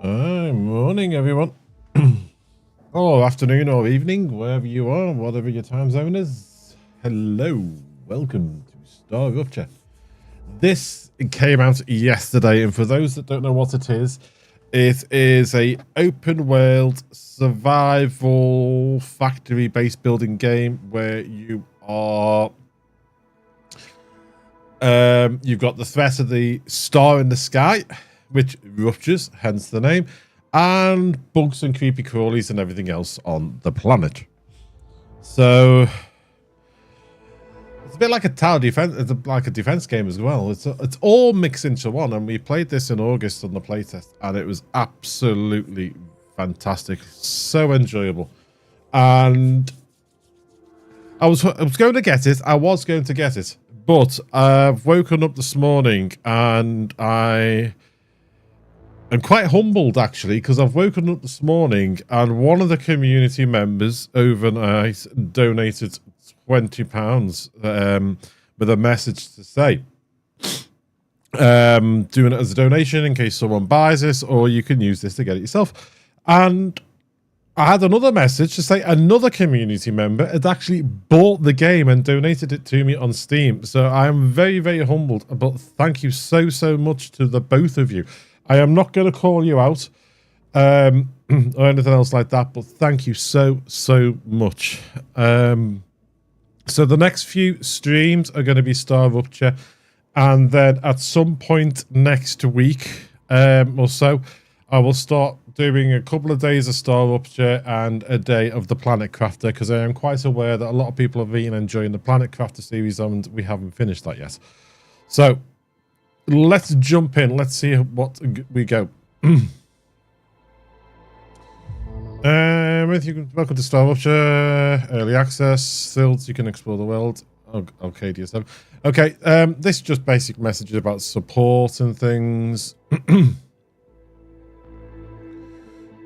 Morning, everyone. Or afternoon or evening, wherever you are, whatever your time zone is. Hello, welcome to StarRupture. This came out yesterday, and for those that don't know what it is a open world survival factory based building game where you are you've got the threat of the star in the sky, which ruptures, hence the name, and bugs and creepy crawlies and everything else on the planet. So it's a bit like a tower defense. It's like a defense game as well. It's all mixed into one, and we played this in August on the playtest, and it was absolutely fantastic, so enjoyable. And I was going to get it. I was going to get it, but I've woken up this morning and I'm quite humbled actually, because I've woken up this morning and one of the community members overnight donated £20 with a message to say, doing it as a donation in case someone buys this, or you can use this to get it yourself. And I had another message to say another community member had actually bought the game and donated it to me on Steam. So I am very, very humbled, but thank you so much to the both of you. I am not going to call you out or anything else like that, but thank you so much. So the next few streams are going to be StarRupture, and then at some point next week or so, I will start doing a couple of days of StarRupture and a day of the Planet Crafter, because I am quite aware that a lot of people have been enjoying the Planet Crafter series and we haven't finished that yet. So let's jump in. Let's see what we go. Welcome to StarRupture. Early access. Fields, you can explore the world. Okay, DSM. Okay, this is just basic messages about support and things.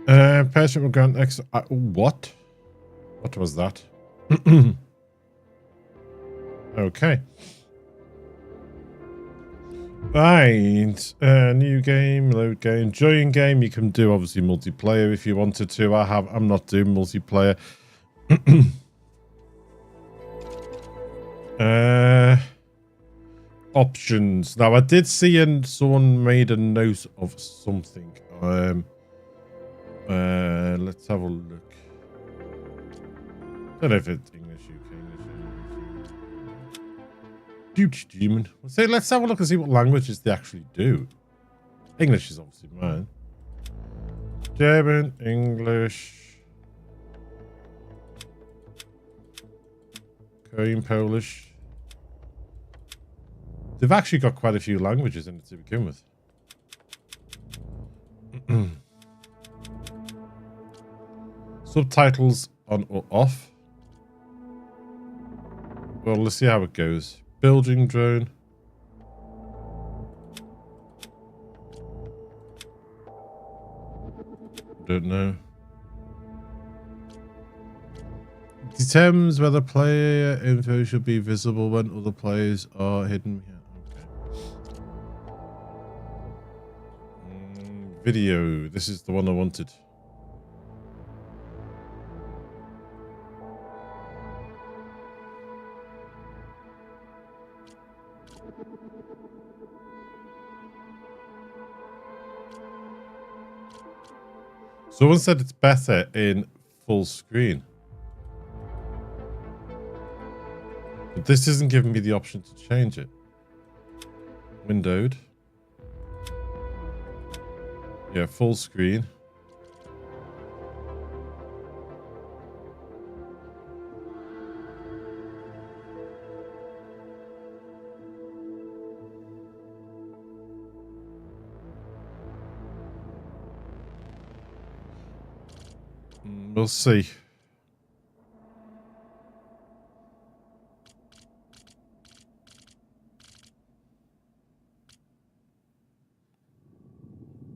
Patient will grant extra. What? What was that? Okay. Right. New game, load game, join game. You can do obviously multiplayer if you wanted to. I'm not doing multiplayer. Options. Now I did see someone made a note of something. Let's have a look. I don't know if it's English, UK, Demon. Let's have a look and see what languages they actually do. English is obviously mine. German, English, Korean, Polish. They've actually got quite a few languages in it to begin with. Subtitles on or off. Well, let's see how it goes. Building drone. Don't know. Determines whether player info should be visible when other players are hidden. Yeah, okay. Video. This is the one I wanted. Someone said it's better in full screen. But this isn't giving me the option to change it. Windowed. Yeah, full screen. We'll see.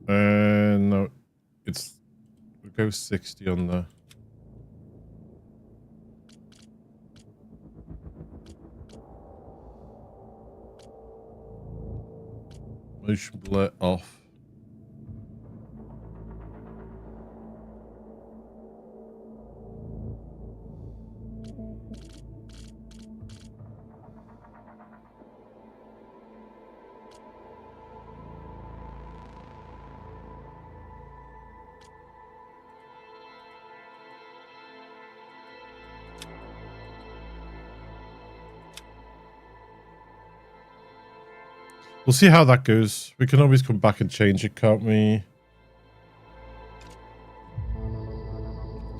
No, we'll go 60 on there. Motion blur off. We'll see how that goes. We can always come back and change it, can't we?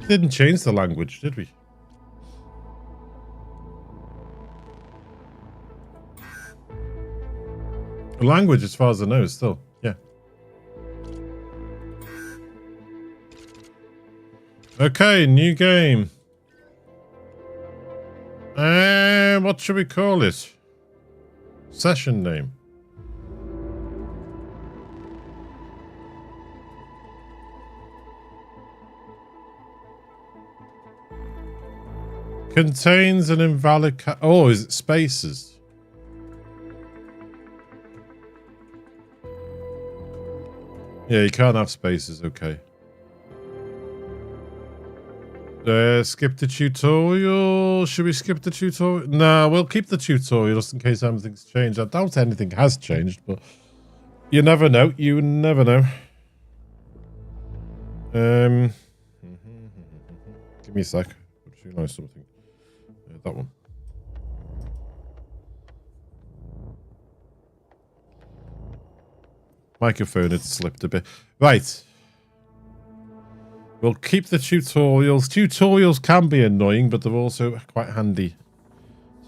We didn't change the language, did we? The language, as far as I know, is still, yeah. Okay, new game. What should we call it? Session name. Contains an invalid oh, is it spaces? Yeah, you can't have spaces, okay. Skip the tutorial. Should we skip the tutorial? No, we'll keep the tutorial just in case anything's changed. I doubt anything has changed, but you never know. You never know. Give me a sec. I just realised something. That one. Microphone had slipped a bit. Right. We'll keep the tutorials. Tutorials can be annoying, but they're also quite handy.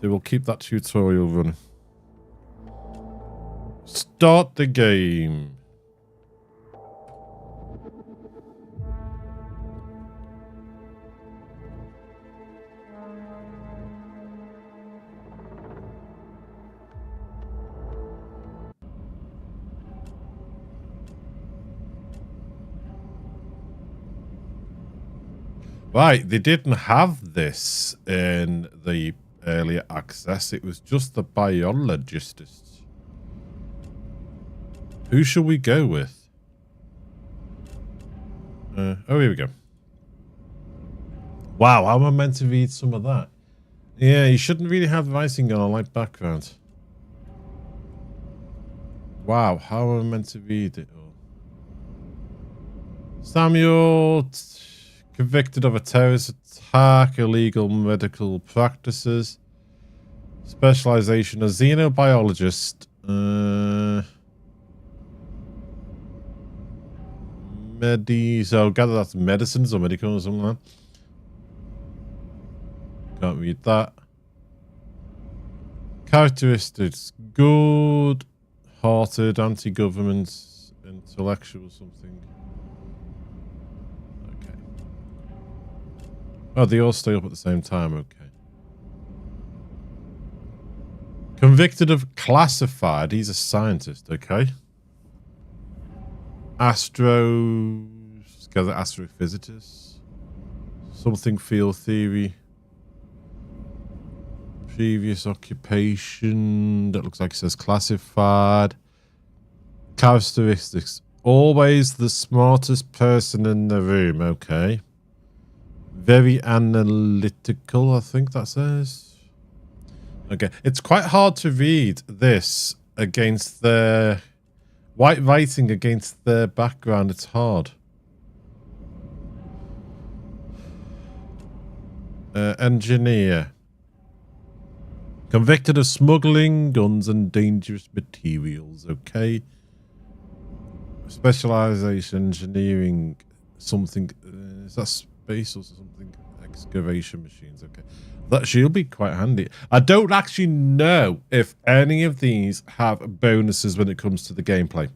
So we'll keep that tutorial running. Start the game. Right, they didn't have this in the earlier access. It was just the biologists. Who shall we go with? Oh, here we go. Wow, how am I meant to read some of that? Yeah, you shouldn't really have writing on a light background. Wow, how am I meant to read it all? Samuel... convicted of a terrorist attack, illegal medical practices, specialization as xenobiologist, so gather that's medicines or medical or something like that. Can't read that. Characteristics: good, hearted, anti-government, intellectual something. Oh, they all stay up at the same time, okay. Convicted of classified, he's a scientist, okay. Astrophysicist. Something field theory. Previous occupation, that looks like it says classified. Characteristics, always the smartest person in the room, okay. Very analytical, I think that says. Okay, it's quite hard to read this against the white writing against the background. It's hard. Engineer. Convicted of smuggling guns and dangerous materials. Okay. Specialization, engineering, something. Is that space or something? Excavation machines. Okay. That should be quite handy. I don't actually know if any of these have bonuses when it comes to the gameplay.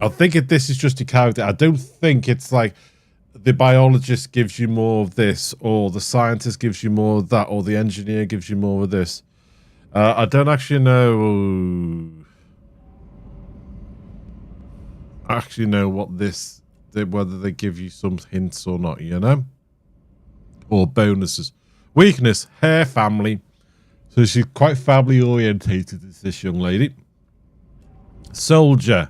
I think this is just a character. I don't think it's like the biologist gives you more of this, or the scientist gives you more of that, or the engineer gives you more of this. I don't actually know. What this, whether they give you some hints or not, you know, or bonuses. Weakness, her family. So she's quite family orientated, is this young lady. Soldier.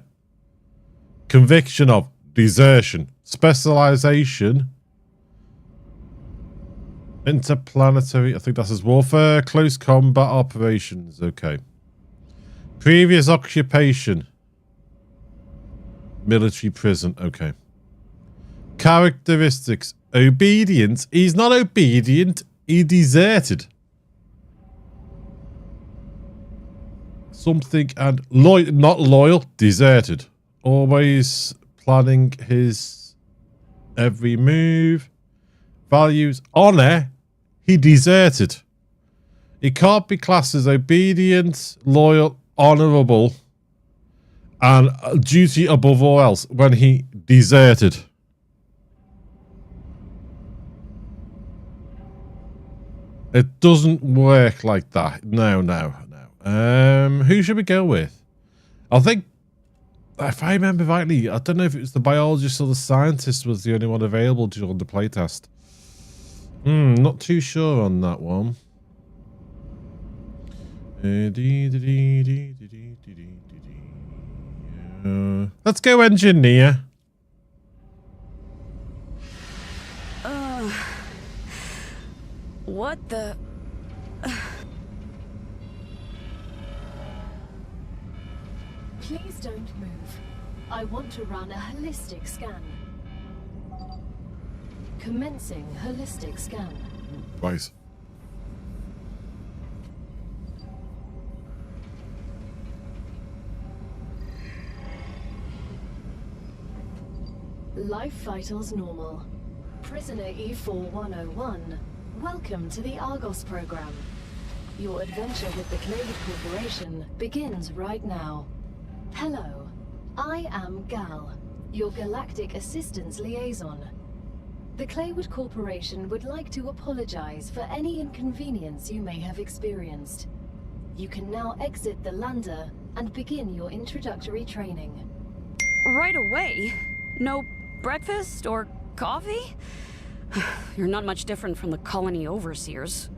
Conviction of desertion. Specialization. Interplanetary, I think that says warfare. Close combat operations. Okay. Previous occupation. Military prison. Okay. Characteristics. Obedience. He's not obedient. He deserted. something and not loyal, deserted. Always planning his every move. Values, honor, he deserted. He can't be classed as obedient, loyal, honorable, and duty above all else when he deserted. It doesn't work like that. No. Who should we go with? I think, if I remember rightly, I don't know if it was the biologist or the scientist was the only one available during the playtest. Not too sure on that one. Let's go engineer. What the... Please don't move. I want to run a holistic scan. Commencing holistic scan. Right. Life vitals normal. Prisoner E4101. Welcome to the Argos program. Your adventure with the Claywood Corporation begins right now. Hello, I am Gal, your Galactic Assistance Liaison. The Claywood Corporation would like to apologize for any inconvenience you may have experienced. You can now exit the lander and begin your introductory training. Right away? No breakfast or coffee? You're not much different from the colony overseers.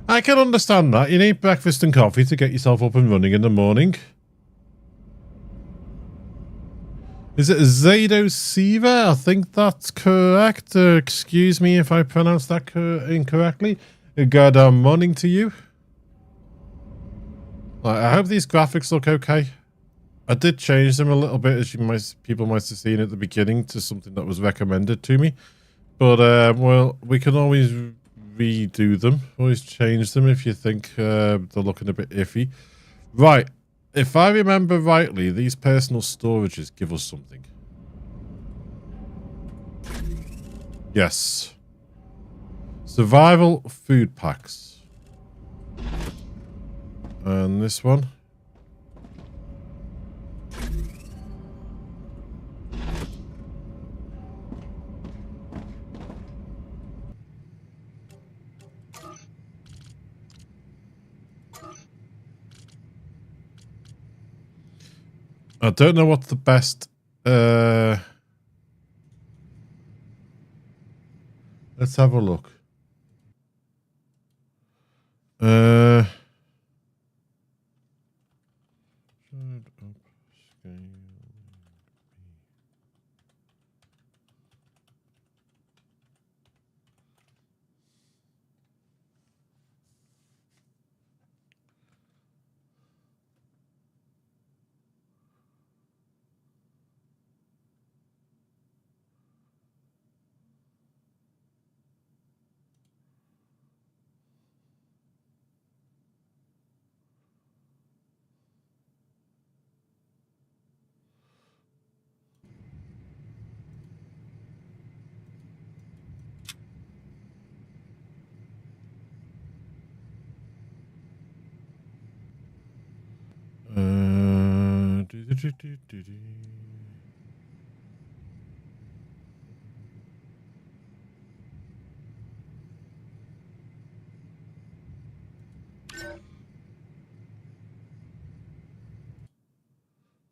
I can understand that. You need breakfast and coffee to get yourself up and running in the morning. Is it Zado Siva? I think that's correct. Excuse me if I pronounced that incorrectly. Good morning to you. I hope these graphics look okay. I did change them a little bit, as people might have seen at the beginning, to something that was recommended to me. But, well, we can always redo them. Always change them if you think they're looking a bit iffy. Right. If I remember rightly, these personal storages give us something. Yes. Survival food packs. And this one. I don't know what's the best. Let's have a look.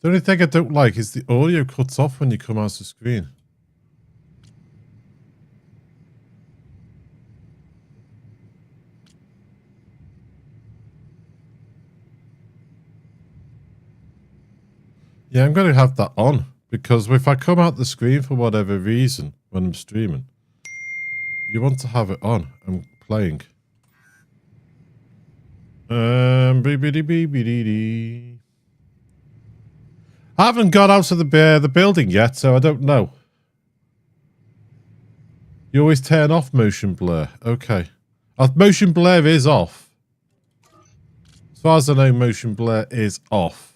The only thing I don't like is the audio cuts off when you come out the screen. Yeah, I'm going to have that on, because if I come out the screen for whatever reason when I'm streaming, you want to have it on and playing. I haven't got out of the building yet, so I don't know. You always turn off motion blur. Okay. Motion blur is off. As far as I know, motion blur is off.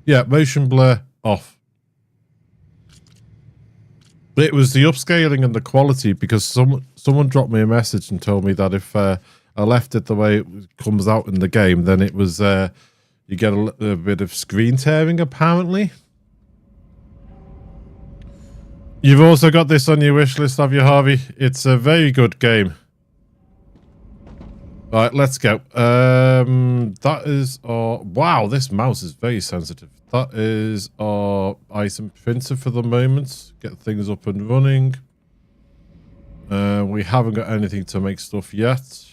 Yeah, motion blur off. It was the upscaling and the quality, because someone dropped me a message and told me that if I left it the way it comes out in the game, then it was you get a bit of screen tearing apparently. You've also got this on your wish list, have you, Harvey? It's a very good game. Right, let's go. That is our... Wow, this mouse is very sensitive. That is our item printer for the moment. Get things up and running. We haven't got anything to make stuff yet.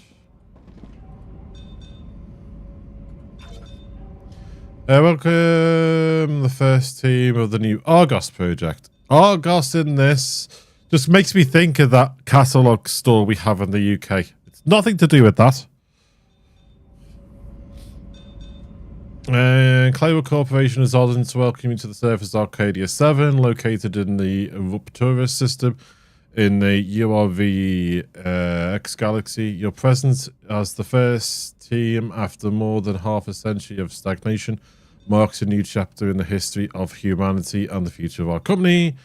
Welcome the first team of the new Argos project. Argos in this just makes me think of that catalogue store we have in the UK. It's nothing to do with that. Claywood Corporation is honored to welcome you to the Surface Arcadia 7, located in the Rupture system in the URV X Galaxy. Your presence as the first team after more than half a century of stagnation marks a new chapter in the history of humanity and the future of our company.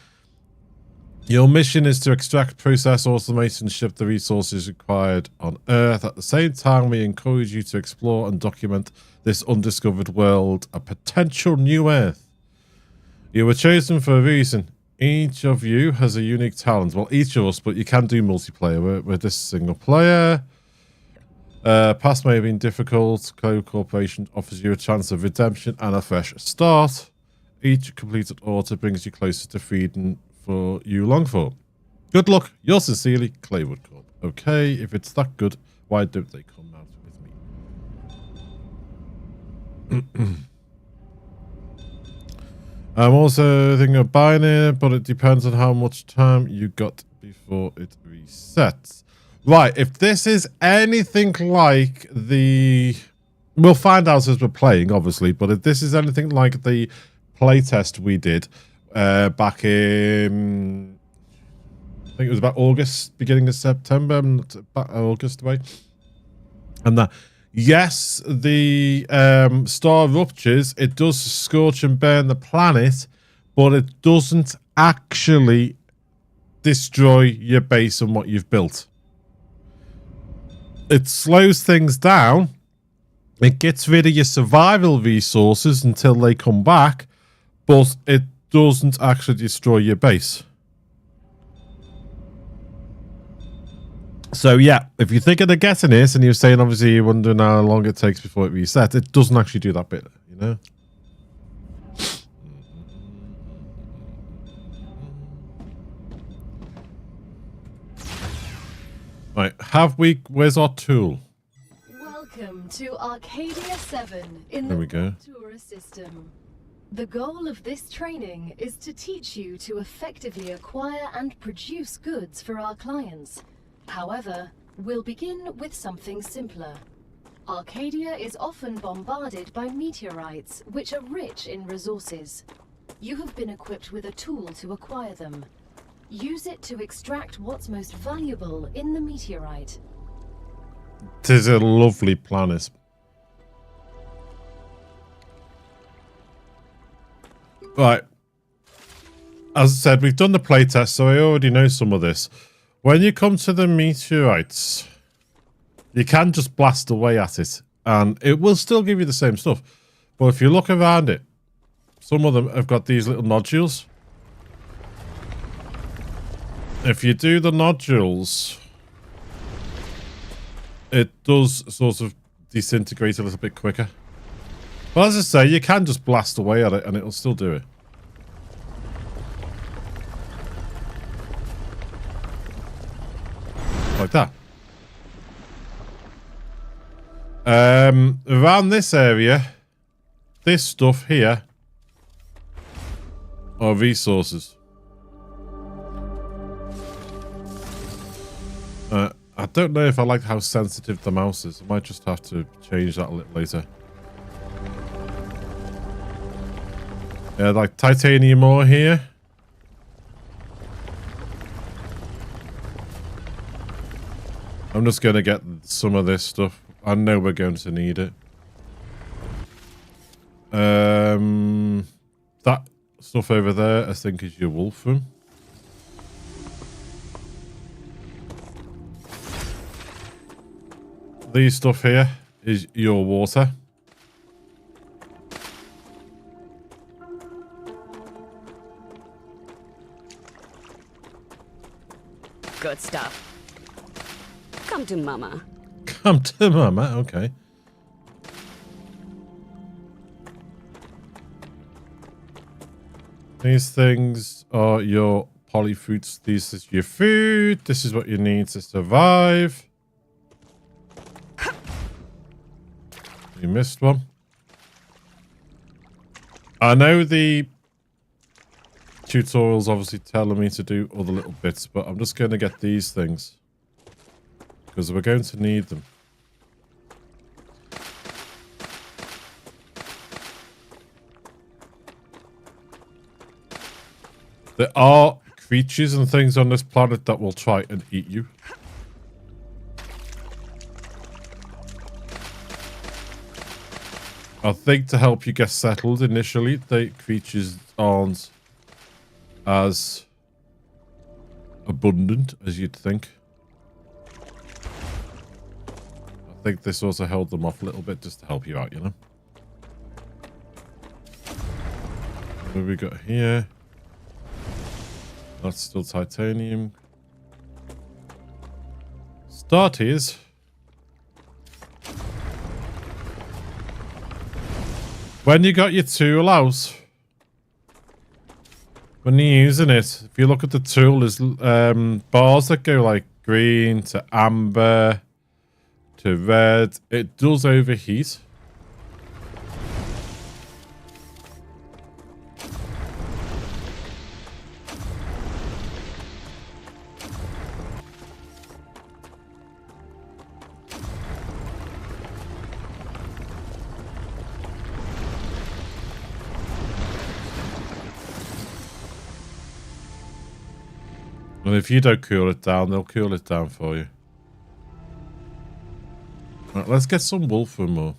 Your mission is to extract, process, automate, and ship the resources required on Earth. At the same time, we encourage you to explore and document this undiscovered world, a potential new Earth. You were chosen for a reason. Each of you has a unique talent. Well, each of us, but you can do multiplayer. We're this single player. Past may have been difficult. Claywood Corporation offers you a chance of redemption and a fresh start. Each completed order brings you closer to freedom for you long for. Good luck. Yours sincerely, Claywood Corp. Okay, if it's that good, why don't they come out with me? I'm also thinking of buying it, but it depends on how much time you got before it resets. Right, if this is anything like the... We'll find out as we're playing, obviously, but if this is anything like the playtest we did back in... I think it was about August, beginning of September, about August way. And that... Yes, the StarRuptures, it does scorch and burn the planet, but it doesn't actually destroy your base and what you've built. It slows things down. It gets rid of your survival resources until they come back, but it doesn't actually destroy your base. So yeah, if you're thinking of getting this and you're saying obviously you're wondering how long it takes before it resets, it doesn't actually do that bit, you know? Right, where's our tool? Welcome to Arcadia 7 in There the we go. Rupture system. The goal of this training is to teach you to effectively acquire and produce goods for our clients. However, we'll begin with something simpler. Arcadia is often bombarded by meteorites, which are rich in resources. You have been equipped with a tool to acquire them. Use it to extract what's most valuable in the meteorite. It is a lovely planet. Right. As I said, we've done the playtest, so I already know some of this. When you come to the meteorites, you can just blast away at it, and it will still give you the same stuff. But if you look around it, some of them have got these little nodules. If you do the nodules, it does sort of disintegrate a little bit quicker. But as I say, you can just blast away at it, and it'll still do it. Like that. Around this area, this stuff here are resources. I don't know if I like how sensitive the mouse is. I might just have to change that a little later. Yeah, like titanium ore here. I'm just going to get some of this stuff. I know we're going to need it. That stuff over there, I think, is your wolf room. These stuff here is your water. Good stuff. Come to Mama. Come to Mama, okay. These things are your polyfruits. This is your food. This is what you need to survive. You missed one. I know the tutorial's obviously telling me to do other little bits, but I'm just going to get these things because we're going to need them. There are creatures and things on this planet that will try and eat you. I think to help you get settled initially, the creatures aren't as abundant as you'd think. I think this also held them off a little bit just to help you out, you know. What have we got here? That's still titanium. Starties. When you got your tool out, when you're using it, if you look at the tool, there's bars that go like green to amber to red. It does overheat. And if you don't cool it down, they'll cool it down for you. Right, let's get some wool for more.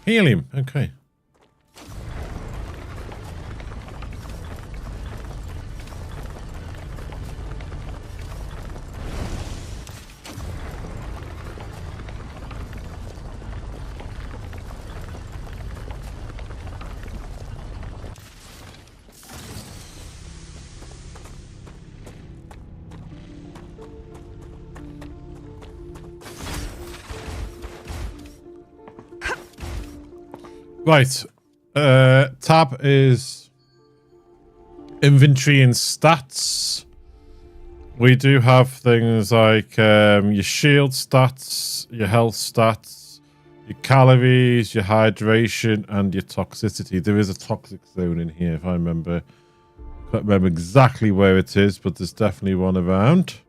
Helium, okay. Right, tab is inventory and stats. We do have things like your shield stats, your health stats, your calories, your hydration, and your toxicity. There is a toxic zone in here, if I remember. Can't remember exactly where it is, but there's definitely one around.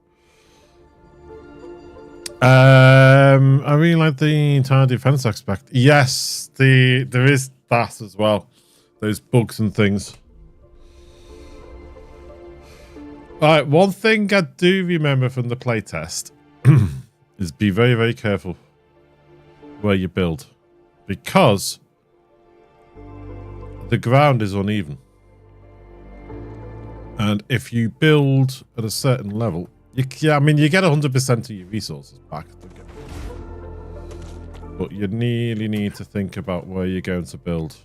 I really like the entire defense aspect. Yes, there is that as well. Those bugs and things. Alright, one thing I do remember from the playtest is be very, very careful where you build. Because the ground is uneven. And if you build at a certain level, you get 100% of your resources back. But you really need to think about where you're going to build.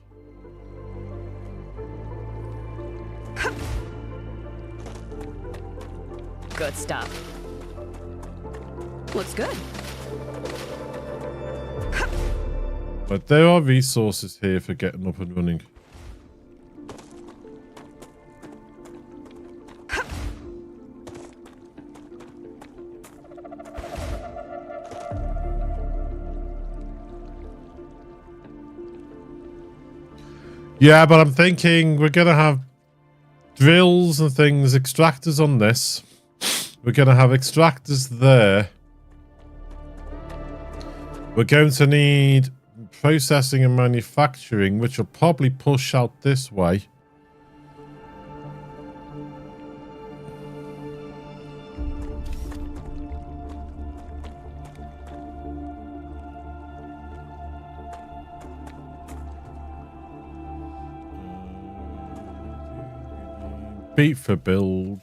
Good stuff. Looks good. But there are resources here for getting up and running. Yeah, but I'm thinking we're going to have drills and things, extractors on this. We're going to have extractors there. We're going to need processing and manufacturing, which will probably push out this way. Beat for build.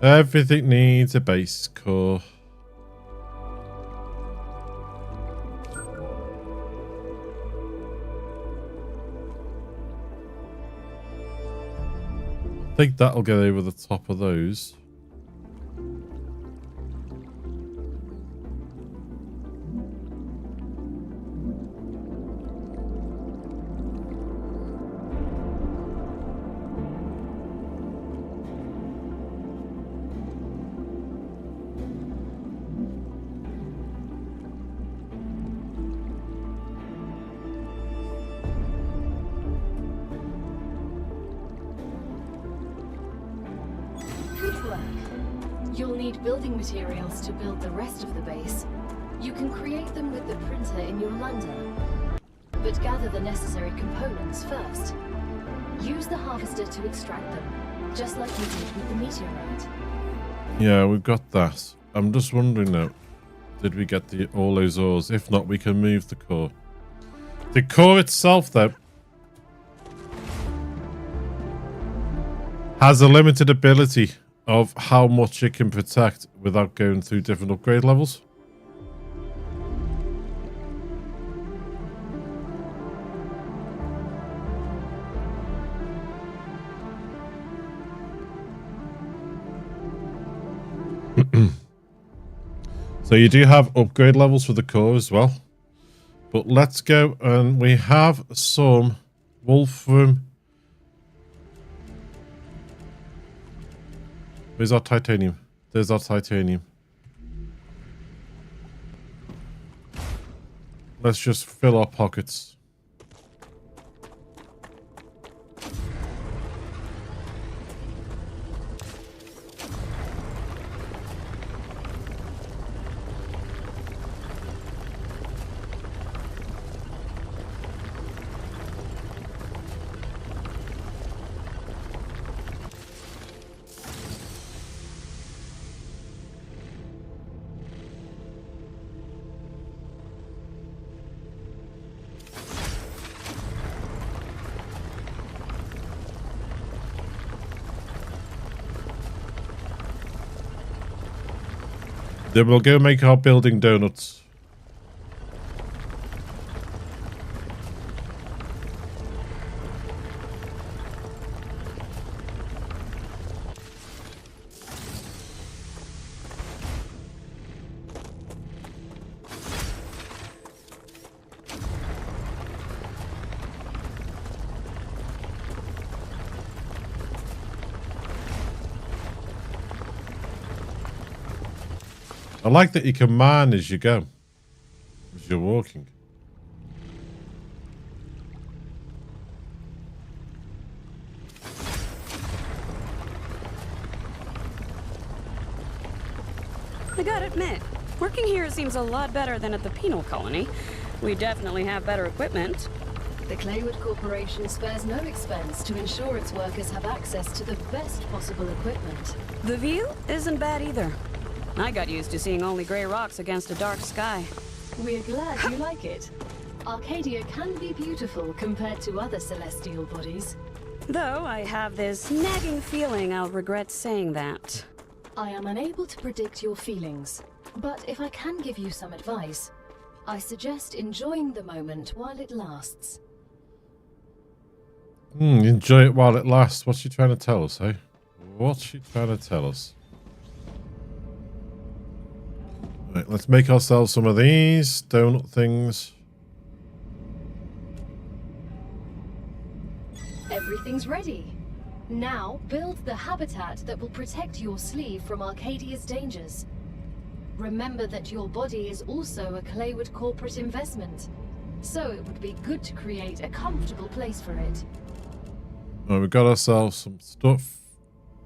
Everything needs a base core. I think that'll get over the top of those. You'll need building materials to build the rest of the base. You can create them with the printer in your lander, but gather the necessary components first. Use the harvester to extract them, just like you did with the meteorite. Yeah, we've got that. I'm just wondering now, did we get all those ores? If not, we can move the core. The core itself, though, has a limited ability of how much it can protect without going through different upgrade levels. So you do have upgrade levels for the core as well. But let's go, and we have some wolfram. Where's our titanium? There's our titanium. Let's just fill our pockets. Then we'll go make our building donuts. I like that you can mine as you go, as you're walking. I gotta admit, working here seems a lot better than at the penal colony. We definitely have better equipment. The Claywood Corporation spares no expense to ensure its workers have access to the best possible equipment. The view isn't bad either. I got used to seeing only gray rocks against a dark sky. We're glad you like it. Arcadia can be beautiful compared to other celestial bodies. Though I have this nagging feeling I'll regret saying that. I am unable to predict your feelings, but if I can give you some advice, I suggest enjoying the moment while it lasts. Enjoy it while it lasts. What's she trying to tell us, eh? What's she trying to tell us? Right, let's make ourselves some of these donut things. Everything's ready. Now build the habitat that will protect your sleeve from Arcadia's dangers. Remember that your body is also a Claywood corporate investment. so it would be good to create a comfortable place for it. Well, we got ourselves some stuff.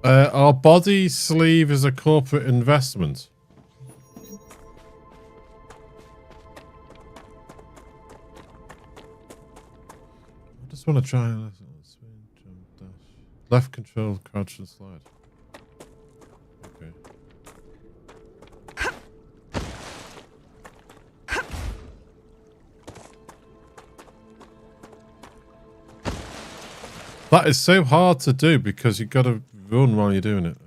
Our body sleeve is a corporate investment. I just want to try and left control, crouch and slide. Okay. That is so hard to do because you've got to run while you're doing it.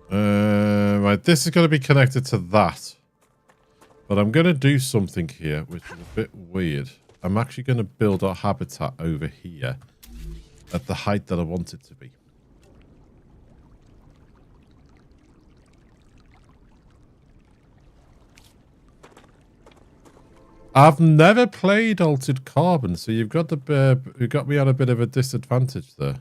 Okay. Right, this is going to be connected to that. But I'm going to do something here, which is a bit weird. I'm actually going to build our habitat over here at the height that I want it to be. I've never played Altered Carbon, so you've got you got me at a bit of a disadvantage there.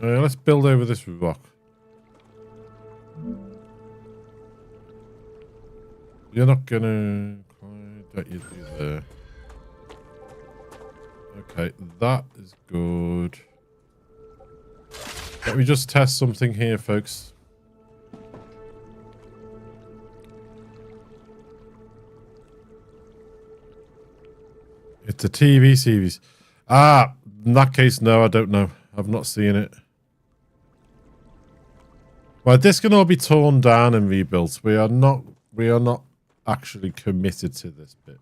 Let's build over this rock. You're not gonna quite let you do there. Okay, that is good. Let me just test something here, folks. It's a TV series. Ah, in that case, no, I don't know. I've not seen it. Well, this can all be torn down and rebuilt. We are not actually committed to this bit.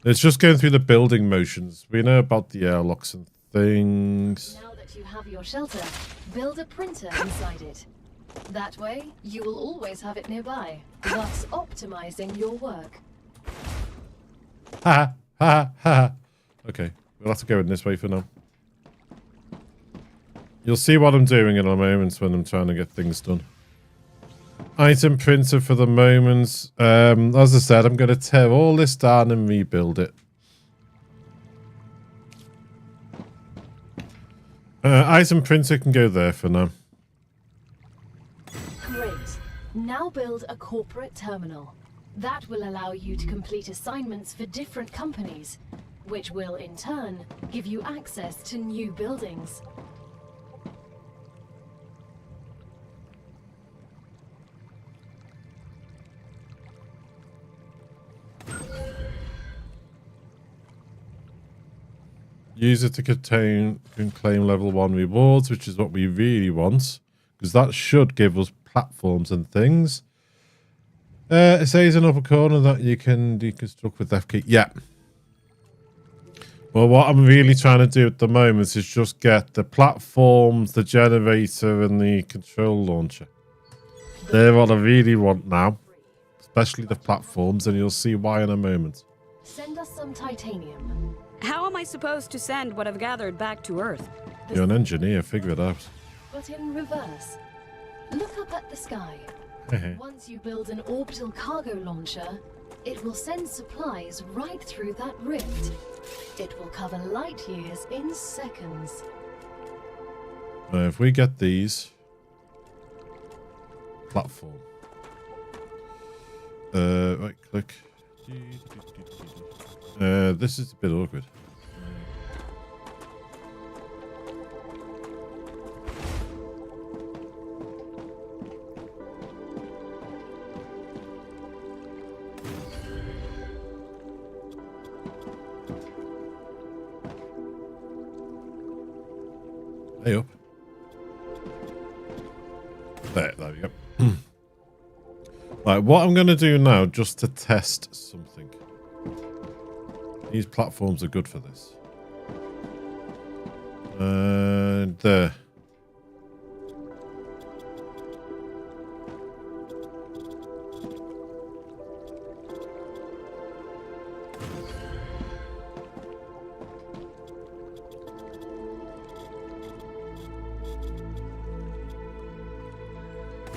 It's just going through the building motions. We know about the airlocks and things. Now that you have your shelter, build a printer inside it. That way, you will always have it nearby, thus optimizing your work. Ha ha ha. Okay, we'll have to go in this way for now. You'll see what I'm doing in a moment when I'm trying to get things done. Item printer for the moment. As I said, I'm going to tear all this down and rebuild it. Item printer can go there for now. Great. Now build a corporate terminal. That will allow you to complete assignments for different companies, which will in turn give you access to new buildings. Use it to can claim level 1 rewards, which is what we really want, because that should give us platforms and things. It says in the upper corner that you can deconstruct with F key. Yeah. Well, what I'm really trying to do at the moment is just get the platforms, the generator, and the control launcher. They're what I really want now, especially the platforms, and you'll see why in a moment. Send us some titanium. How am I supposed to send what I've gathered back to Earth? You're an engineer, figure it out. But in reverse. Look up at the sky. Once you build an orbital cargo launcher, it will send supplies right through that rift. It will cover light years in seconds. If we get these... Platform. Right click. This is a bit awkward. Hey up. There we go. Right, what I'm going to do now, just to test something. These platforms are good for this. And there.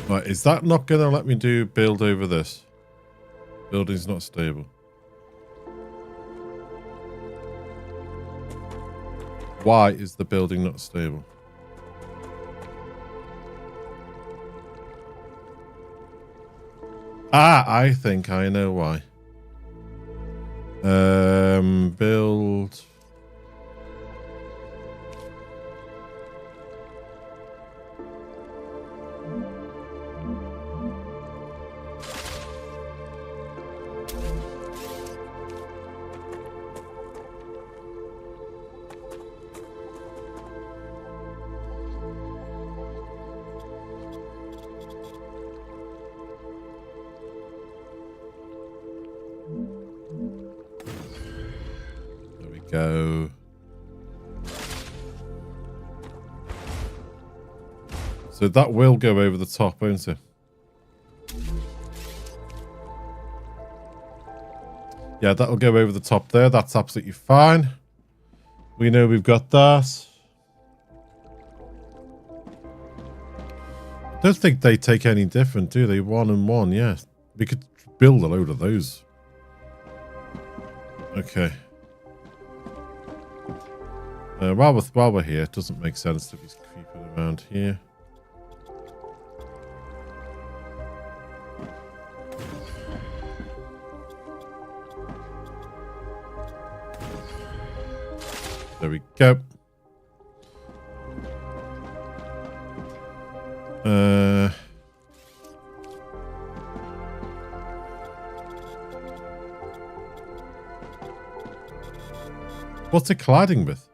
Right, is that not going to let me do build over this? Building's not stable. Why is the building not stable? Ah, I think I know why. Build. Go. So that will go over the top, won't it? Yeah, that'll go over the top there. That's absolutely fine. We know we've got that. I don't think they take any different, do they? 1 and 1, yeah. We could build a load of those. Okay. While we're here, it doesn't make sense to be creeping around here. There we go. What's it colliding with?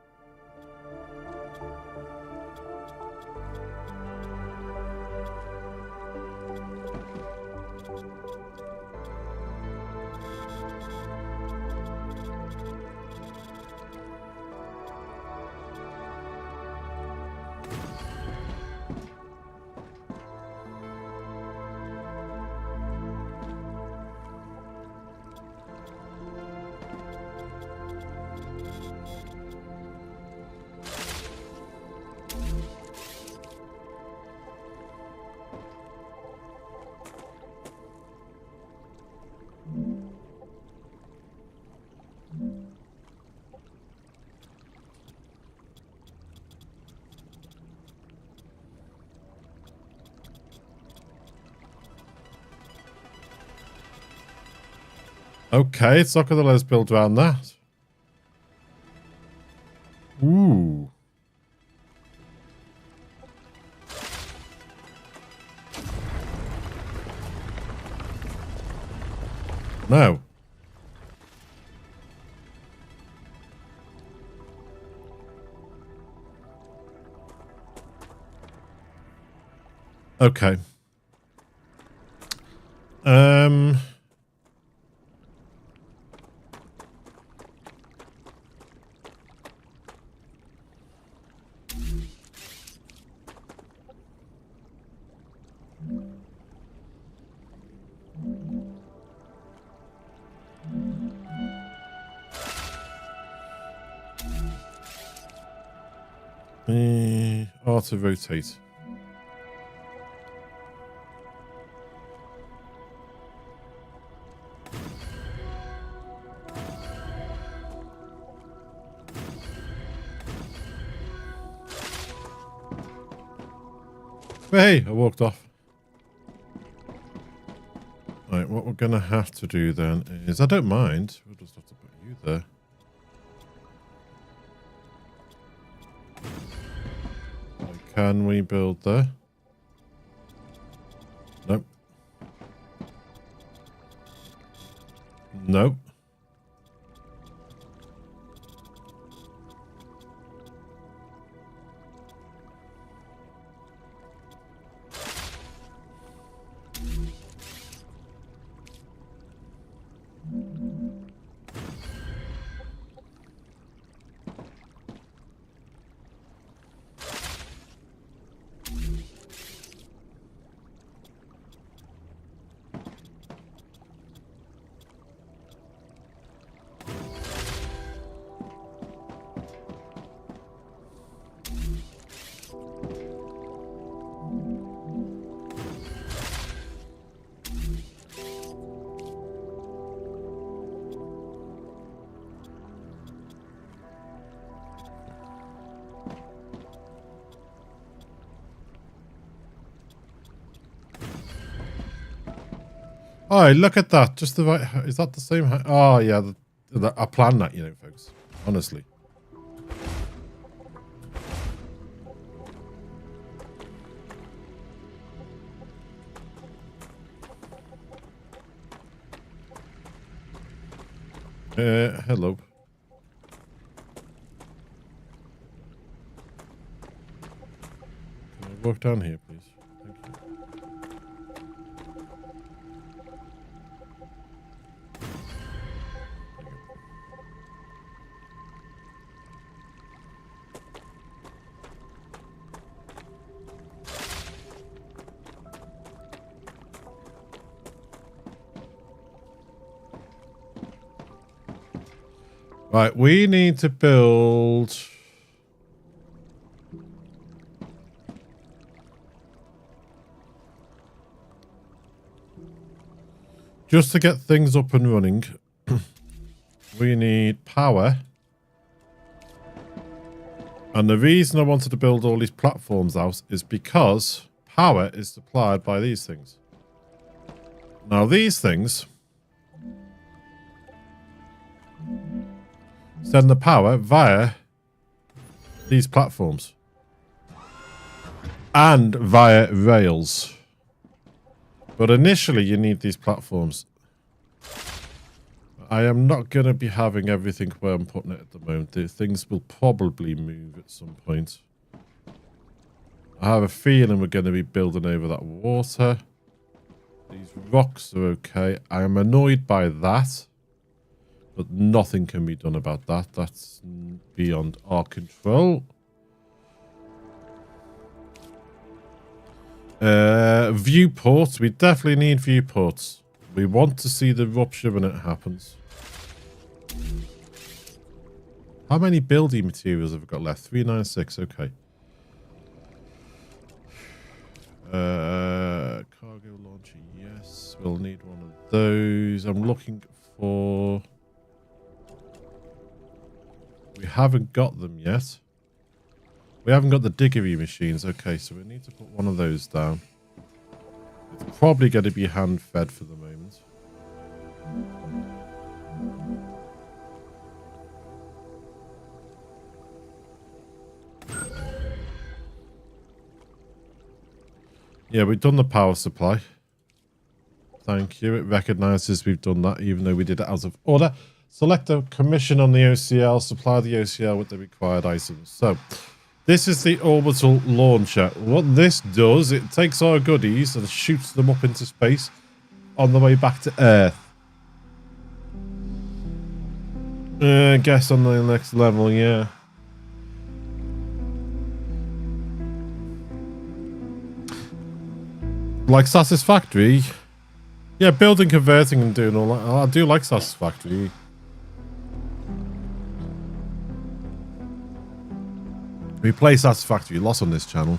Okay, it's not going to let us build around that. Ooh. No. Okay. Auto rotate. Hey, I walked off. Right, what we're gonna have to do then is, I don't mind. We'll just have to put you there. Can we build there? Nope. Nope. Oh, look at that. Just the right... Is that the same height? Oh, yeah. I planned that, you know, folks. Honestly. Hello. Can I walk down here, please? Thank you. Right, we need to build... Just to get things up and running, we need power. And the reason I wanted to build all these platforms out is because power is supplied by these things. Now these things send the power via these platforms and via rails. But initially you need these platforms. I am not going to be having everything where I'm putting it at the moment. Things will probably move at some point. I have a feeling we're going to be building over that water. These rocks are okay. I am annoyed by that. But nothing can be done about that. That's beyond our control. Viewports. We definitely need viewports. We want to see the rupture when it happens. How many building materials have we got left? 396. Okay. Cargo launcher. Yes. We'll need one of those. I'm looking for... We haven't got them yet. We haven't got the diggery machines. Okay, so we need to put one of those down. It's probably going to be hand-fed for the moment. Yeah, we've done the power supply. Thank you. It recognizes we've done that, even though we did it out of order. Select a commission on the OCL. Supply the OCL with the required items. So, this is the orbital launcher. What this does, it takes our goodies and shoots them up into space on the way back to Earth. I guess on the next level, yeah. Like Satisfactory. Yeah, building, converting and doing all that. I do like Satisfactory. We play Satisfactory lots on this channel.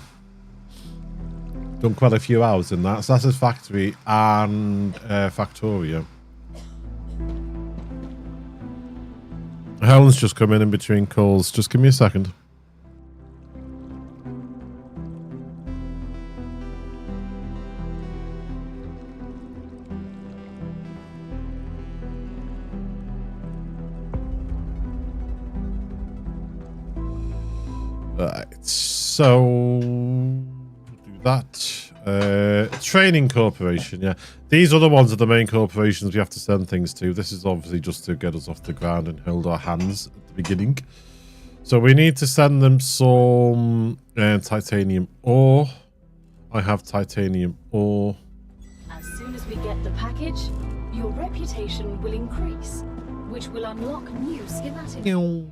Done quite a few hours in that. Satisfactory and Factorio. Helen's just come in between calls. Just give me a second. Right, so do that. Training corporation, yeah. These are the ones are the main corporations we have to send things to. This is obviously just to get us off the ground and hold our hands at the beginning. So we need to send them some titanium ore. I have titanium ore. As soon as we get the package, your reputation will increase, which will unlock new schematics.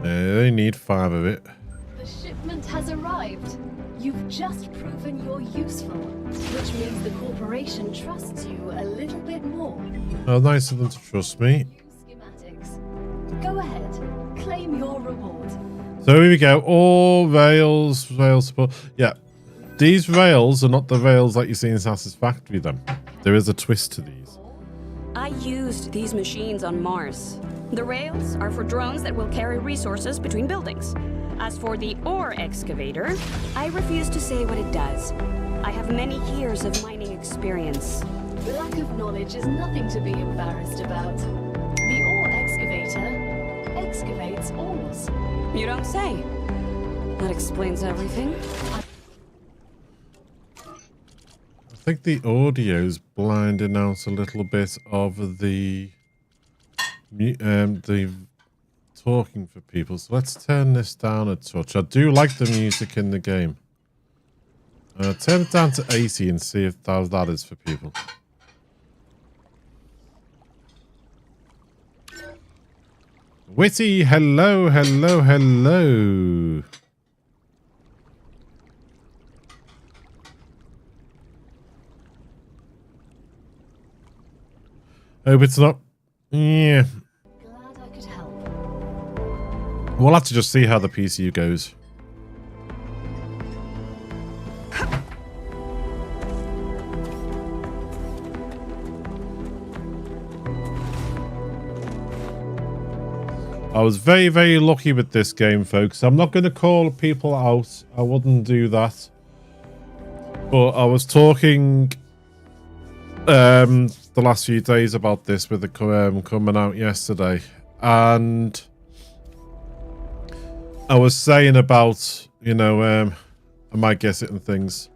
They need 5 of it. The shipment has arrived. You've just proven you're useful, which means the corporation trusts you a little bit more. Oh, nice of them to trust me. Schematics. Go ahead, claim your reward. So here we go. All rails, rail support. Yeah. these rails are not the rails that you see in Satisfactory, then. There is a twist to these. I used these machines on Mars. The rails are for drones that will carry resources between buildings. As for the ore excavator, I refuse to say what it does. I have many years of mining experience. Lack of knowledge is nothing to be embarrassed about. The ore excavator excavates ores. You don't say. That explains everything. I think the audio's blinding out a little bit of the talking for people. So let's turn this down a touch. I do like the music in the game. Turn it down to 80 and see if that is for people. Witty, hello, hello, hello. Hope it's not. Yeah. Glad I could help. We'll have to just see how the PCU goes. I was very, very lucky with this game, folks. I'm not going to call people out. I wouldn't do that. But I was talking the last few days about this with the coming out yesterday. And I was saying about, you know, I might guess it and things.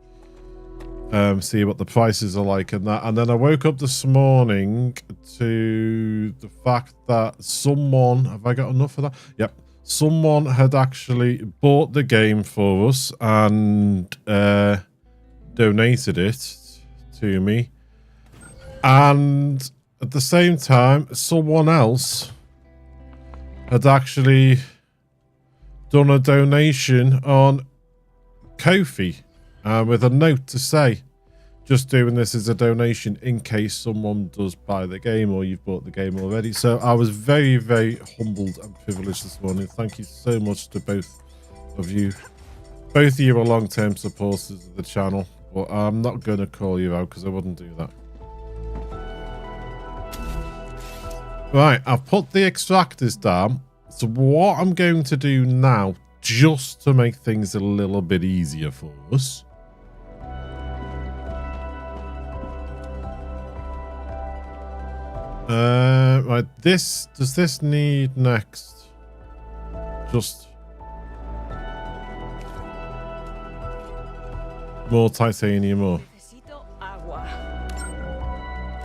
See what the prices are like and that. And then I woke up this morning to the fact that someone, have I got enough of that? Yep. Someone had actually bought the game for us and donated it to me. And at the same time, someone else had actually done a donation on Ko-fi with a note to say, just doing this as a donation in case someone does buy the game or you've bought the game already. So I was very, very humbled and privileged this morning. Thank you so much to both of you. Both of you are long-term supporters of the channel, but I'm not going to call you out because I wouldn't do that. Right, I've put the extractors down. So what I'm going to do now, just to make things a little bit easier for us, right, does this need next? Just more titanium ore.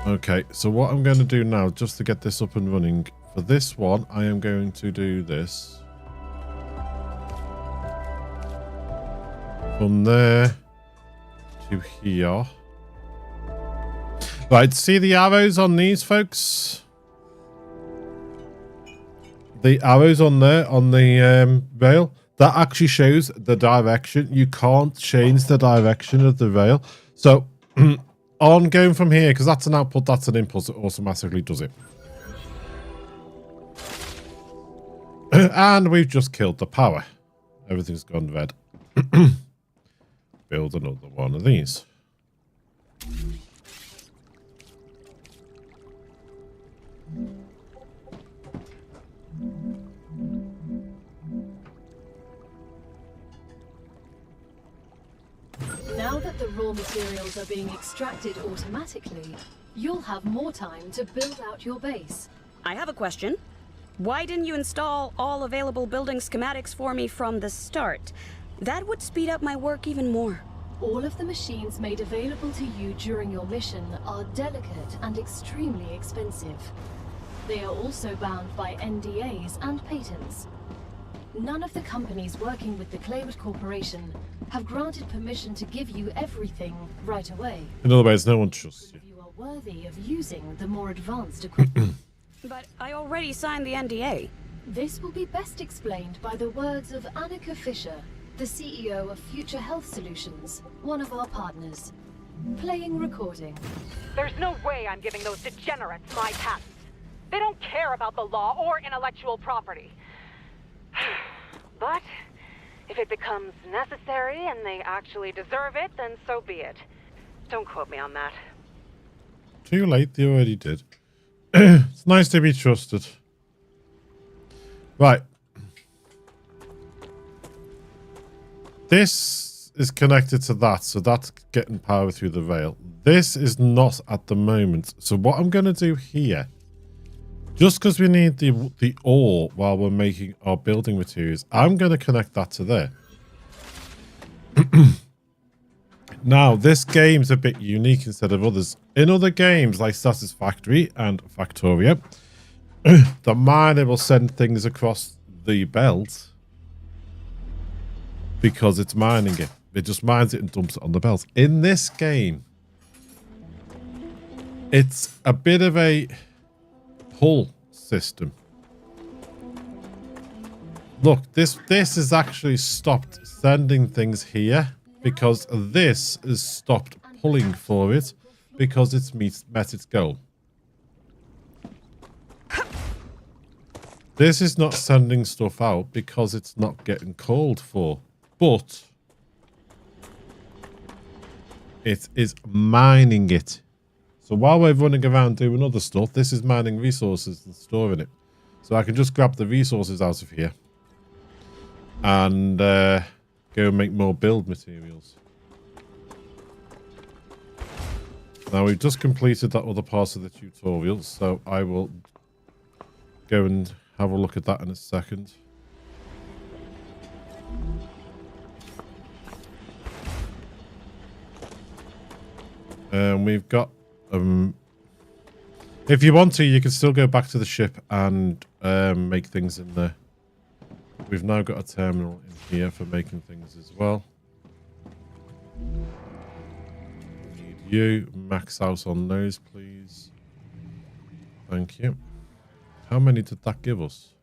Okay, so what I'm going to do now, just to get this up and running, for this one, I am going to do this. From there to here. Right, see the arrows on these, folks? The arrows on there, on the rail, that actually shows the direction. You can't change the direction of the rail. So, on going from here, because that's an output, that's an input, it automatically does it. And we've just killed the power. Everything's gone red. Build another one of these. Now that the raw materials are being extracted automatically, you'll have more time to build out your base. I have a question. Why didn't you install all available building schematics for me from the start? That would speed up my work even more. All of the machines made available to you during your mission are delicate and extremely expensive. They are also bound by NDAs and patents. None of the companies working with the Clayward Corporation have granted permission to give you everything right away. In other words, no one trusts you. You are worthy of using the more advanced equipment. But I already signed the NDA. This will be best explained by the words of Annika Fisher, the CEO of Future Health Solutions, one of our partners. Playing recording. There's no way I'm giving those degenerates my patents. They don't care about the law or intellectual property. But If it becomes necessary and they actually deserve it, then so be it. Don't quote me on that. Too late, they already did. It's nice to be trusted. Right. This is connected to that, so that's getting power through the rail. This is not at the moment. So what I'm going to do here, just because we need the ore while we're making our building materials, I'm going to connect that to there. Now, this game's a bit unique instead of others. In other games like Satisfactory and Factoria, the miner will send things across the belt because it's mining it. It just mines it and dumps it on the belt. In this game, it's a bit of a pull system. Look, this has actually stopped sending things here because this has stopped pulling for it because it's met its goal. This is not sending stuff out because it's not getting called for, but it is mining it. So while we're running around doing other stuff, this is mining resources and storing it. So I can just grab the resources out of here and go and make more build materials. Now we've just completed that other part of the tutorial, so I will go and have a look at that in a second. And we've got if you want to, you can still go back to the ship and make things in there. We've now got a terminal in here for making things as well. We need you. Max out on those, please. Thank you. How many did that give us?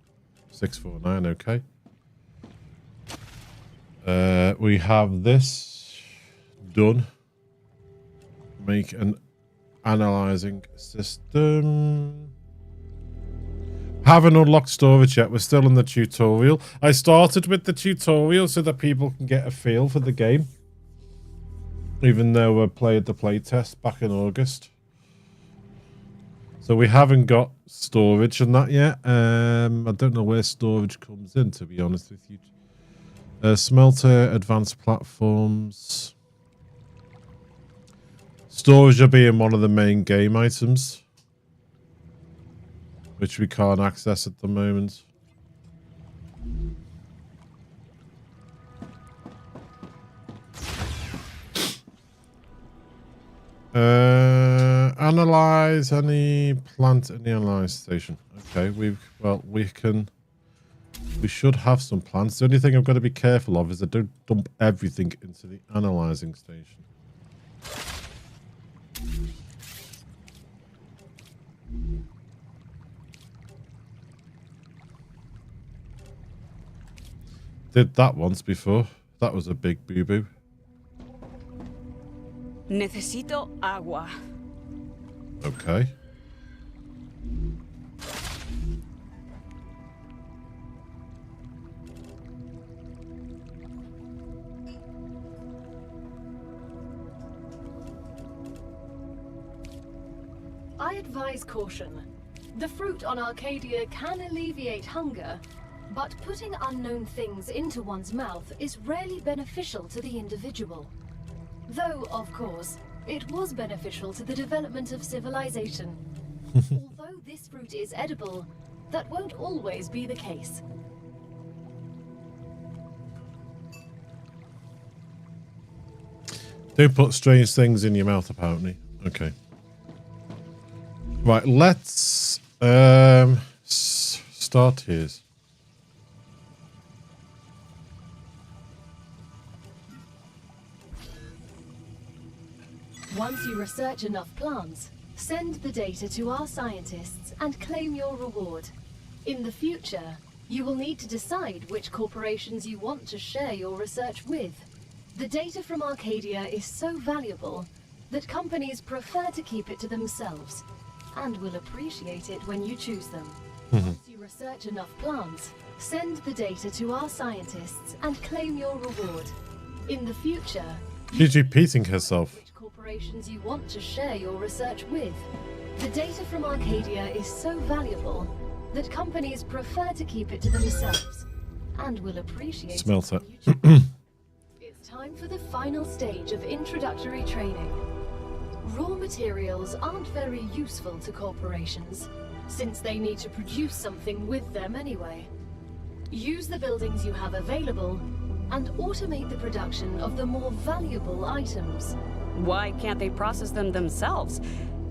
649, okay. We have this done. Make an analyzing system. Haven't unlocked storage yet. We're still in the tutorial. I started with the tutorial so that people can get a feel for the game. Even though we played the playtest back in August. So we haven't got storage and that yet. I don't know where storage comes in, to be honest with you. Smelter, advanced platforms. Storage will be in one of the main game items, which we can't access at the moment. Analyze any plant in the analyze station. Okay, we should have some plants. The only thing I've got to be careful of is I don't dump everything into the analyzing station. Did that once before. That was a big boo-boo. Necesito agua. Okay. I advise caution. The fruit on Arcadia can alleviate hunger, but putting unknown things into one's mouth is rarely beneficial to the individual. Though, of course, it was beneficial to the development of civilization. Although this fruit is edible, that won't always be the case. Don't put strange things in your mouth, apparently. Okay. Right, let's start here. Once you research enough plants, send the data to our scientists and claim your reward. In the future, you will need to decide which corporations you want to share your research with. The data from Arcadia is so valuable that companies prefer to keep it to themselves, and will appreciate it when you choose them. Once you research enough plants, send the data to our scientists and claim your reward. In the future, She's repeating herself. which corporations you want to share your research with. The data from Arcadia is so valuable that companies prefer to keep it to themselves and will appreciate Smells it. it. It's time for the final stage of introductory training. Raw materials aren't very useful to corporations, since they need to produce something with them anyway. Use the buildings you have available and automate the production of the more valuable items. Why can't they process them themselves?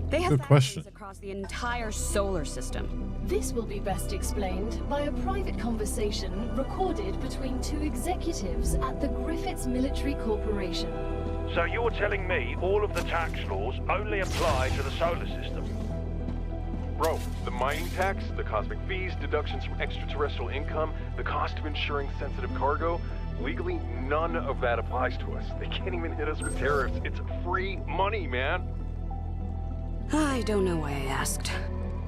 They have Good question. factories across the entire solar system. This will be best explained by a private conversation recorded between two executives at the Griffiths Military Corporation. So you're telling me all of the tax laws only apply to the solar system? Bro, the mining tax, the cosmic fees, deductions from extraterrestrial income, the cost of insuring sensitive cargo, legally none of that applies to us. They can't even hit us with tariffs. It's free money, man. I don't know why I asked.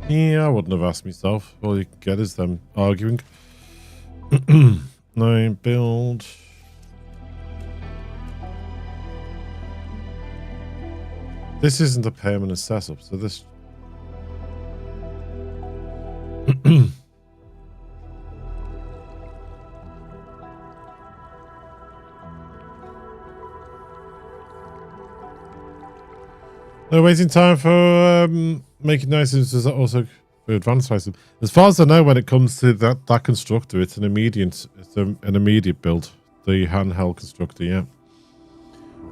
Yeah, I wouldn't have asked myself. All you get is them arguing. 9 build. This isn't a permanent setup, so this... No waiting time for making items is also for advanced items. As far as I know, when it comes to that constructor, it's an immediate build. The handheld constructor, yeah.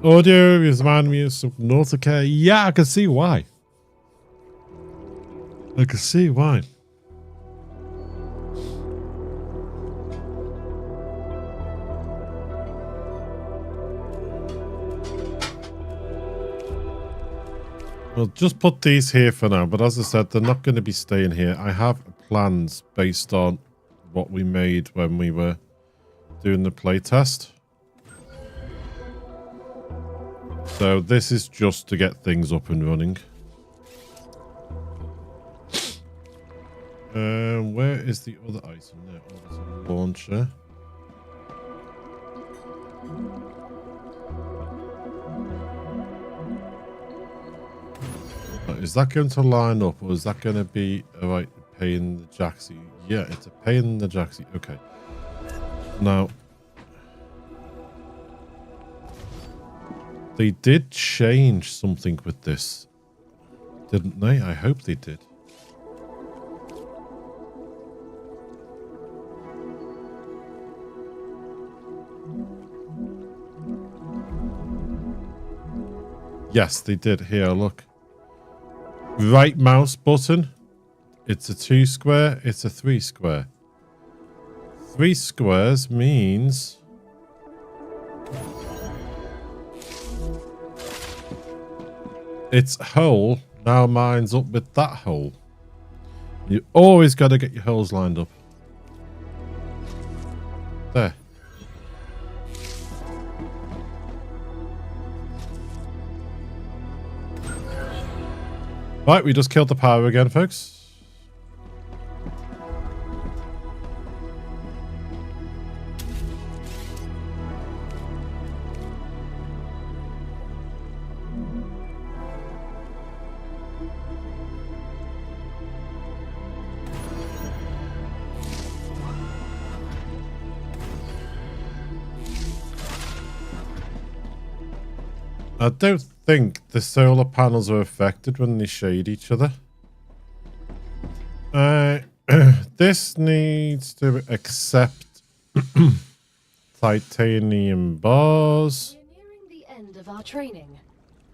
Audio is remind me of Subnautica. Yeah, I can see why. I can see why. We'll just put these here for now, but as I said, they're not going to be staying here. I have plans based on what we made when we were doing the playtest. So this is just to get things up and running. Where is the other item there? Oh, there's a launcher. Is that going to line up, or is that going to be a right pain in the jacksy? Yeah, it's a pain in the jacksy. Okay. Now, they did change something with this, didn't they? I hope they did. Yes, they did. Here, look. Right mouse button. It's a 2 square. It's a 3 square. 3 squares means its hole now lines up with that hole. You always got to get your holes lined up. There. Right, we just killed the power again, folks. I don't think the solar panels are affected when they shade each other. This needs to accept titanium bars. We're nearing the end of our training.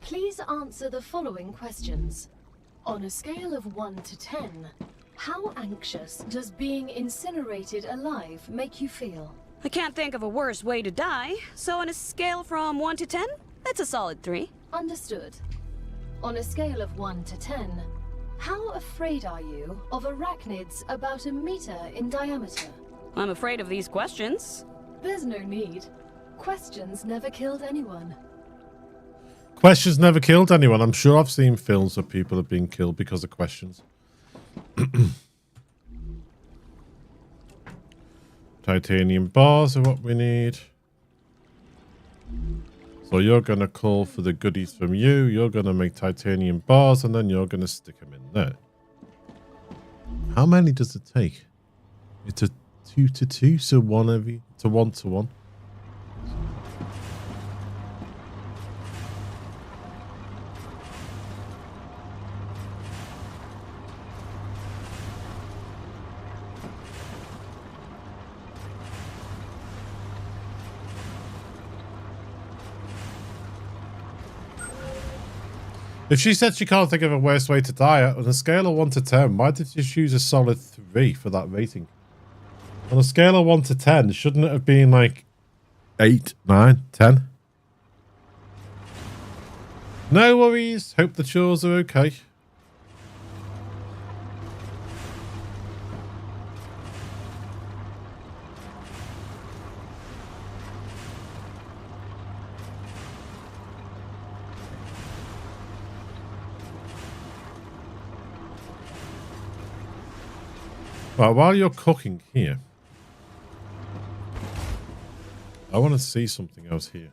Please answer the following questions. On a scale of 1 to 10, how anxious does being incinerated alive make you feel? I can't think of a worse way to die, so on a scale from 1 to 10, that's a solid 3. Understood. On a scale of 1 to 10, how afraid are you of arachnids about 1 meter in diameter? I'm afraid of these questions. There's no need. Questions never killed anyone. Questions never killed anyone. I'm sure I've seen films where people have been killed because of questions. Titanium bars are what we need. So you're going to call for the goodies from you. You're going to make titanium bars, and then you're going to stick them in there. How many does it take? It's a 2 to 2, so 1 to 1 to 1. If she said she can't think of a worse way to die, on a scale of 1 to 10, why did you choose a solid 3 for that rating? On a scale of 1 to 10, shouldn't it have been like 8, 9, 10? No worries. Hope the chores are okay. Well, while you're cooking here, I want to see something else here.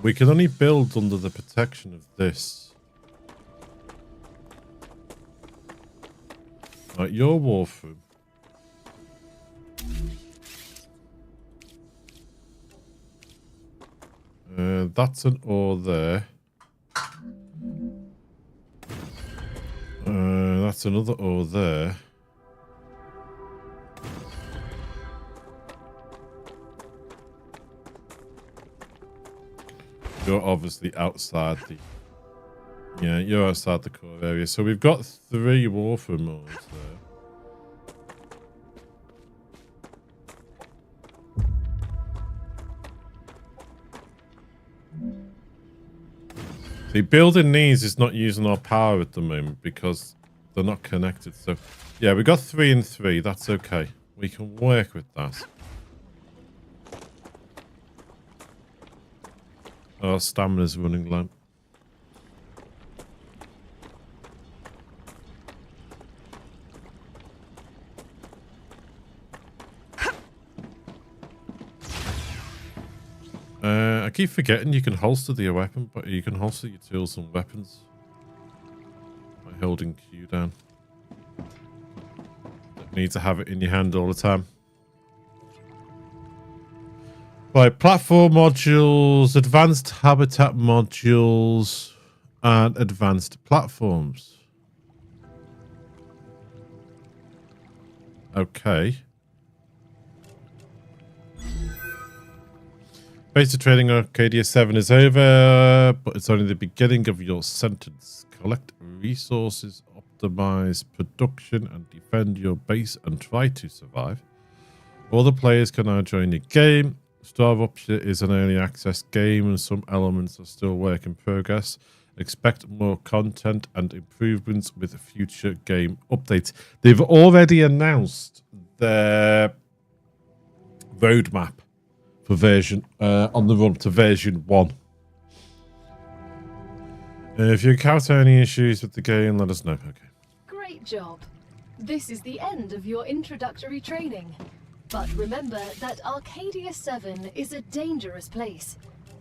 We can only build under the protection of this. Right, your wharf room. That's an ore there. That's another ore there. You're obviously outside the... Yeah, you're outside the core area. So we've got 3 warfare ores there. See, building these is not using our power at the moment because they're not connected. So, yeah, we got 3 and 3. That's okay. We can work with that. Our stamina's running low. I keep forgetting you can holster your weapon, but you can holster your tools and weapons by holding Q down. Don't need to have it in your hand all the time. Right, platform modules, advanced habitat modules, and advanced platforms. Okay. Basic training Arcadia 7 is over, but it's only the beginning of your sentence. Collect resources, optimize production, and defend your base and try to survive. All the players can now join the game. StarRupture is an early access game and some elements are still work in progress. Expect more content and improvements with future game updates. They've already announced their roadmap for version on the run to version 1. If you encounter any issues with the game, let us know. Okay. Great job. This is the end of your introductory training. But remember that Arcadia 7 is a dangerous place,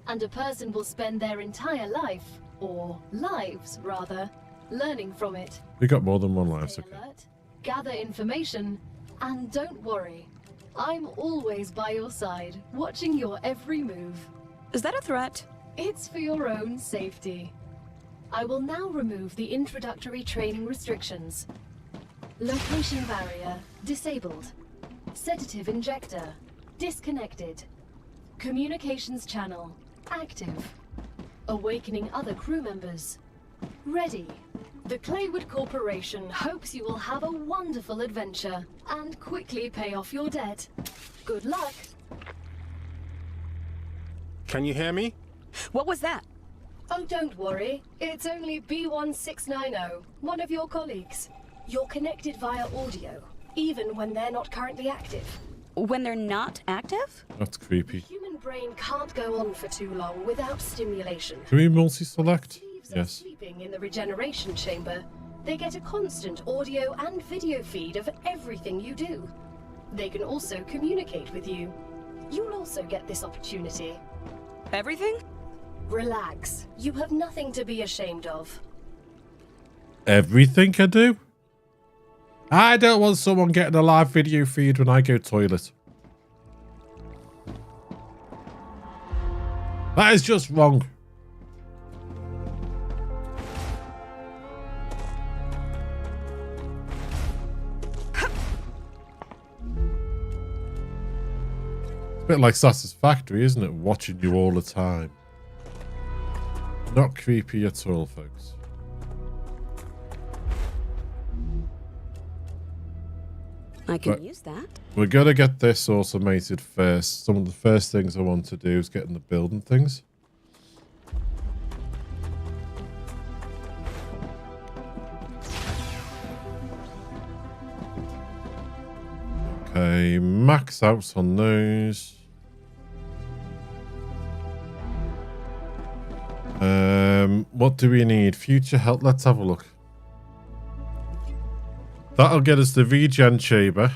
and a person will spend their entire life, or lives rather, learning from it. We got more than one life, Stay okay. alert, gather information, and don't worry. I'm always by your side, watching your every move. Is that a threat? It's for your own safety. I will now remove the introductory training restrictions. Location barrier disabled. Sedative injector disconnected. Communications channel active. Awakening other crew members ready. The Claywood Corporation hopes you will have a wonderful adventure and quickly pay off your debt. Good luck. Can you hear me? What was that? Oh, don't worry. It's only B1690, one of your colleagues. You're connected via audio, even when they're not currently active. When they're not active? That's creepy. The human brain can't go on for too long without stimulation. Can we multi-select? Leaves are Yes. sleeping in the regeneration chamber. They get a constant audio and video feed of everything you do. They can also communicate with you. You'll also get this opportunity. Everything? Relax. You have nothing to be ashamed of. Everything I do? I don't want someone getting a live video feed when I go toilet. That is just wrong. A bit like Satisfactory, isn't it? Watching you all the time. Not creepy at all, folks. I can use that. We're going to get this automated first. Some of the first things I want to do is get in the building things. Okay, max out on those. What do we need? Future health. Let's have a look. That'll get us the regen chamber.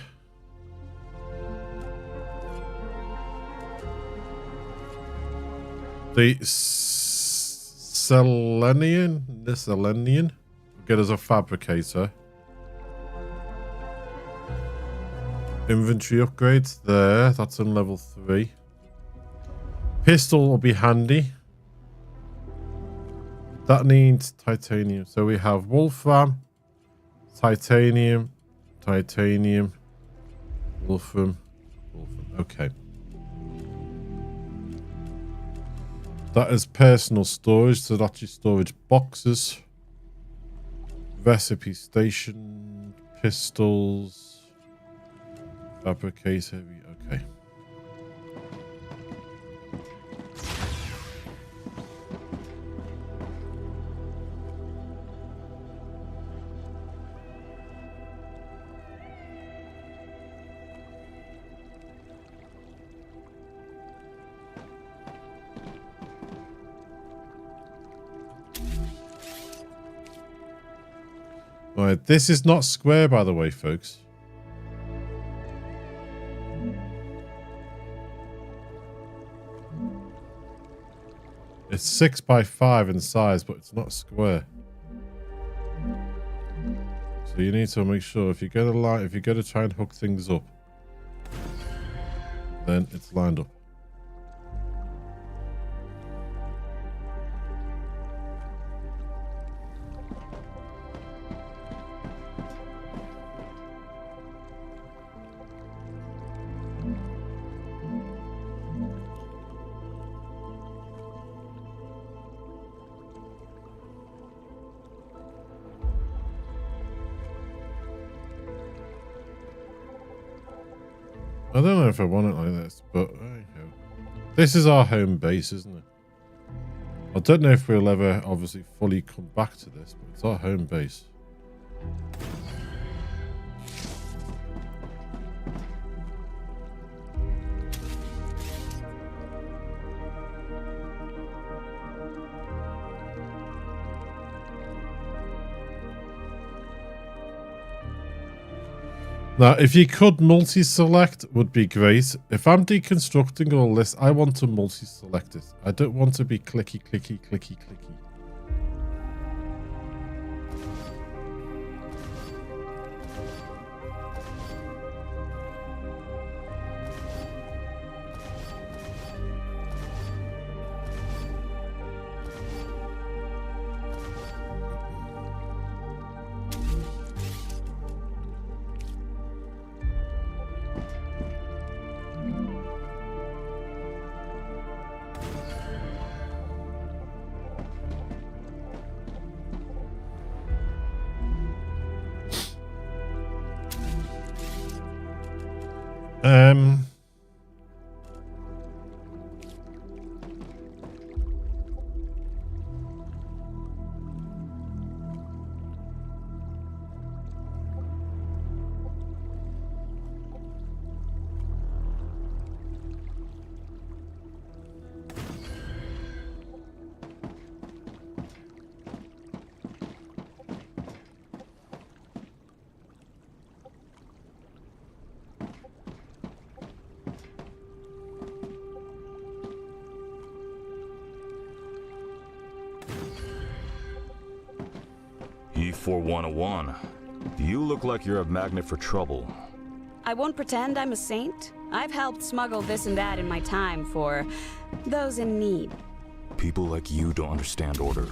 The Selenian will get us a fabricator. Inventory upgrades there. That's on level 3. Pistol will be handy. That needs titanium. So we have wolfram, titanium, wolfram. Okay. That is personal storage. So that's your storage boxes. Recipe station, pistols, fabricator. Okay. Right, this is not square, by the way, folks. It's 6 by 5 in size, but it's not square. So you need to make sure if you're gonna try and hook things up, then it's lined up. I don't know if I want it like this, but there you go. This is our home base, isn't it? I don't know if we'll ever obviously fully come back to this, but it's our home base. Now, if you could multi-select, would be great. If I'm deconstructing all this, I want to multi-select it. I don't want to be clicky, clicky, clicky, clicky. E4101. You look like you're a magnet for trouble. I won't pretend I'm a saint. I've helped smuggle this and that in my time for those in need. People like you don't understand order.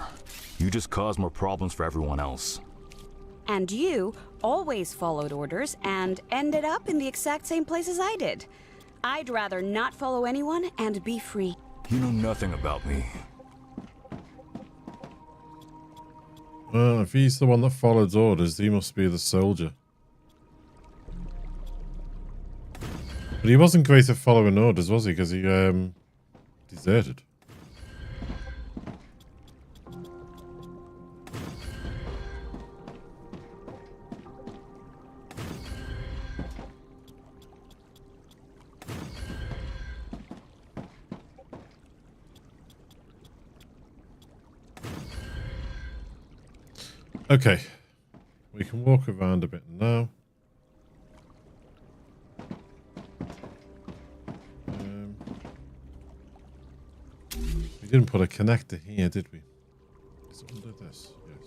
You just cause more problems for everyone else. And you always followed orders and ended up in the exact same place as I did. I'd rather not follow anyone and be free. You know nothing about me. Well, if he's the one that follows orders, he must be the soldier. But he wasn't great at following orders, was he? Because he deserted. Okay, we can walk around a bit now. We didn't put a connector here, did we? It's under this, yes.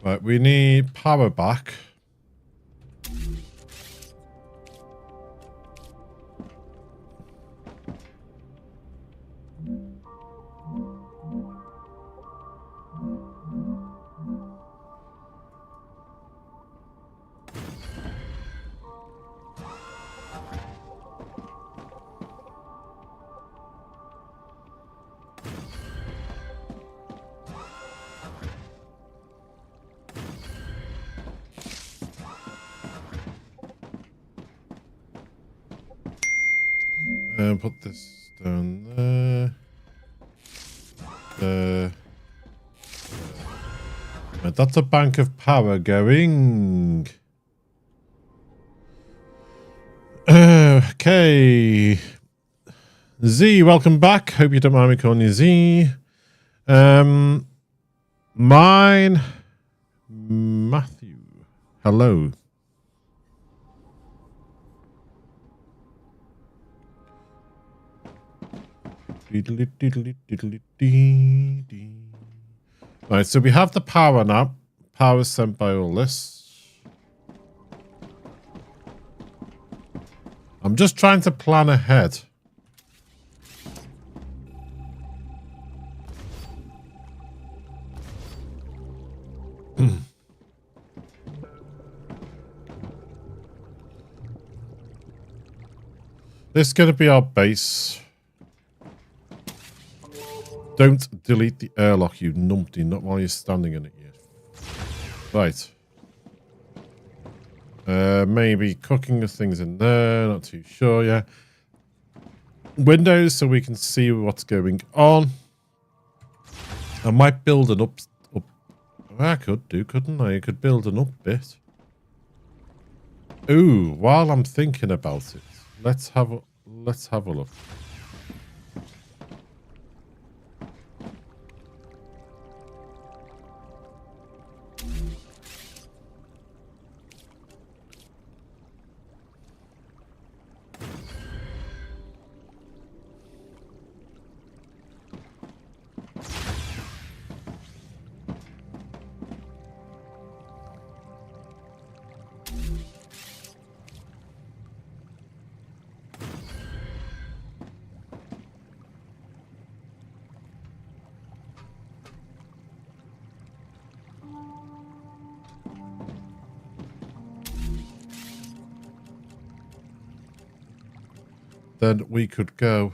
Right, we need power back. And put this down there. There. Right, that's a bank of power going. Okay. Z, welcome back. Hope you don't mind me calling you Z. Mine. Matthew. Hello. Right, so we have the power now. Power sent by all this. I'm just trying to plan ahead. This is going to be our base. Don't delete the airlock, you numpty, not while you're standing in it yet. Right. Maybe cooking the things in there, not too sure yet. Windows so we can see what's going on. I might build an up. I could do, couldn't I? I could build an up bit. Ooh, while I'm thinking about it, let's have a look. Then we could go.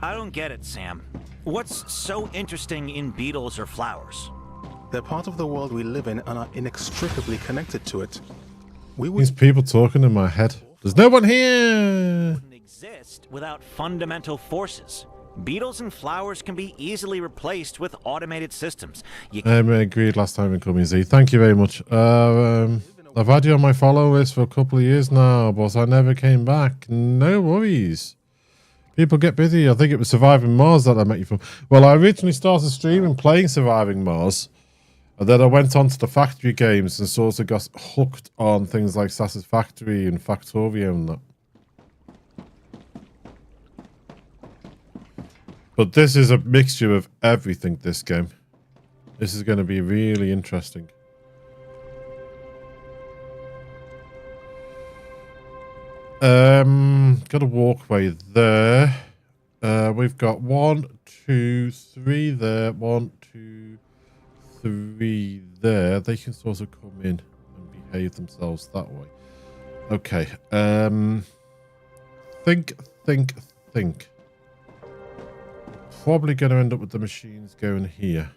I don't get it, Sam. What's so interesting in beetles or flowers? They're part of the world we live in and are inextricably connected to it. These people talking in my head. There's no one here! Wouldn't exist without fundamental forces. Beetles and flowers can be easily replaced with automated systems. I agreed last time in Coming Z. Thank you very much. I've had you on my follow list for a couple of years now, but I never came back. No worries. People get busy. I think it was Surviving Mars that I met you from. Well, I originally started streaming playing Surviving Mars, and then I went on to the factory games and sort of got hooked on things like Satisfactory and Factorio and that. But this is a mixture of everything, this game. This is going to be really interesting. Got a walkway there. We've got 1, 2, 3 there. 1, 2, 3 there. They can sort of come in and behave themselves that way. Okay. Think. Probably going to end up with the machines going here.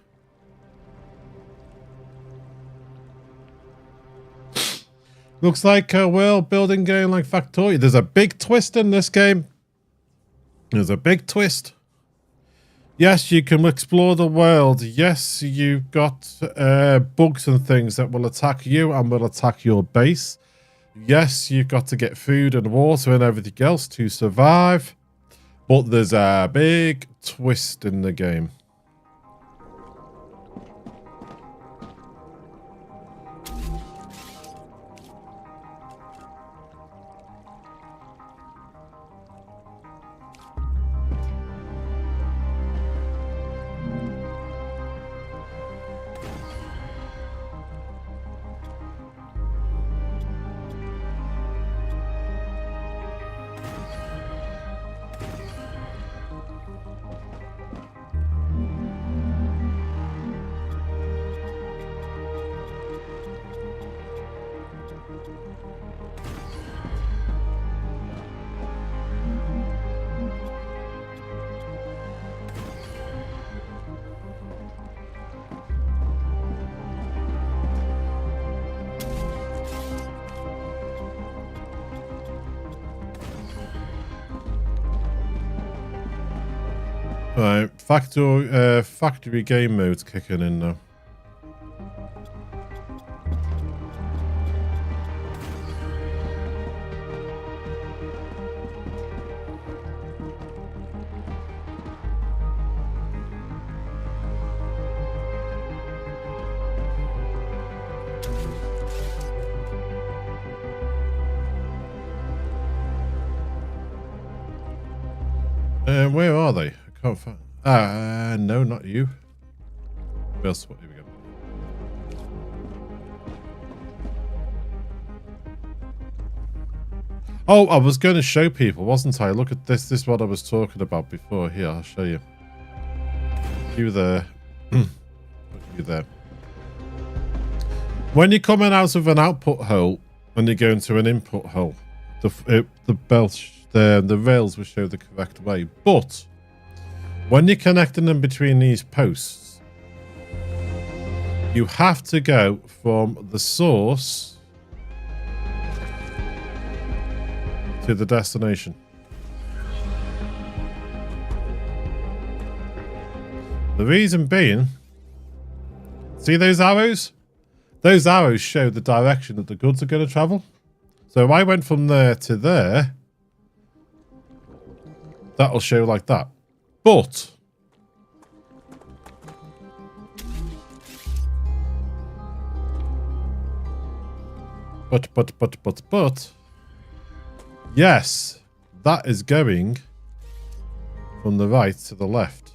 Looks like a world building game like Factorio. There's a big twist in this game. There's a big twist. Yes, you can explore the world. Yes, you've got bugs and things that will attack you and will attack your base. Yes, you've got to get food and water and everything else to survive. But there's a big twist in the game. Right, factory game mode's kicking in now. Where are they? I can't find. No, not you. Where else? Here we go. Oh, I was going to show people, wasn't I? Look at this. This is what I was talking about before. Here, I'll show you. You there. You there. When you're coming out of an output hole and you go into an input hole, the belt there, the rails will show the correct way. But when you're connecting them between these posts, you have to go from the source to the destination. The reason being, see those arrows? Those arrows show the direction that the goods are going to travel. So if I went from there to there, that'll show like that. But yes, that is going from the right to the left.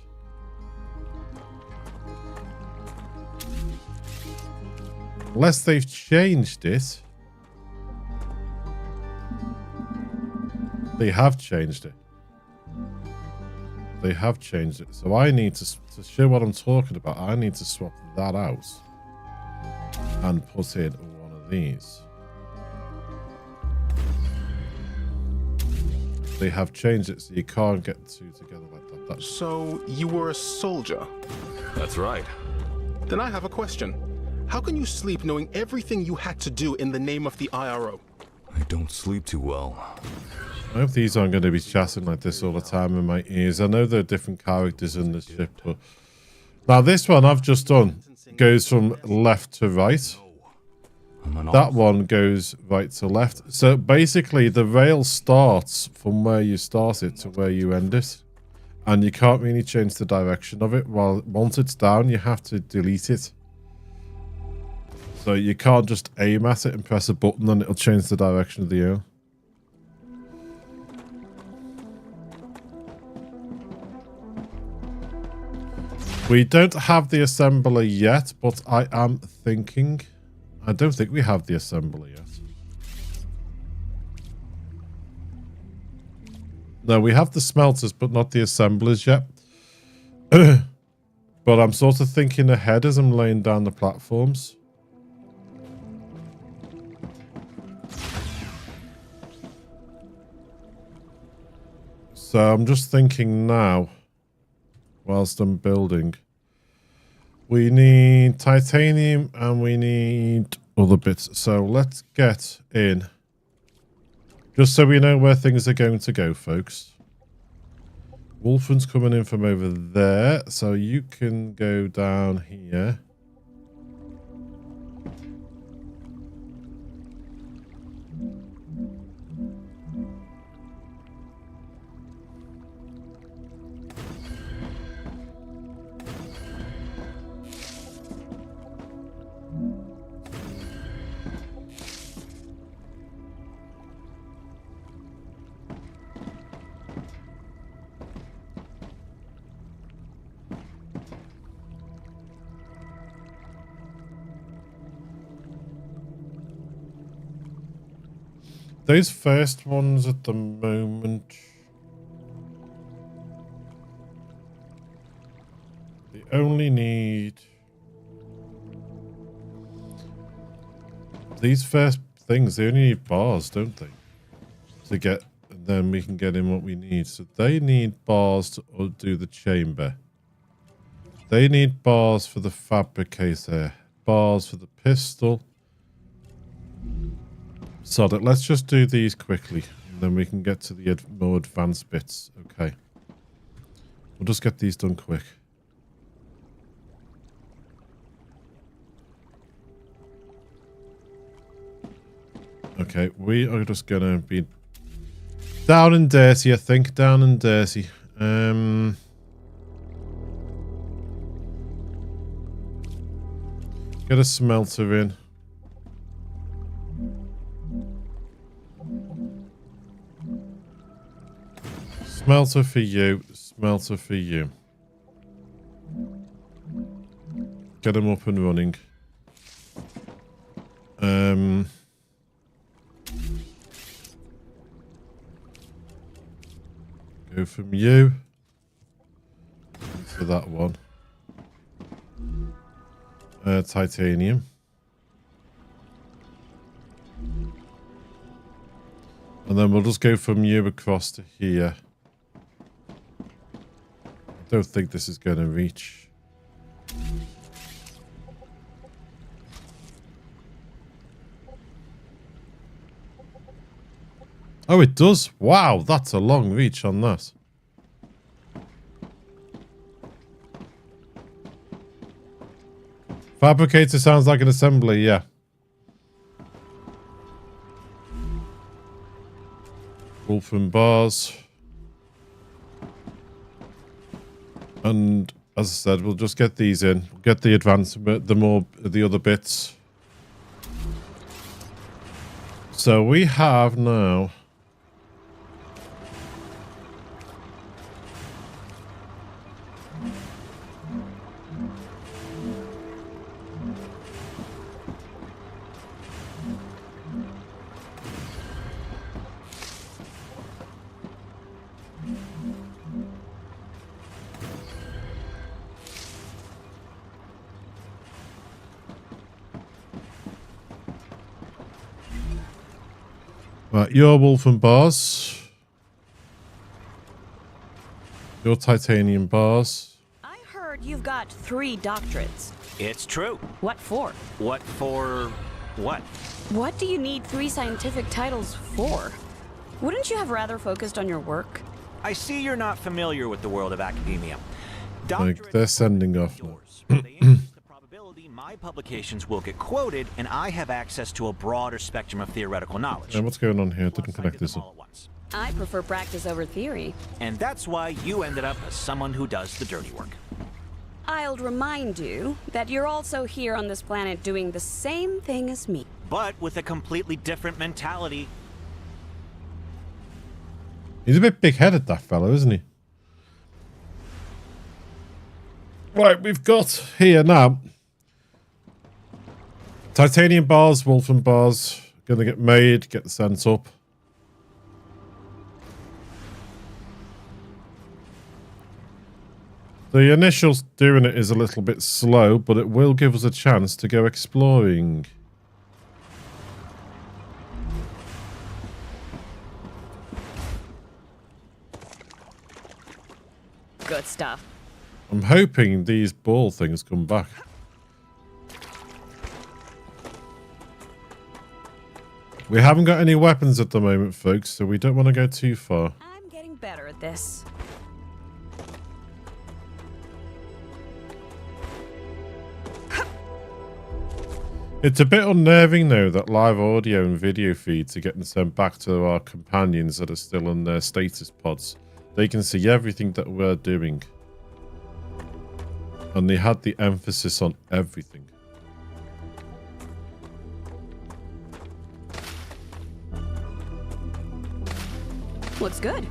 Unless they've changed it. They have changed it. They have changed it. So I need to show what I'm talking about. I need to swap that out and put in one of these. they have changed it so you can't get two together like that. So, you were a soldier? That's right. Then I have a question. How can you sleep knowing everything you had to do in the name of the IRO? I don't sleep too well. I hope these aren't going to be chatting like this all the time in my ears. I know there are different characters in the ship, but... Now, this one I've just done goes from left to right. That one goes right to left. So, basically, the rail starts from where you start it to where you end it. And you can't really change the direction of it. While once it's down, you have to delete it. So, you can't just aim at it and press a button and it'll change the direction of the arrow. We don't have the assembler yet, but I am thinking... I don't think we have the assembler yet. No, we have the smelters, but not the assemblers yet. But I'm sort of thinking ahead as I'm laying down the platforms. So I'm just thinking now, whilst I'm building, we need titanium and we need other bits. So let's get in, just so we know where things are going to go, folks. Wolfen's coming in from over there, so you can go down here. Those first ones at the moment, they only need these first things. They only need bars, don't they? To get, and then we can get in what we need. So they need bars to do the chamber. They need bars for the fabricator, bars for the pistol. So let's just do these quickly, and then we can get to the more advanced bits. Okay. We'll just get these done quick. Okay, we are just gonna be down and dirty, I think. Down and dirty. Get a smelter in. Smelter for you, smelter for you. Get them up and running. Go from you to that one. Titanium. And then we'll just go from you across to here. I don't think this is going to reach. Oh, it does. Wow, that's a long reach on that. Fabricator sounds like an assembly, yeah. Wolfen bars. And as I said, we'll just get these in. We'll get the advancement, the other bits. So we have now. Right, your Wolfen bars. Your titanium bars. I heard you've got 3 doctorates. It's true. What for? What for what? What do you need 3 scientific titles for? Wouldn't you have rather focused on your work? I see you're not familiar with the world of academia. Like, they're sending off now. They increase the probability my publications will get quoted, and I have access to a broader spectrum of theoretical knowledge. And what's going on here? Didn't Plus, I connect did them this all up. at once. I prefer practice over theory. And that's why you ended up as someone who does the dirty work. I'll remind you that you're also here on this planet doing the same thing as me. But with a completely different mentality. He's a bit big-headed, that fellow, isn't he? Right, we've got here now titanium bars, wolfen bars, gonna get made, get sent up. The initial doing it is a little bit slow, but it will give us a chance to go exploring. Good stuff. I'm hoping these ball things come back. We haven't got any weapons at the moment, folks, so we don't want to go too far. I'm getting better at this. It's a bit unnerving, though, that live audio and video feeds are getting sent back to our companions that are still in their status pods. They can see everything that we're doing. And they had the emphasis on everything. Looks good.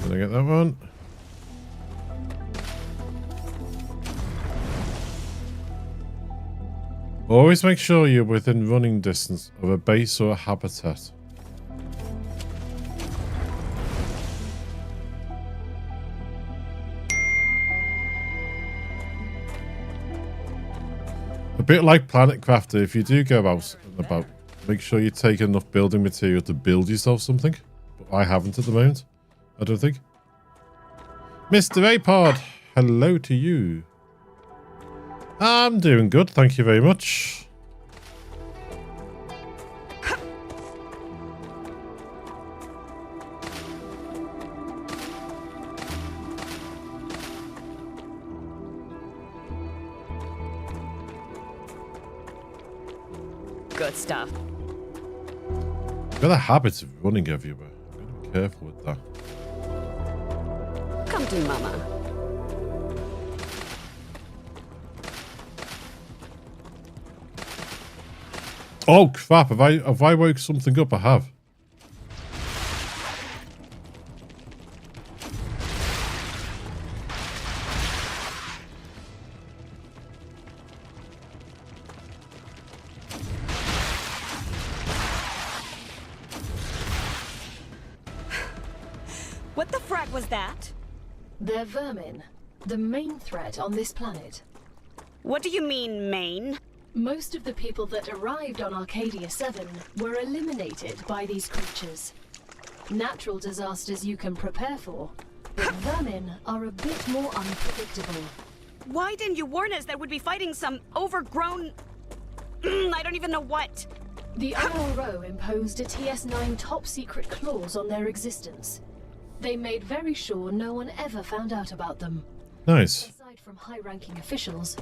Did I get that one? Always make sure you're within running distance of a base or a habitat. A bit like Planet Crafter, if you do go out and about, make sure you take enough building material to build yourself something. But I haven't at the moment, I don't think. Mr. Apod, hello to you. I'm doing good, thank you very much. Good stuff. I've got a habit of running everywhere. I'm going to be careful with that. Come to Mama. Oh crap! Have I woke something up? I have. What the frack was that? They're vermin, the main threat on this planet. What do you mean, main? Most of the people that arrived on Arcadia 7 were eliminated by these creatures. Natural disasters you can prepare for, but vermin are a bit more unpredictable. Why didn't you warn us that we'd be fighting some overgrown... I don't even know what. The IRO imposed a TS9 top-secret clause on their existence. They made very sure no one ever found out about them. Nice. Aside from high-ranking officials,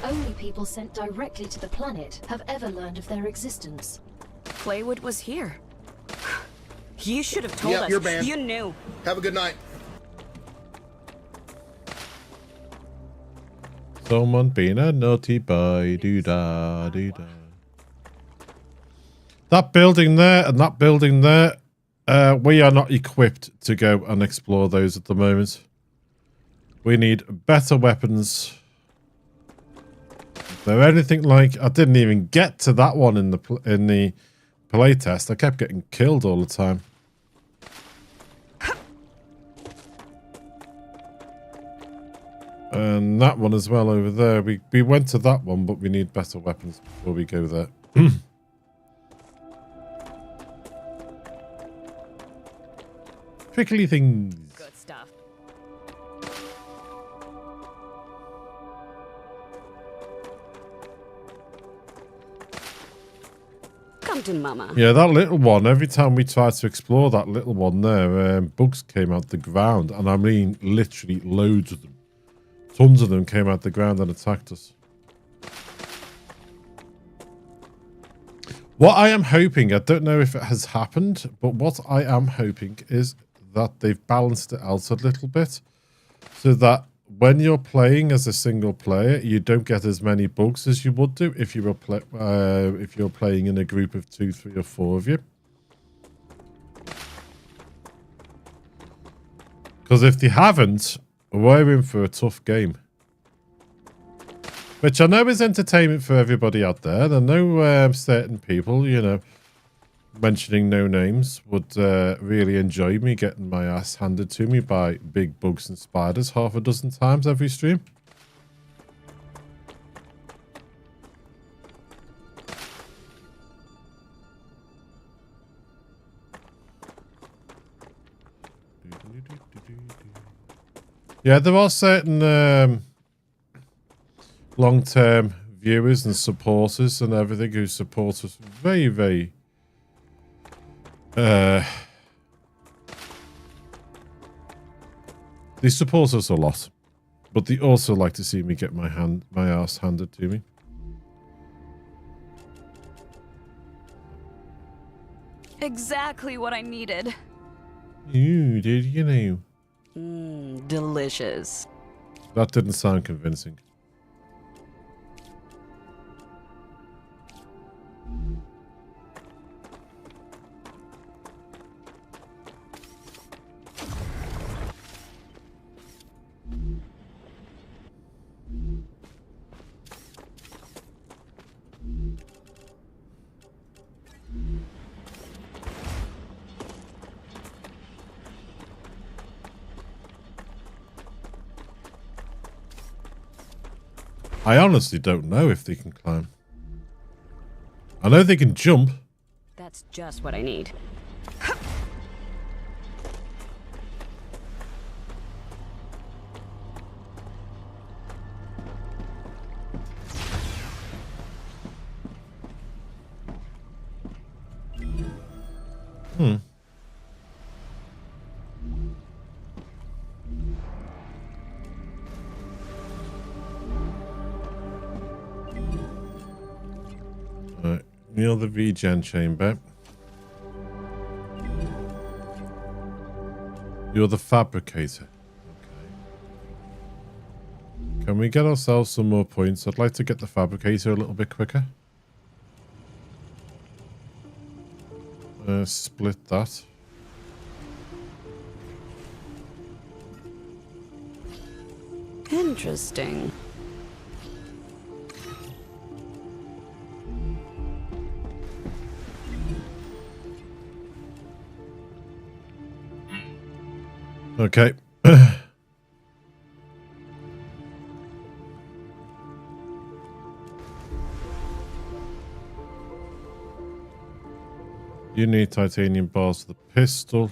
only people sent directly to the planet have ever learned of their existence. Claywood was here. You should have told us. You're banned. You knew. Have a good night. Someone being a naughty boy. Doo-da, doo-da. That building there and that building there, we are not equipped to go and explore those at the moment. We need better weapons So anything like, I didn't even get to that one in the playtest. I kept getting killed all the time. And that one as well over there. We went to that one, but we need better weapons before we go there. Prickly things. Good stuff. Come to mama. Yeah, that little one, every time we tried to explore that little one there, bugs came out the ground. And I mean, literally loads of them. Tons of them came out the ground and attacked us. What I am hoping, I don't know if it has happened, but what I am hoping is that they've balanced it out a little bit. So that when you're playing as a single player, you don't get as many bugs as you would do if you were if you're playing in a group of 2, 3, or 4 of you. Because if they haven't, we're in for a tough game. Which I know is entertainment for everybody out there. I know certain people, you know, mentioning no names, would really enjoy me getting my ass handed to me by big bugs and spiders half a dozen times every stream. Yeah, there are certain long-term viewers and supporters and everything who support us very, very they support us a lot, but they also like to see me get my ass handed to me. Exactly what I needed. You did, you know. Delicious. That didn't sound convincing. I honestly don't know if they can climb. I know they can jump. That's just what I need. Right, near the regen chamber. You're the fabricator. Okay. Can we get ourselves some more points? I'd like to get the fabricator a little bit quicker. Split that. Interesting. Okay. You need titanium bars for the pistol.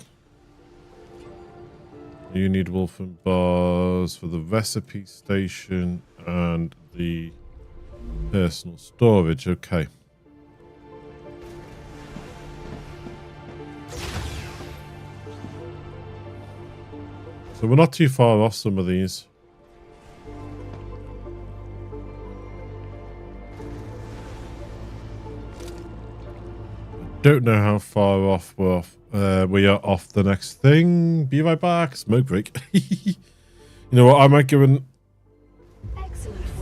You need wolfen bars for the recipe station and the personal storage. Okay. So we're not too far off some of these. Don't know how far off we are off the next thing. Be right back. Smoke break. You know what? I might give an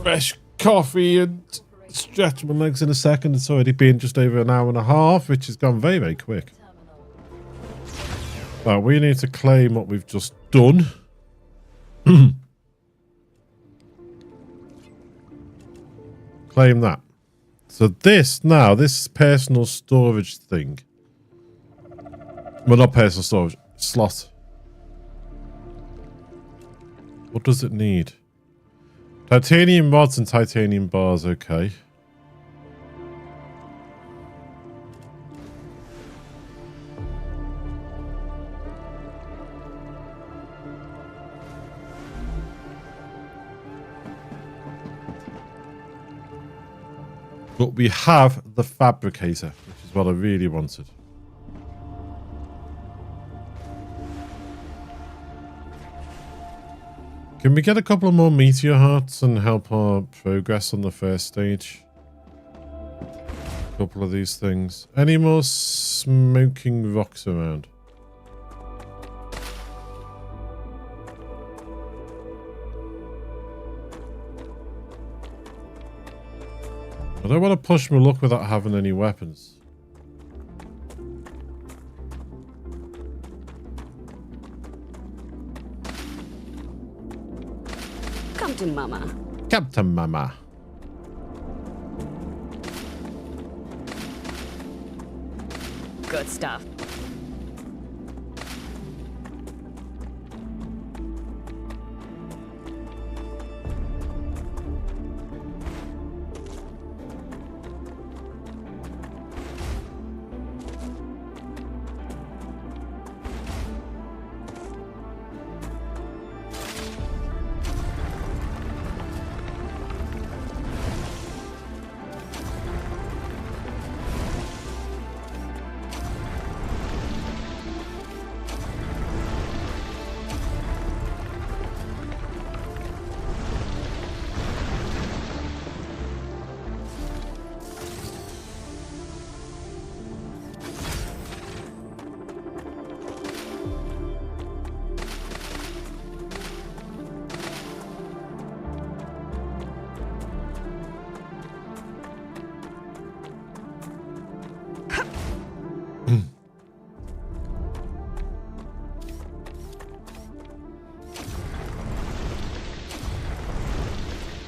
fresh coffee and stretch my legs in a second. It's already been just over an hour and a half, which has gone very, very quick. Right, we need to claim what we've just done. Claim that. So this now, this personal storage thing. Well, not personal storage. Slot. What does it need? Titanium rods and titanium bars. Okay. But we have the fabricator, which is what I really wanted. Can we get a couple of more meteor hearts and help our progress on the first stage? A couple of these things. Any more smoking rocks around? I don't want to push my luck without having any weapons. Captain Mama. Captain Mama. Good stuff.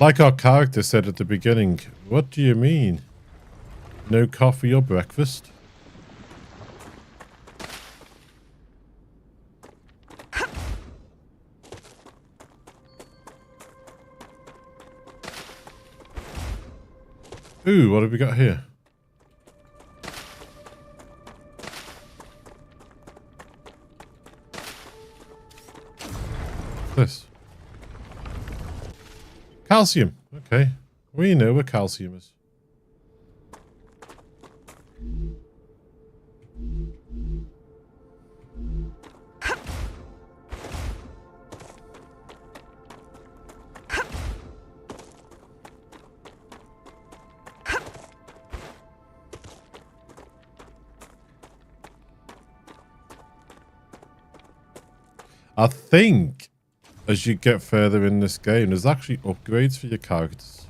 Like our character said at the beginning, what do you mean? No coffee or breakfast? Ooh, what have we got here? This. Calcium. Okay. We know where calcium is. I think as you get further in this game, there's actually upgrades for your characters.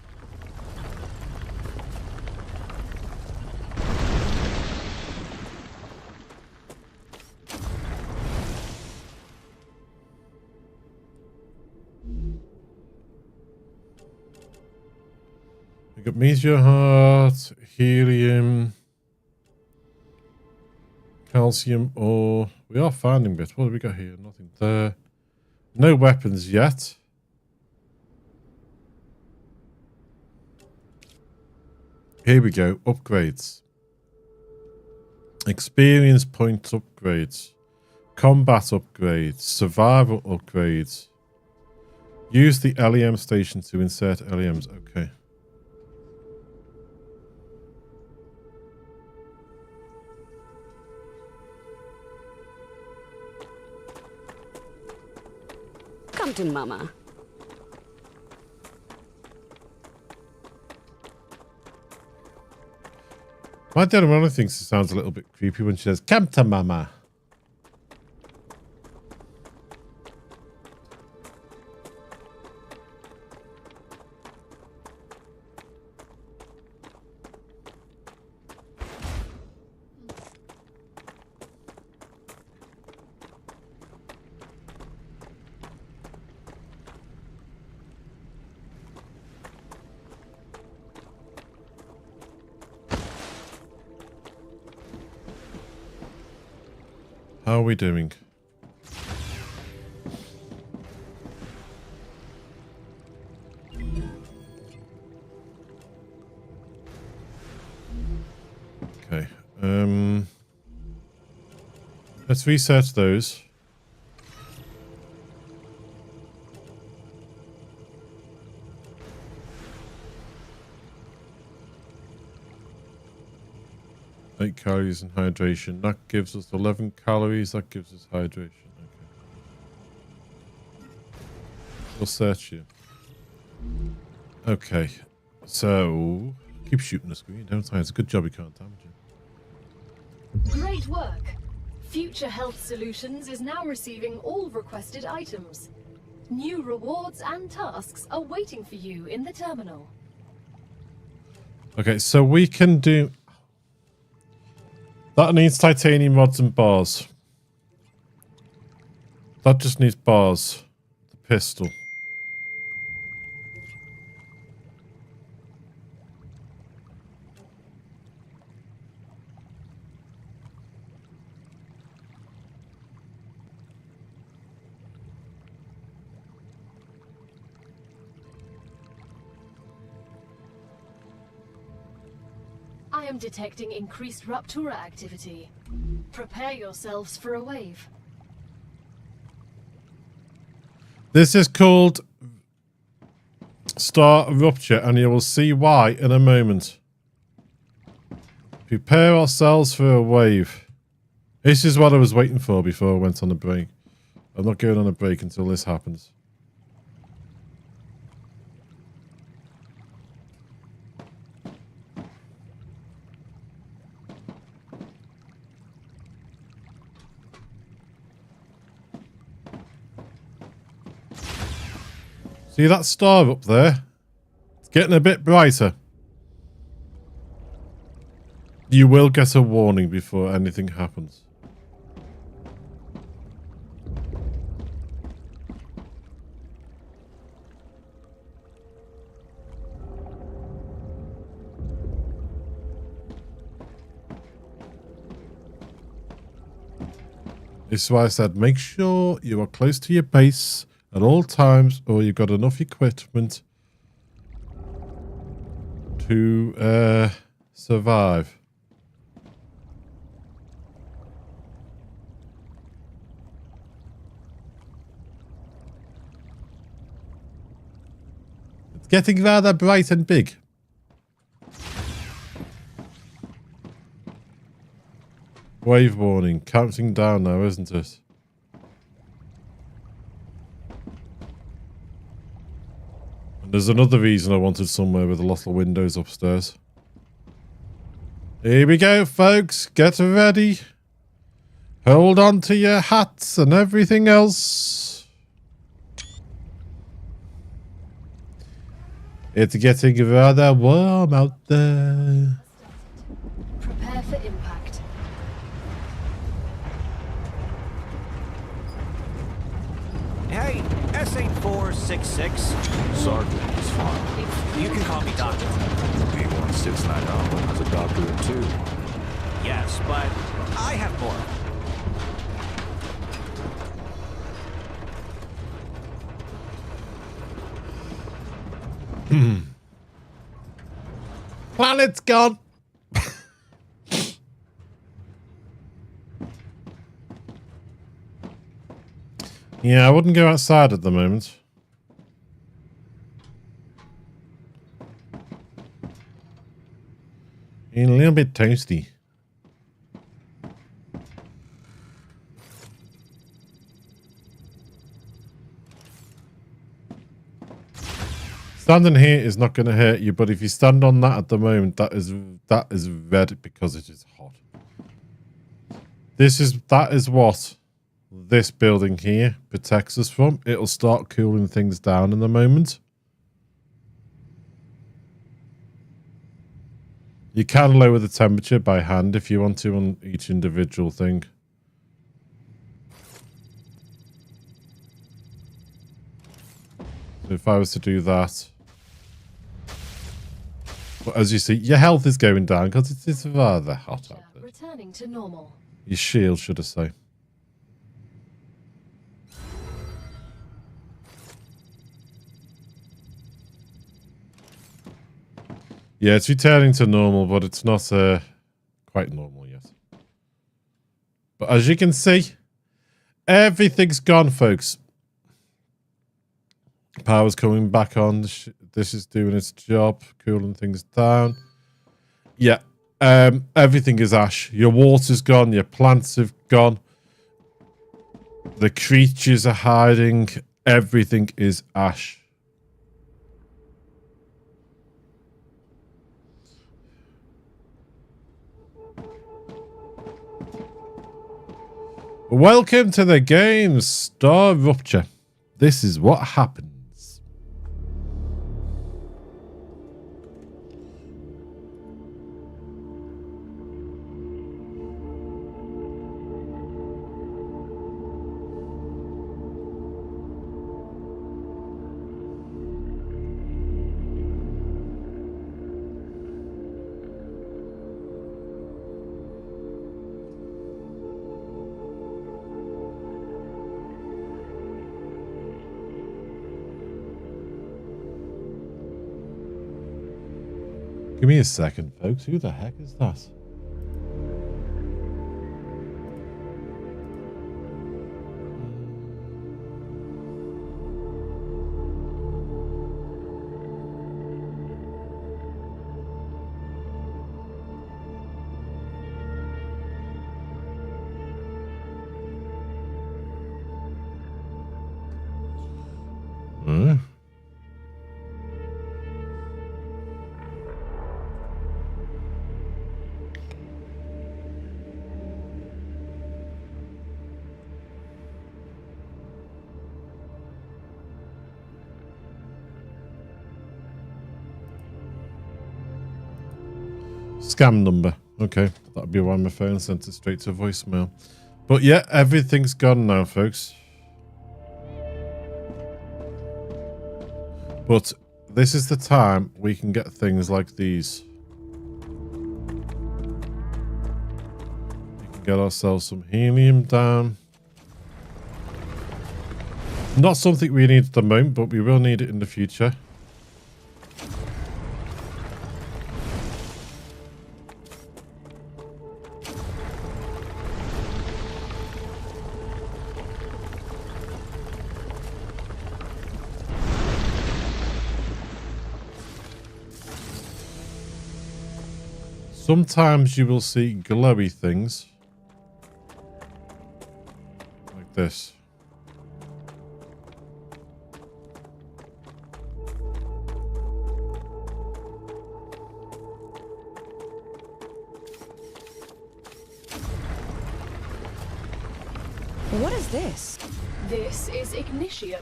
We got meteor heart, helium, calcium ore. We are finding bits. What have we got here? Nothing there. No weapons yet. Here we go. Upgrades. Experience points upgrades. Combat upgrades. Survival upgrades. Use the LEM station to insert LEMs. Okay. Captain Mama. My dad Rona thinks it sounds a little bit creepy when she says, Captain Mama. How are we doing? Okay. Let's reset those. Eight calories and hydration. That gives us 11 calories. That gives us hydration. Okay. We'll search you. Okay. So keep shooting the screen, don't I? It's a good job you can't damage it. Great work. Future Health Solutions is now receiving all requested items. New rewards and tasks are waiting for you in the terminal. Okay, so we can do... That needs titanium rods and bars. That just needs bars. The pistol. I am detecting increased Raptura activity. Prepare yourselves for a wave. This is called StarRupture, and you will see why in a moment. Prepare ourselves for a wave. This is what I was waiting for before I went on a break. I'm not going on a break until this happens. See that star up there? It's getting a bit brighter. You will get a warning before anything happens. This is why I said make sure you are close to your base at all times, or you've got enough equipment to survive. It's getting rather bright and big. Wave warning, counting down now, isn't it? There's another reason I wanted somewhere with a lot of windows upstairs. Here we go, folks. Get ready. Hold on to your hats and everything else. It's getting rather warm out there. Prepare for impact. Hey, S8466. Sergeant is fine. You can call me Doctor. B1690 has a doctorate too. Yes, but I have more. Planet's gone. Yeah, I wouldn't go outside at the moment. A little bit toasty. Standing here is not going to hurt you, but if you stand on that at the moment, that is red because it is hot. That is what this building here protects us from. It'll start cooling things down in a moment. You can lower the temperature by hand if you want to on each individual thing. So if I was to do that, but as you see, your health is going down because it's rather hot out there. Returning to normal. Your shield, should I say. Yeah, it's returning to normal, but it's not quite normal yet. But as you can see, everything's gone, folks. Power's coming back on. This is doing its job, cooling things down. Yeah, everything is ash. Your water's gone. Your plants have gone. The creatures are hiding. Everything is ash. Welcome to the game, StarRupture. This is what happens. Give me a second, folks. Who the heck is that? Scam number. Okay, that'll be why my phone sent it straight to voicemail. But yeah, everything's gone now, folks. But this is the time we can get things like these. We can get ourselves some helium down. Not something we need at the moment, but we will need it in the future. Sometimes you will see glowy things like this. What is this? This is ignitium,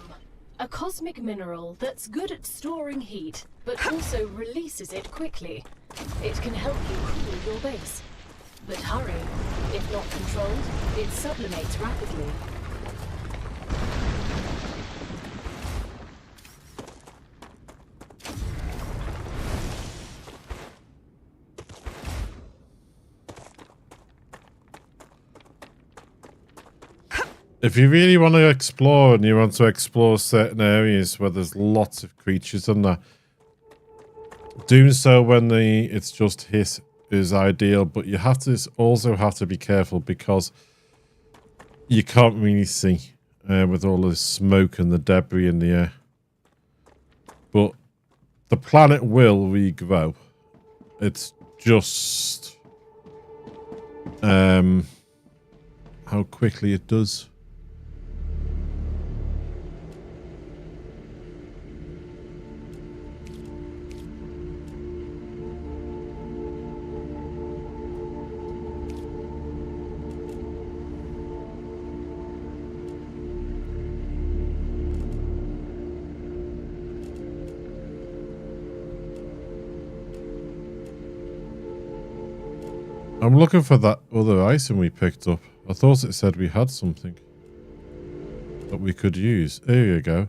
a cosmic mineral that's good at storing heat, but also releases it quickly. It can help you cool your base. But hurry, if not controlled, it sublimates rapidly. If you really want to explore and you want to explore certain areas where there's lots of creatures in there, doing so when it's just hit is ideal, but you also have to be careful because you can't really see with all the smoke and the debris in the air. But the planet will regrow. It's just how quickly it does. I'm looking for that other item we picked up. I thought it said we had something that we could use. There you go.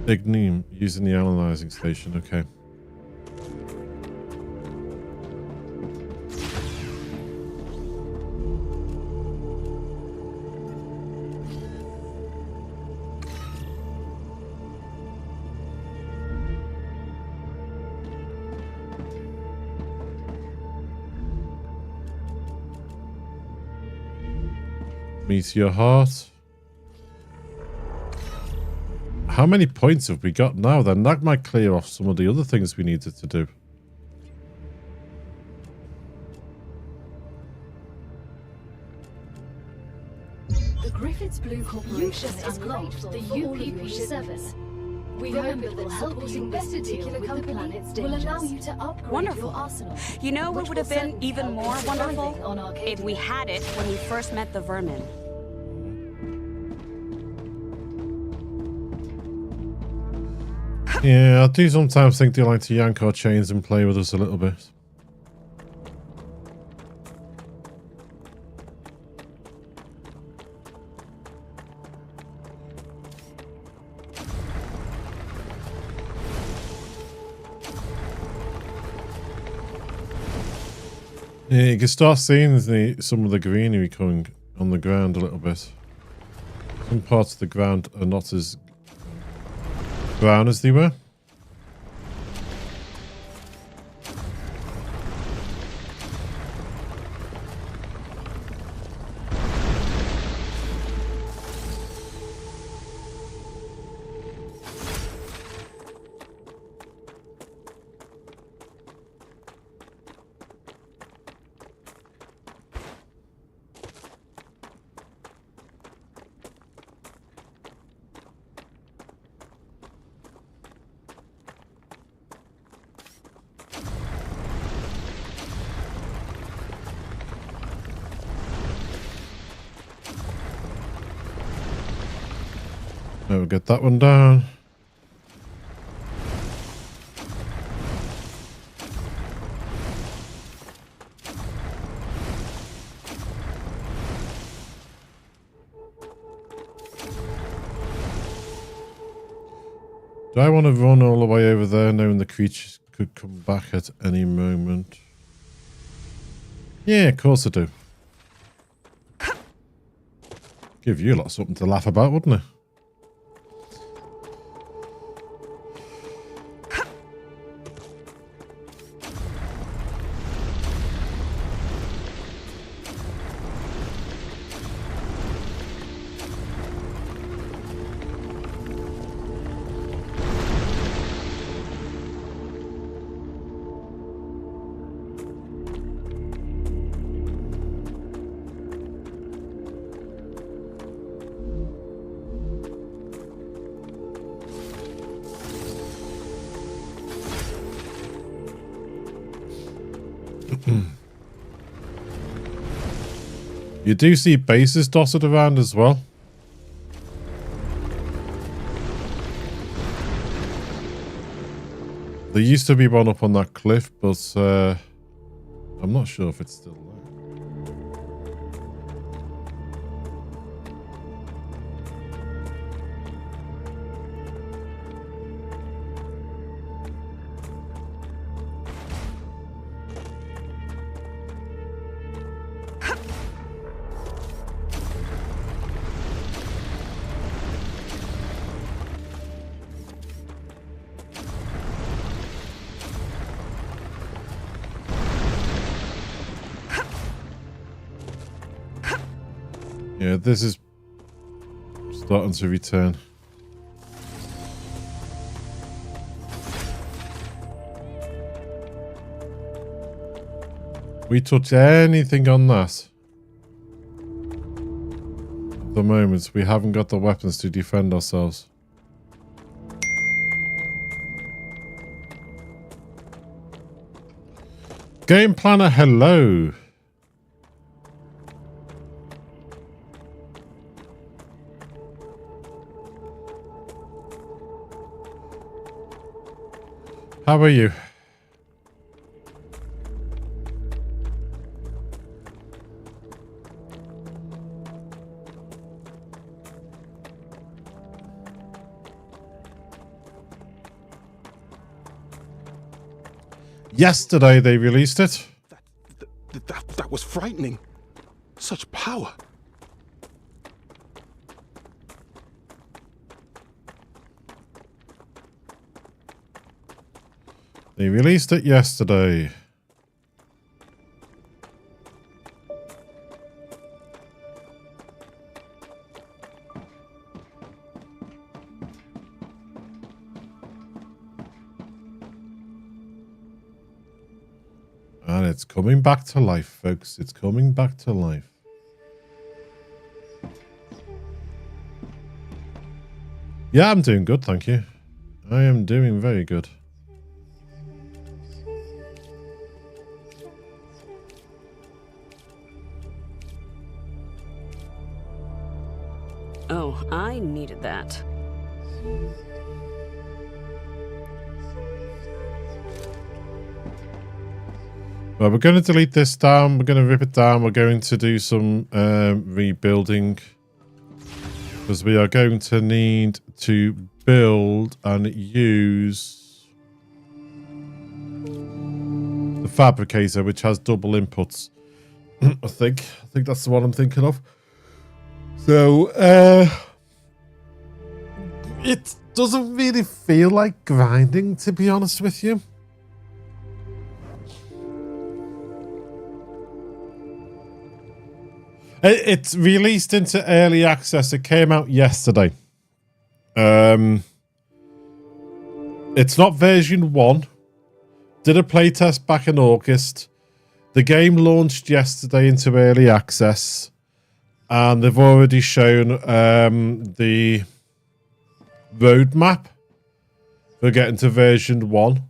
Ignium, using the analyzing station. Okay. Meteor heart. How many points have we got now then? That might clear off some of the other things we needed to do. The Griffiths Blue Corporation is grateful the UPP service. We hope it will help you better deal with the planet's dangers. Will allow you to upgrade Wonderful. your arsenal. You know what would have been Which will even send more you wonderful? thriving on Arcadia. If we had it when we first met the vermin. Yeah, I do sometimes think they like to yank our chains and play with us a little bit. Yeah, you can start seeing some of the greenery coming on the ground a little bit. Some parts of the ground are not as brown as they were. We'll get that one down. Do I want to run all the way over there knowing the creatures could come back at any moment? Yeah, of course I do. Give you lot something to laugh about, wouldn't it? You do see bases dotted around as well. There used to be one up on that cliff, but I'm not sure if it's still there. Yeah, this is starting to return. We touch anything on that. At the moment, we haven't got the weapons to defend ourselves. Game Planner, hello. How are you? Yesterday they released it. That was frightening. Such power. They released it yesterday. And it's coming back to life, folks. It's coming back to life. Yeah, I'm doing good, thank you. I am doing very good. Oh, I needed that. Well, we're going to delete this down. We're going to rip it down. We're going to do some rebuilding. Because we are going to need to build and use the fabricator, which has double inputs. I think that's the one I'm thinking of. So, it doesn't really feel like grinding, to be honest with you. It's released into early access. It came out yesterday. It's not version 1. Did a playtest back in August. The game launched yesterday into early access. And they've already shown the roadmap for getting to version 1.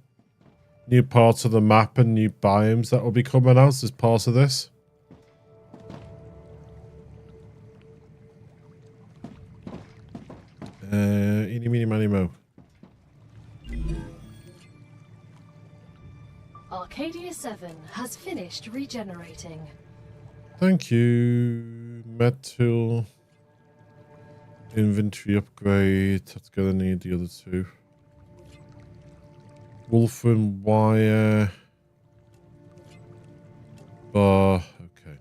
New parts of the map and new biomes that will be coming out as part of this. Eeny, meeny, miny, mo. Arcadia 7 has finished regenerating. Thank you. Metal. Inventory upgrade. That's gonna need the other two. Wolfram wire. Bar. Okay.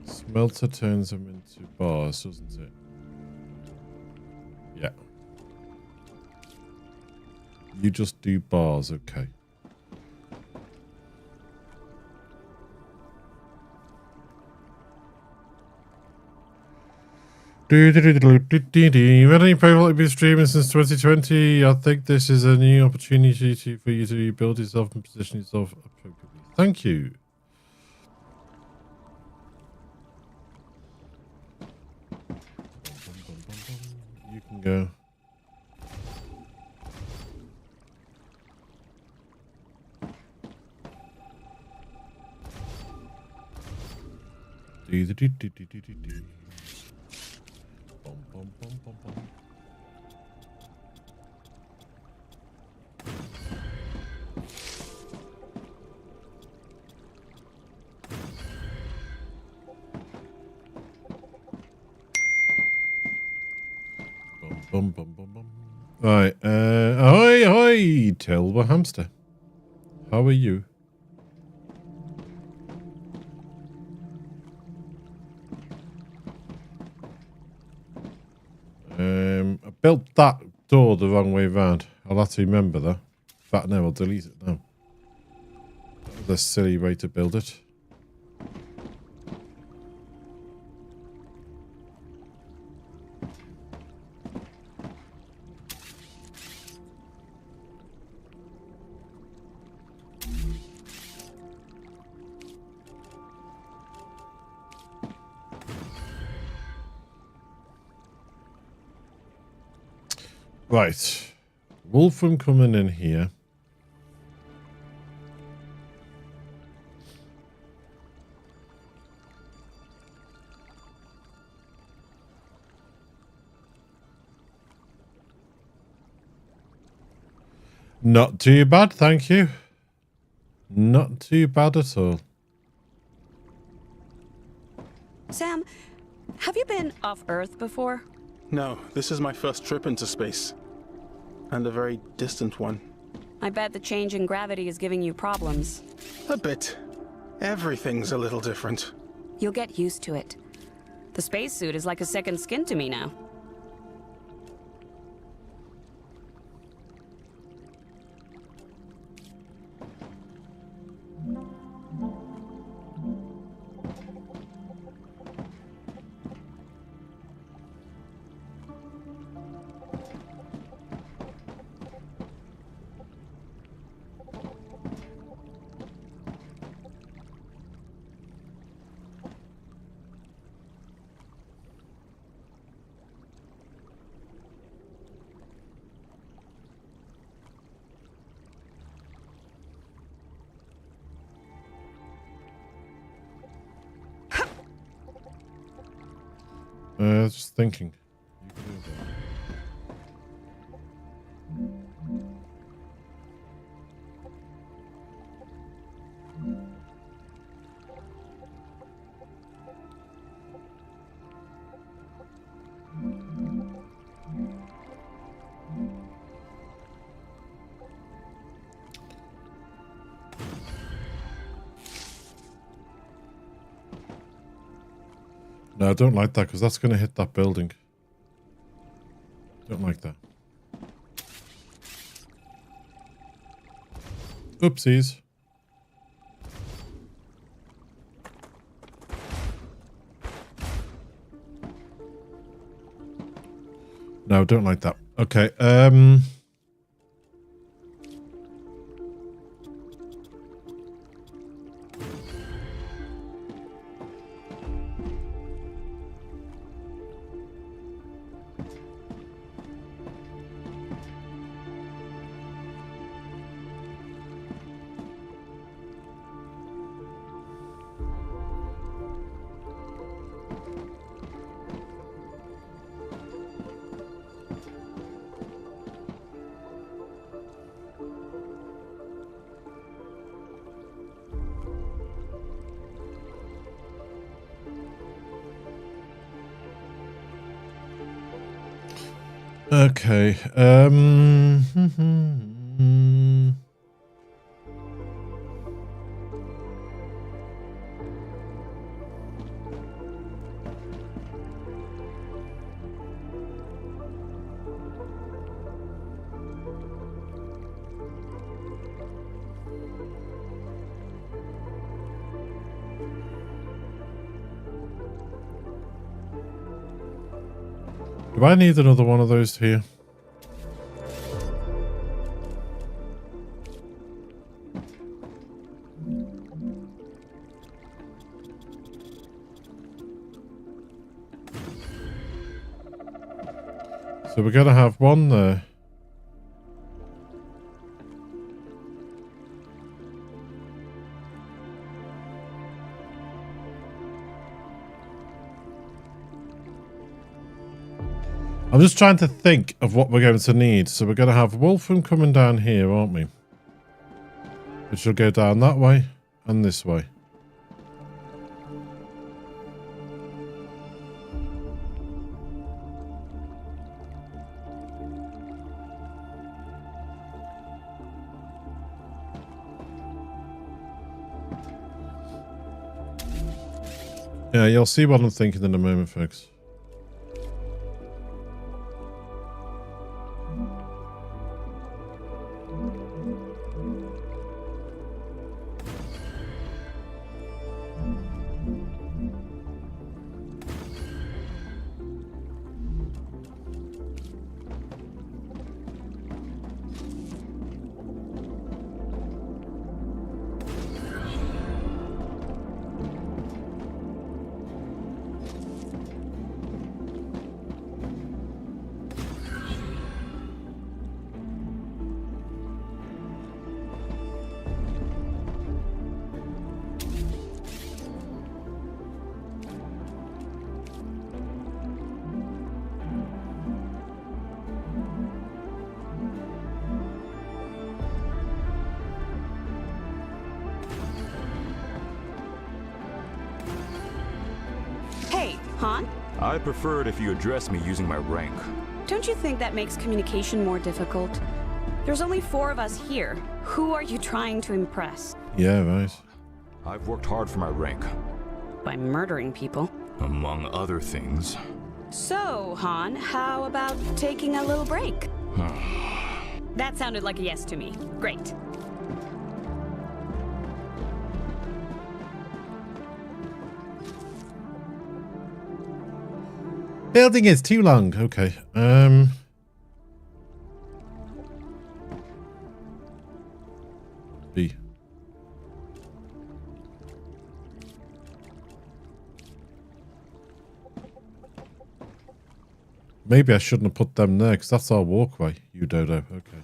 Smelter turns them into bars, doesn't it? Yeah. You just do bars, okay. You've had any profile you've been streaming since 2020? I think this is a new opportunity for you to rebuild yourself and position yourself appropriately. Thank you. You can go. Bum, bum, bum, bum. Bum, bum, bum, bum. Right, ahoy, Tilber Hamster. How are you? I built that door the wrong way round. I'll have to remember that. In fact, no, I'll delete it now. That was a silly way to build it. Right. Wolfram coming in here. Not too bad, thank you. Not too bad at all. Sam, have you been off Earth before? No, this is my first trip into space. And a very distant one. I bet the change in gravity is giving you problems. A bit. Everything's a little different. You'll get used to it. The spacesuit is like a second skin to me now. Just thinking. No, I don't like that because that's going to hit that building. Don't like that. Oopsies. No, don't like that. Okay, okay, do I need another one of those here? So we're going to have one there. I'm just trying to think of what we're going to need. So we're going to have Wolfram coming down here, aren't we? Which will go down that way and this way. Yeah, you'll see what I'm thinking in a moment, folks. I prefer it if you address me using my rank. Don't you think that makes communication more difficult? There's only 4 of us here. Who are you trying to impress? Yeah, right. I've worked hard for my rank. By murdering people. Among other things. So, Han, how about taking a little break? That sounded like a yes to me. Great. Building is too long. Okay. B. Maybe I shouldn't have put them there because that's our walkway, you dodo. Okay.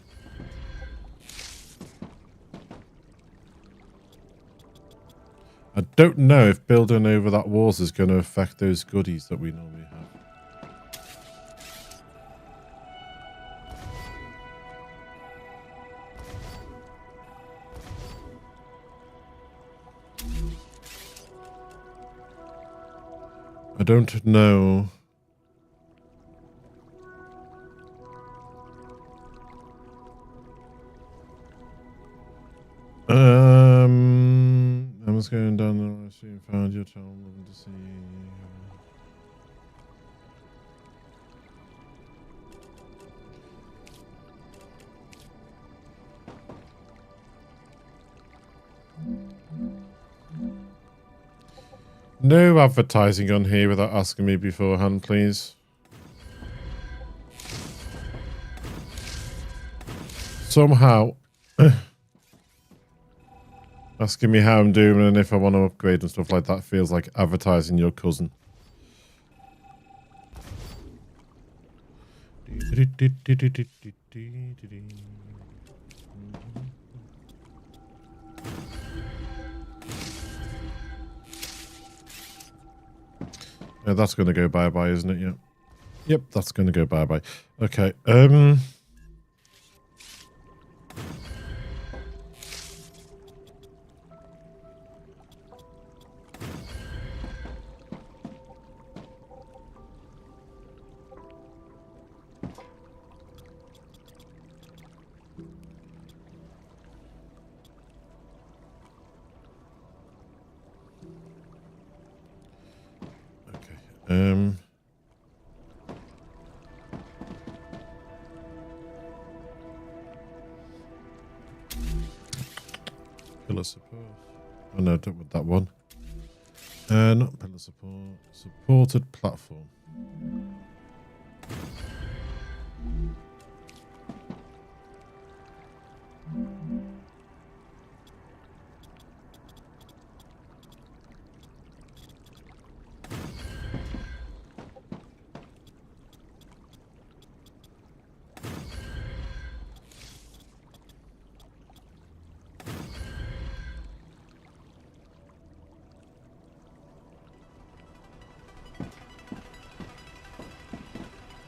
I don't know if building over that walls is going to affect those goodies that we normally have. I don't know. I was going down the I soon found your child looking to see. No advertising on here without asking me beforehand, please. Somehow asking me how I'm doing and if I want to upgrade and stuff like that feels like advertising your cousin. Yeah, that's going to go bye-bye, isn't it? Yeah. Yep, that's going to go bye-bye. Okay. Pillar support. Oh no, don't want that one. Not pillar support. Supported platform.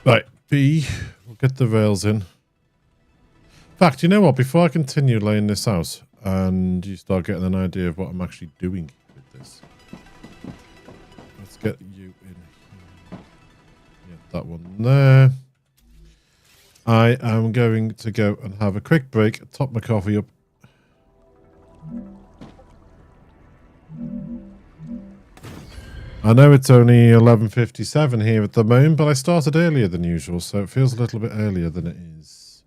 Right, B, we'll get the rails in. In fact, you know what? Before I continue laying this out and you start getting an idea of what I'm actually doing with this, let's get you in here. Yeah, that one there. I am going to go and have a quick break, top my coffee up. I know it's only 11:57 here at the moment, but I started earlier than usual, so it feels a little bit earlier than it is.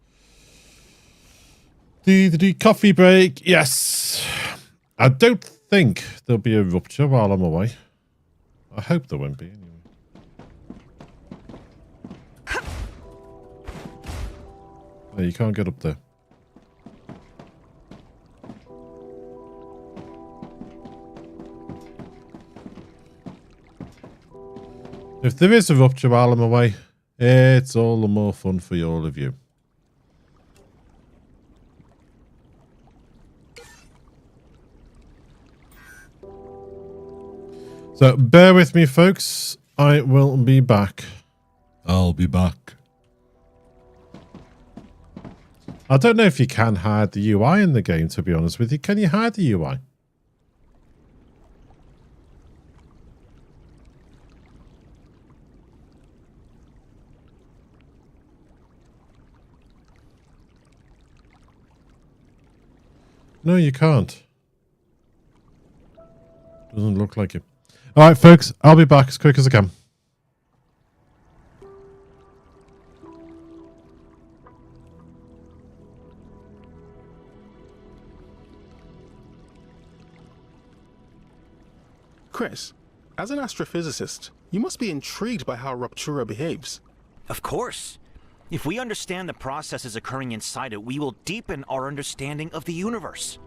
The coffee break, yes. I don't think there'll be a rupture while I'm away. I hope there won't be anyway. No, you can't get up there. If there is a rupture while I'm away, it's all the more fun for all of you. So bear with me, folks. I will be back. I'll be back. I don't know if you can hide the UI in the game, to be honest with you. Can you hide the UI? No, you can't. Doesn't look like it. All right, folks, I'll be back as quick as I can. Chris, as an astrophysicist, you must be intrigued by how Ruptura behaves. Of course. If we understand the processes occurring inside it, we will deepen our understanding of the universe.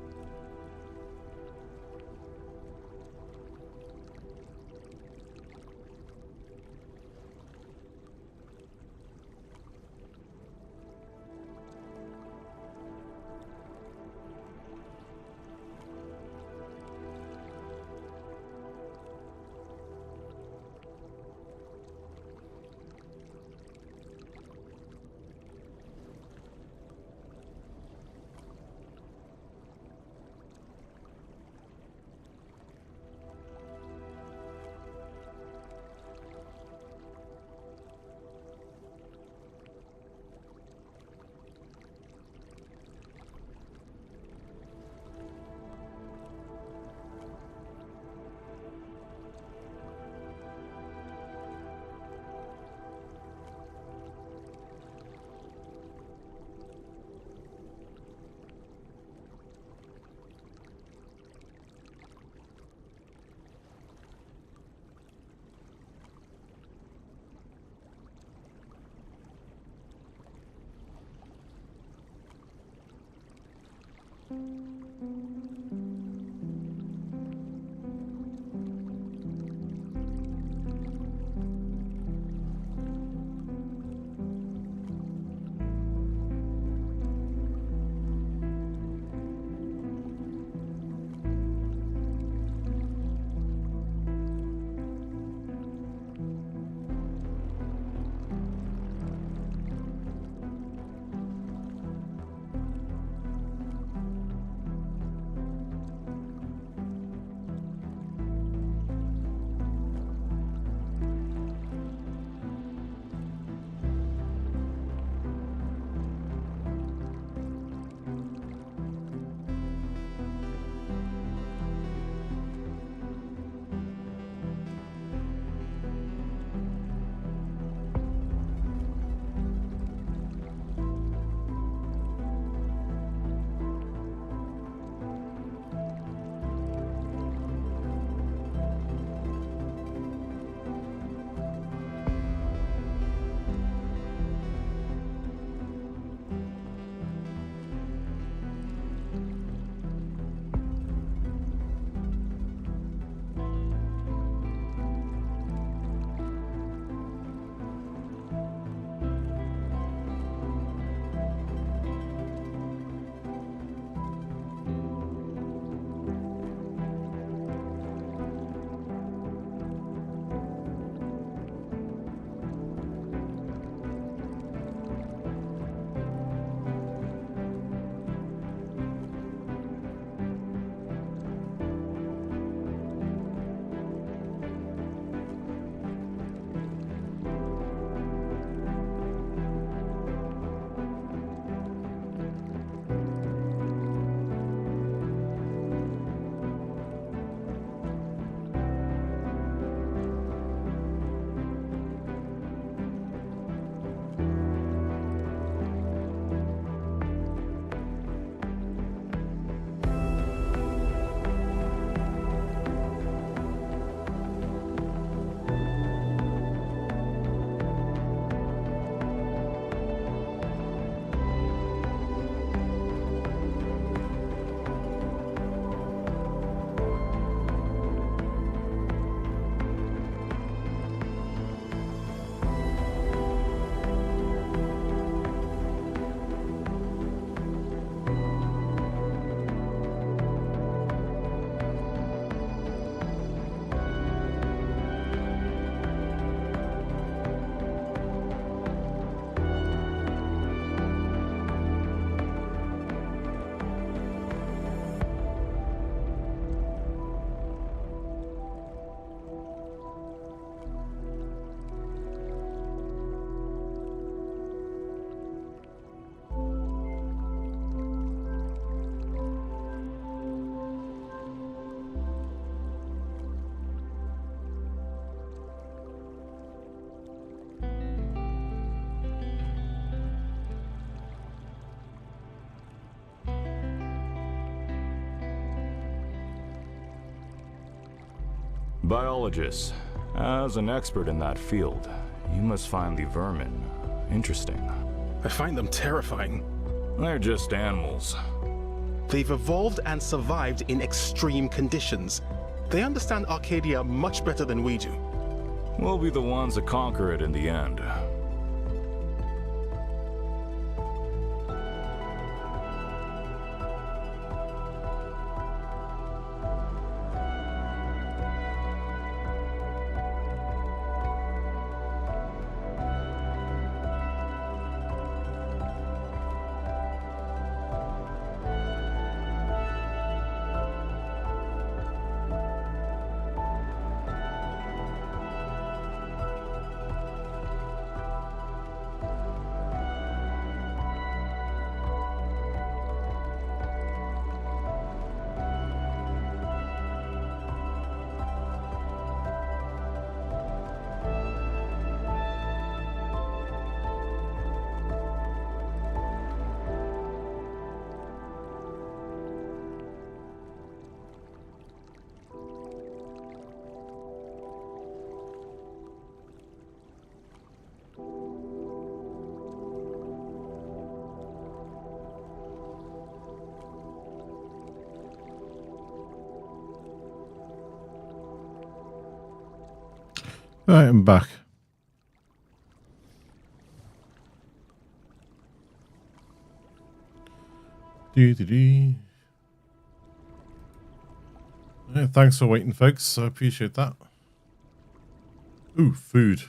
Biologist, as an expert in that field, you must find the vermin interesting. I find them terrifying. They're just animals. They've evolved and survived in extreme conditions. They understand Arcadia much better than we do. We'll be the ones that conquer it in the end. Right, I'm back. Yeah, thanks for waiting, folks. I appreciate that. Ooh, food.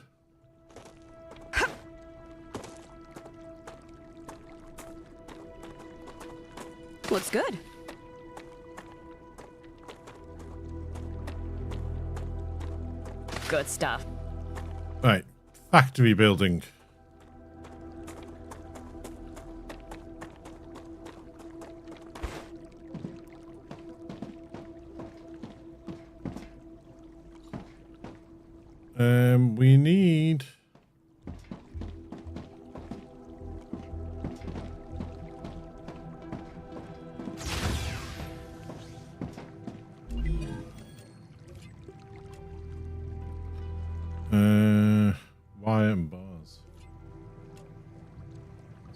Looks good. Good stuff. Right, factory building. We need wire and bars.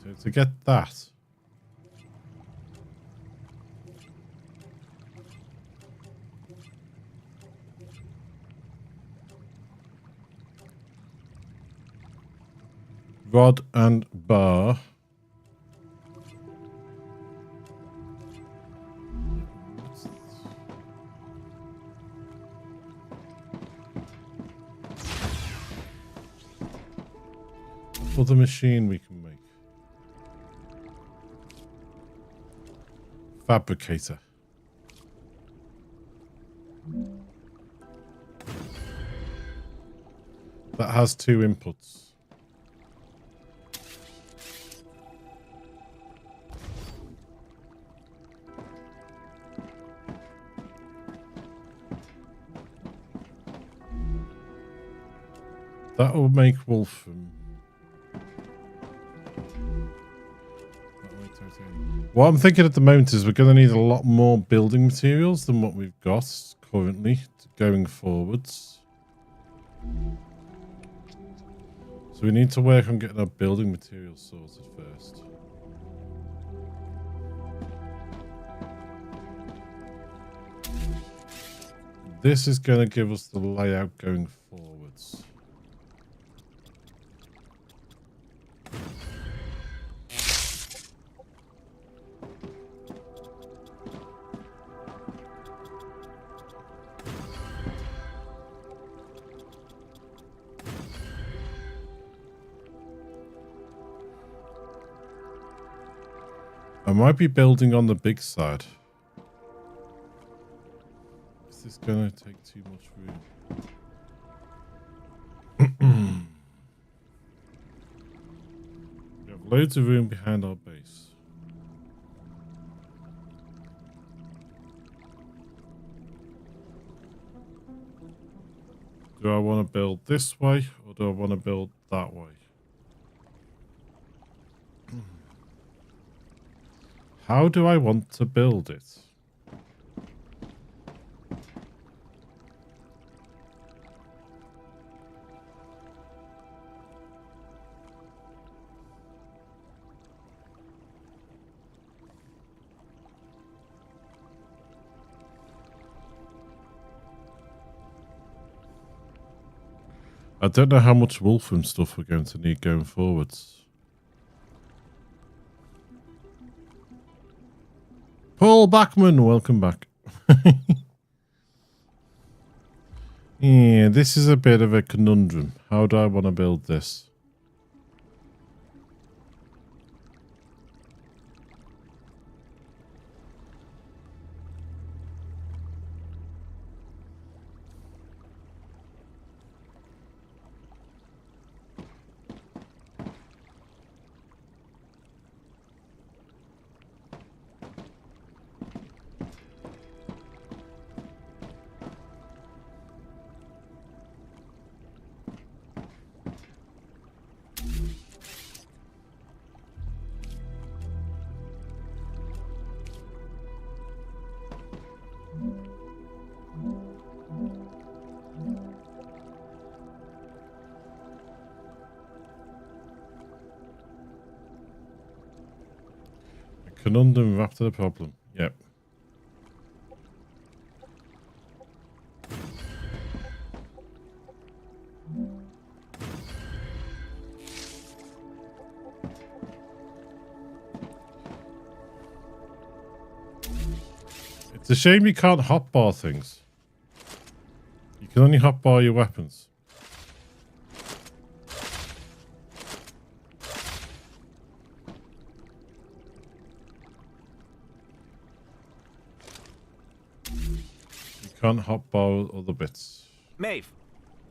So to get that, rod and bar. For the machine we can make. Fabricator. That has 2 inputs. That will make Wolfram. What I'm thinking at the moment is we're going to need a lot more building materials than what we've got currently going forwards. So we need to work on getting our building materials sorted first. This is going to give us the layout going forwards. I might be building on the big side. Is this going to take too much room? We have loads of room behind our base. Do I want to build this way or do I want to build that way? How do I want to build it? I don't know how much Wolfram stuff we're going to need going forwards. Paul Backman, welcome back. Yeah, this is a bit of a conundrum. How do I want to build this? Conundrum after the problem. Yep. It's a shame you can't hotbar things. You can only hotbar your weapons. Can't hotbar other bits. Maeve,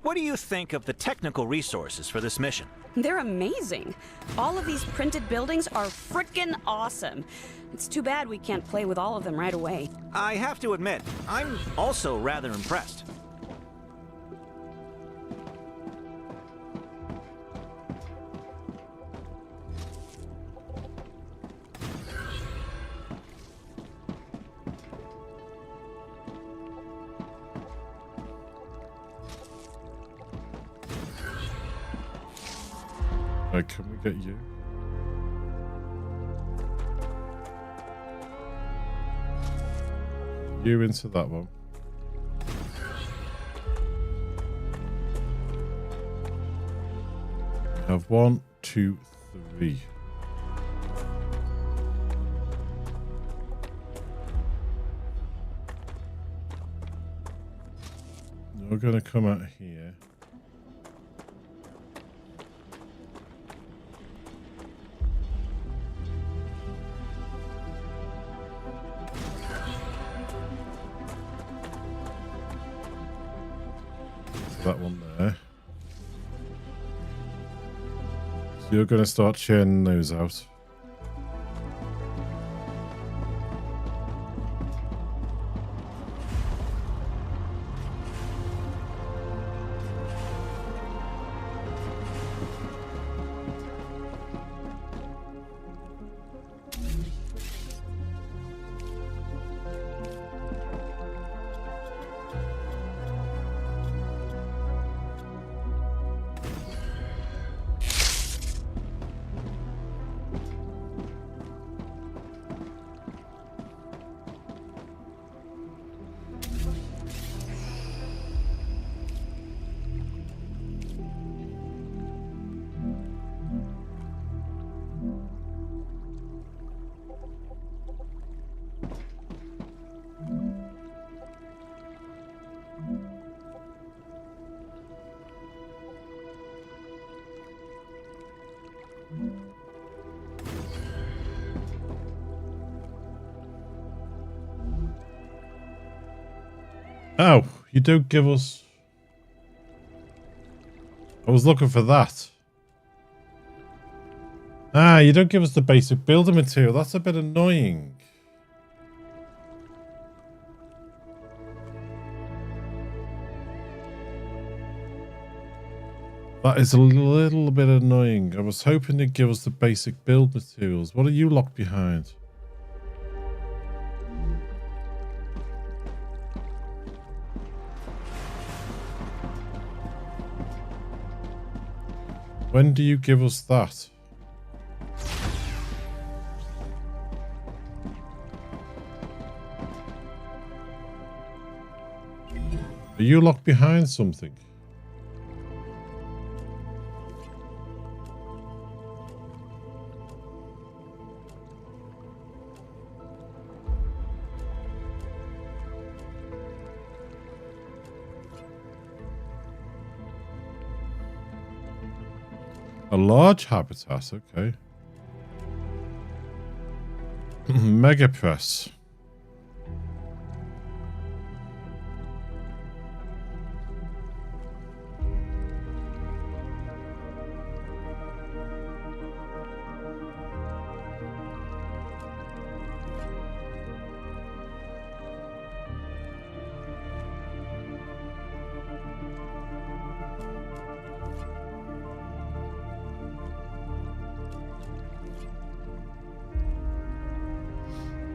what do you think of the technical resources for this mission? They're amazing. All of these printed buildings are frickin' awesome. It's too bad we can't play with all of them right away. I have to admit, I'm also rather impressed. Can we get you? You into that one. We have 1, 2, 3. We're going to come out here. That one there. So you're going to start churning those out. Oh, you don't give us... I was looking for that. Ah, you don't give us the basic building material. That's a bit annoying. That is a little bit annoying. I was hoping to give us the basic build materials. What are you locked behind? When do you give us that? Are you locked behind something? A large habitat, okay. Mega press.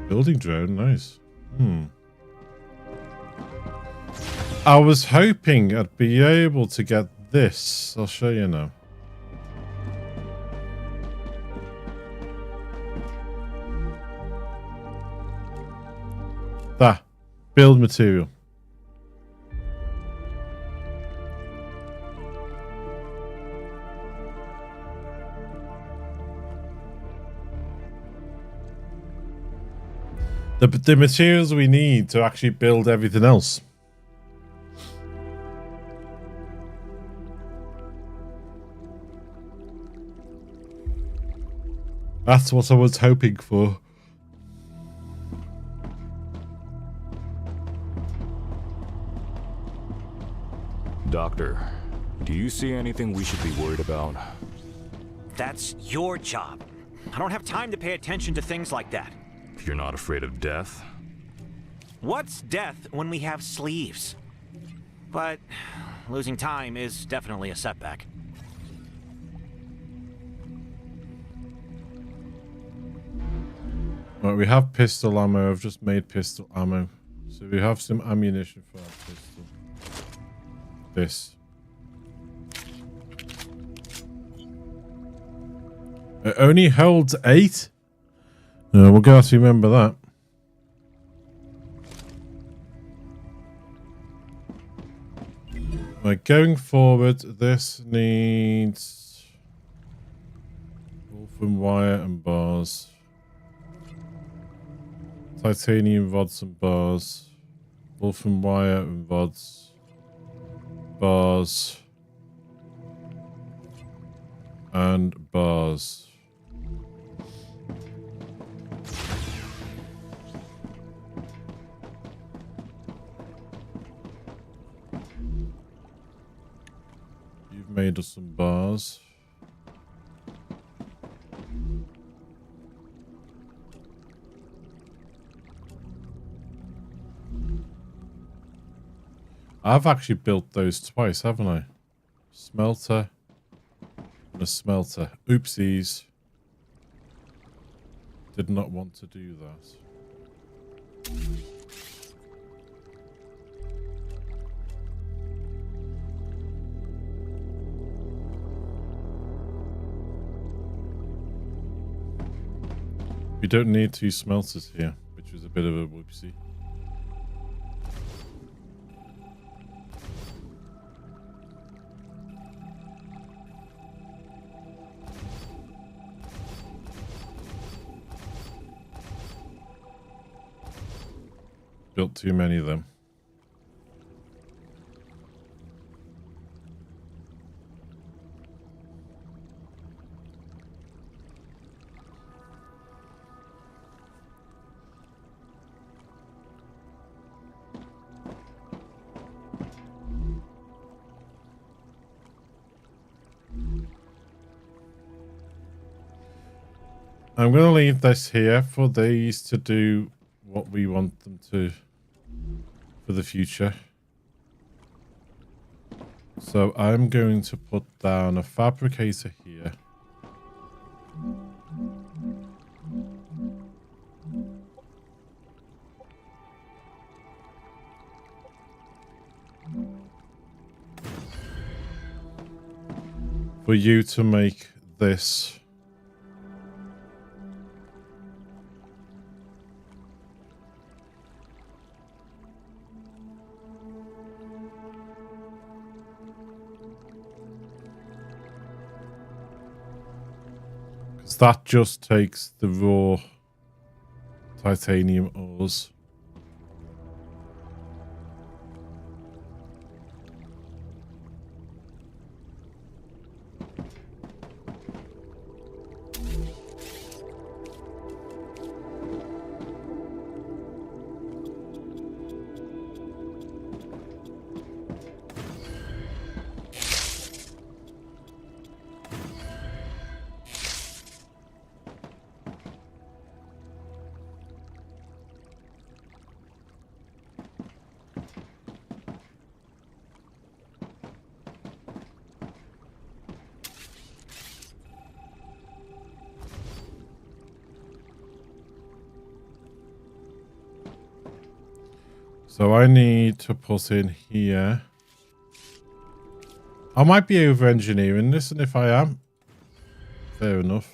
Building drone, nice. I was hoping I'd be able to get this. I'll show you now. That. Build material. The materials we need to actually build everything else. That's what I was hoping for. Doctor, do you see anything we should be worried about? That's your job. I don't have time to pay attention to things like that. You're not afraid of death? What's death when we have sleeves? But losing time is definitely a setback. Right, we have pistol ammo. I've just made pistol ammo. So we have some ammunition for our pistol. This. It only holds 8? No, we're going to have to remember that. Right, going forward, this needs wolfen wire and bars. Titanium rods and bars. Wolfen wire and rods. Bars. And bars. You've made us some bars. I've actually built those twice, haven't I? Smelter and a smelter. Oopsies. Did not want to do that. We don't need 2 smelters here, which was a bit of a whoopsie. Built too many of them. I'm going to leave this here for these to do what we want them to for the future. So I'm going to put down a fabricator here. For you to make this. That just takes the raw titanium ores. So I need to put in here. I might be over-engineering this, and if I am, fair enough.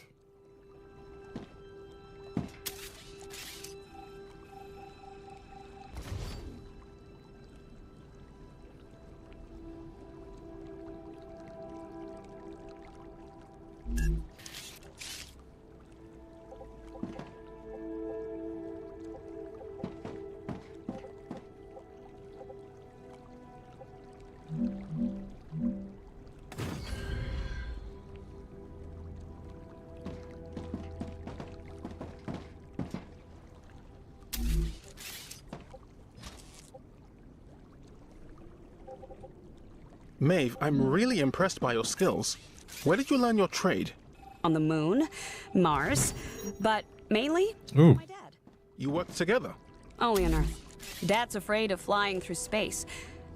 Maeve, I'm really impressed by your skills. Where did you learn your trade? On the moon, Mars, but mainly Ooh. my dad. You worked together? Only on Earth. Dad's afraid of flying through space,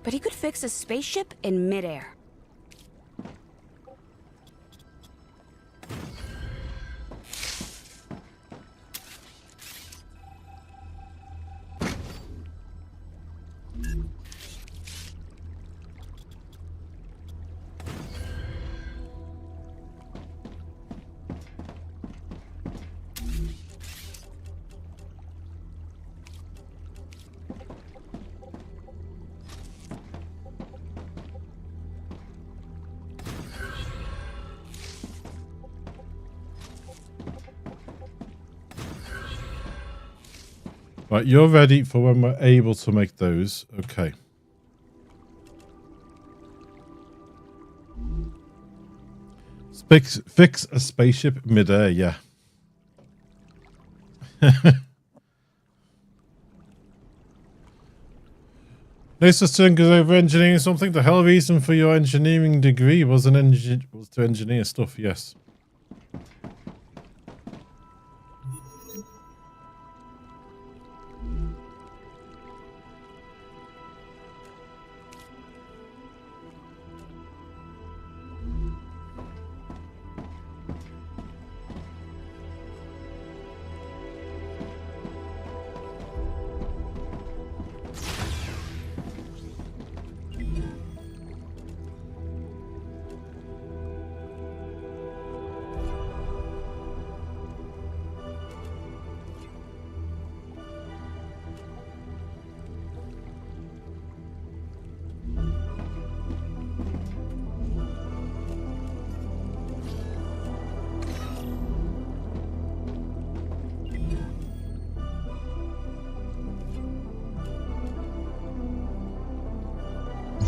but he could fix a spaceship in midair. Right, you're ready for when we're able to make those. Okay. Fix a spaceship midair, yeah. Next turn goes over engineering something. The hell reason for your engineering degree was to engineer stuff, yes.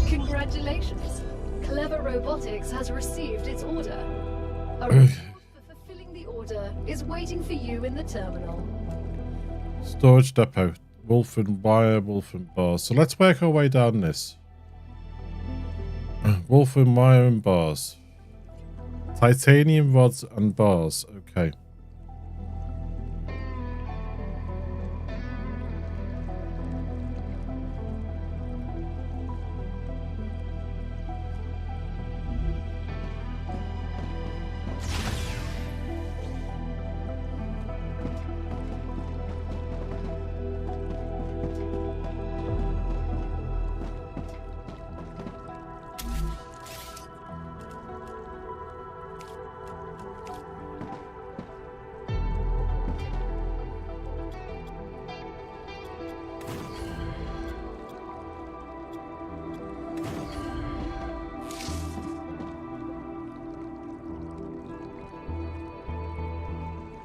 Congratulations. Clever Robotics has received its order. A reward for fulfilling the order is waiting for you in the terminal. Storage depot. Wolf and wire, wolf and bars. So let's work our way down this. Wolf and wire and bars. Titanium rods and bars. Okay.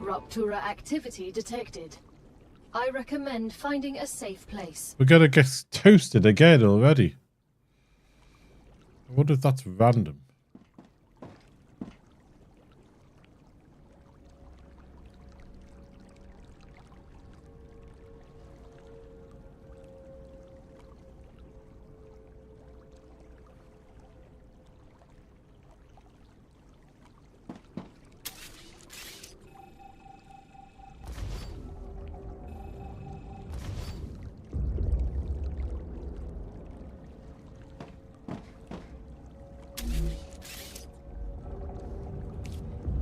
Rupture activity detected. I recommend finding a safe place. We're gonna get toasted again already. I wonder if that's random.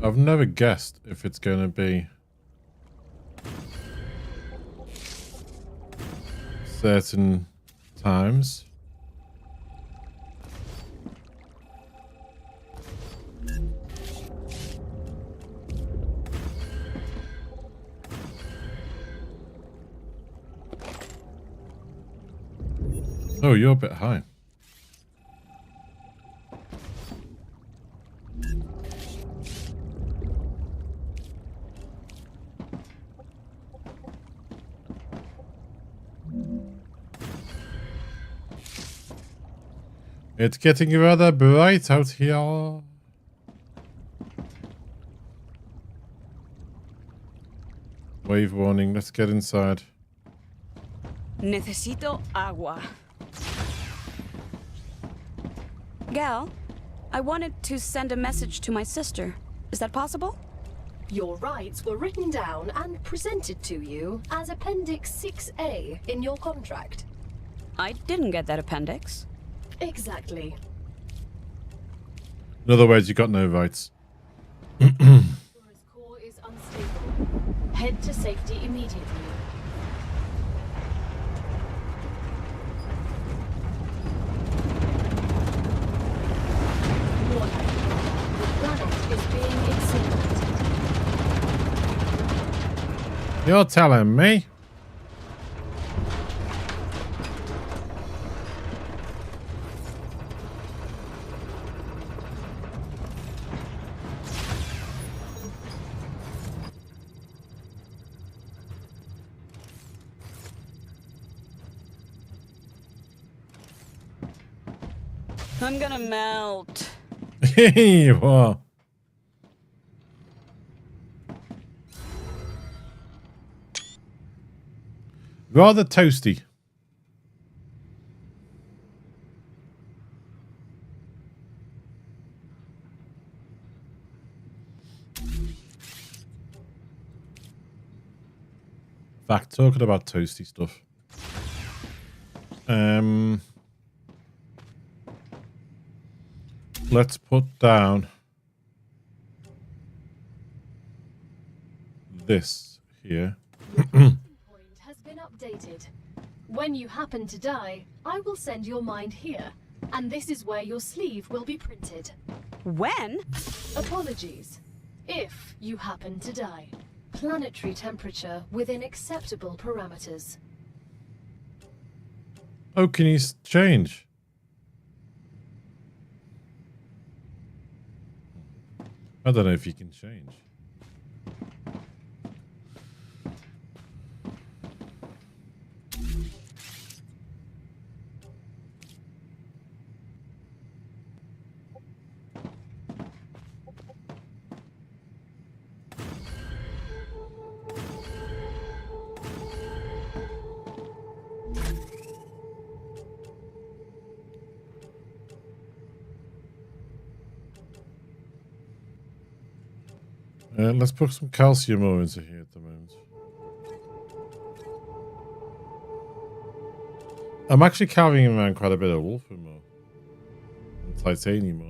I've never guessed if it's going to be certain times. Oh, you're a bit high. It's getting rather bright out here. Wave warning, let's get inside. Necesito agua. Gal, I wanted to send a message to my sister. Is that possible? Your rights were written down and presented to you as Appendix 6A in your contract. I didn't get that appendix. Exactly. In other words, you got no rights. Core is unstable. Head to safety immediately. Warning. The planet is being incinerated. You're telling me? I'm gonna melt. Wow. Rather toasty. In fact, talking about toasty stuff. Let's put down this here. Point has been updated. When you happen to die, I will send your mind here, and this is where your sleeve will be printed. When? Apologies. If you happen to die. Planetary temperature within acceptable parameters. Oh, can you change? I don't know if you can change. Let's put some calcium ore into here at the moment. I'm actually carrying around quite a bit of wolfram ore and titanium ore.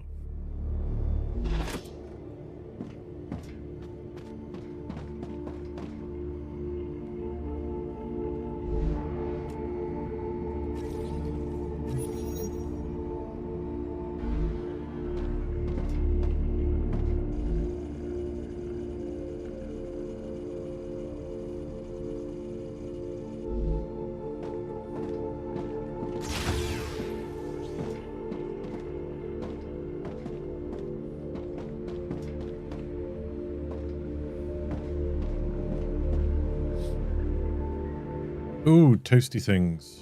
Ooh, toasty things.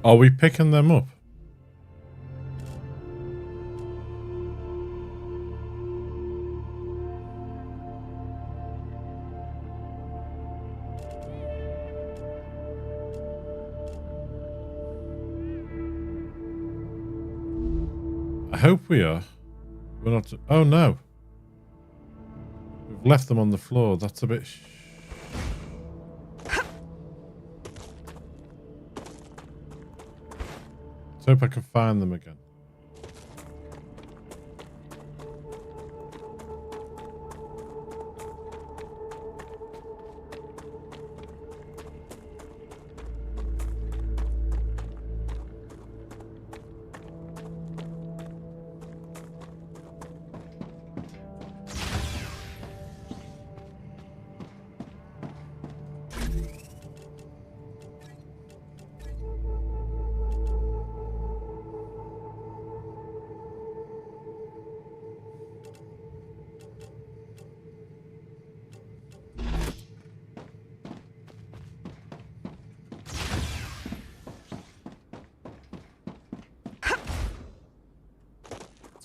Are we picking them up? I hope we are. We're not. Oh no. We've left them on the floor. That's a bit. Let's hope I can find them again.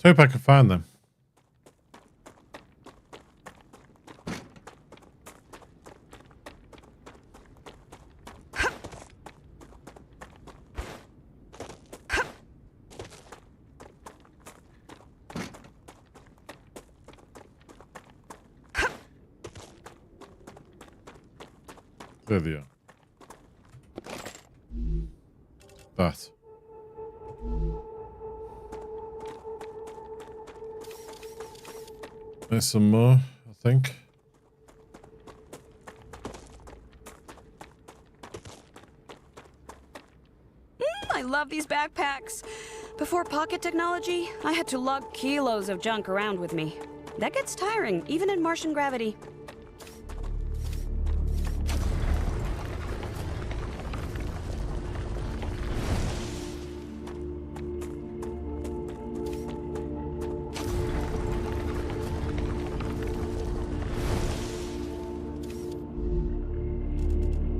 Let's hope I can find them. There they are. That. There's some more, I think. I love these backpacks. Before pocket technology, I had to lug kilos of junk around with me. That gets tiring, even in Martian gravity.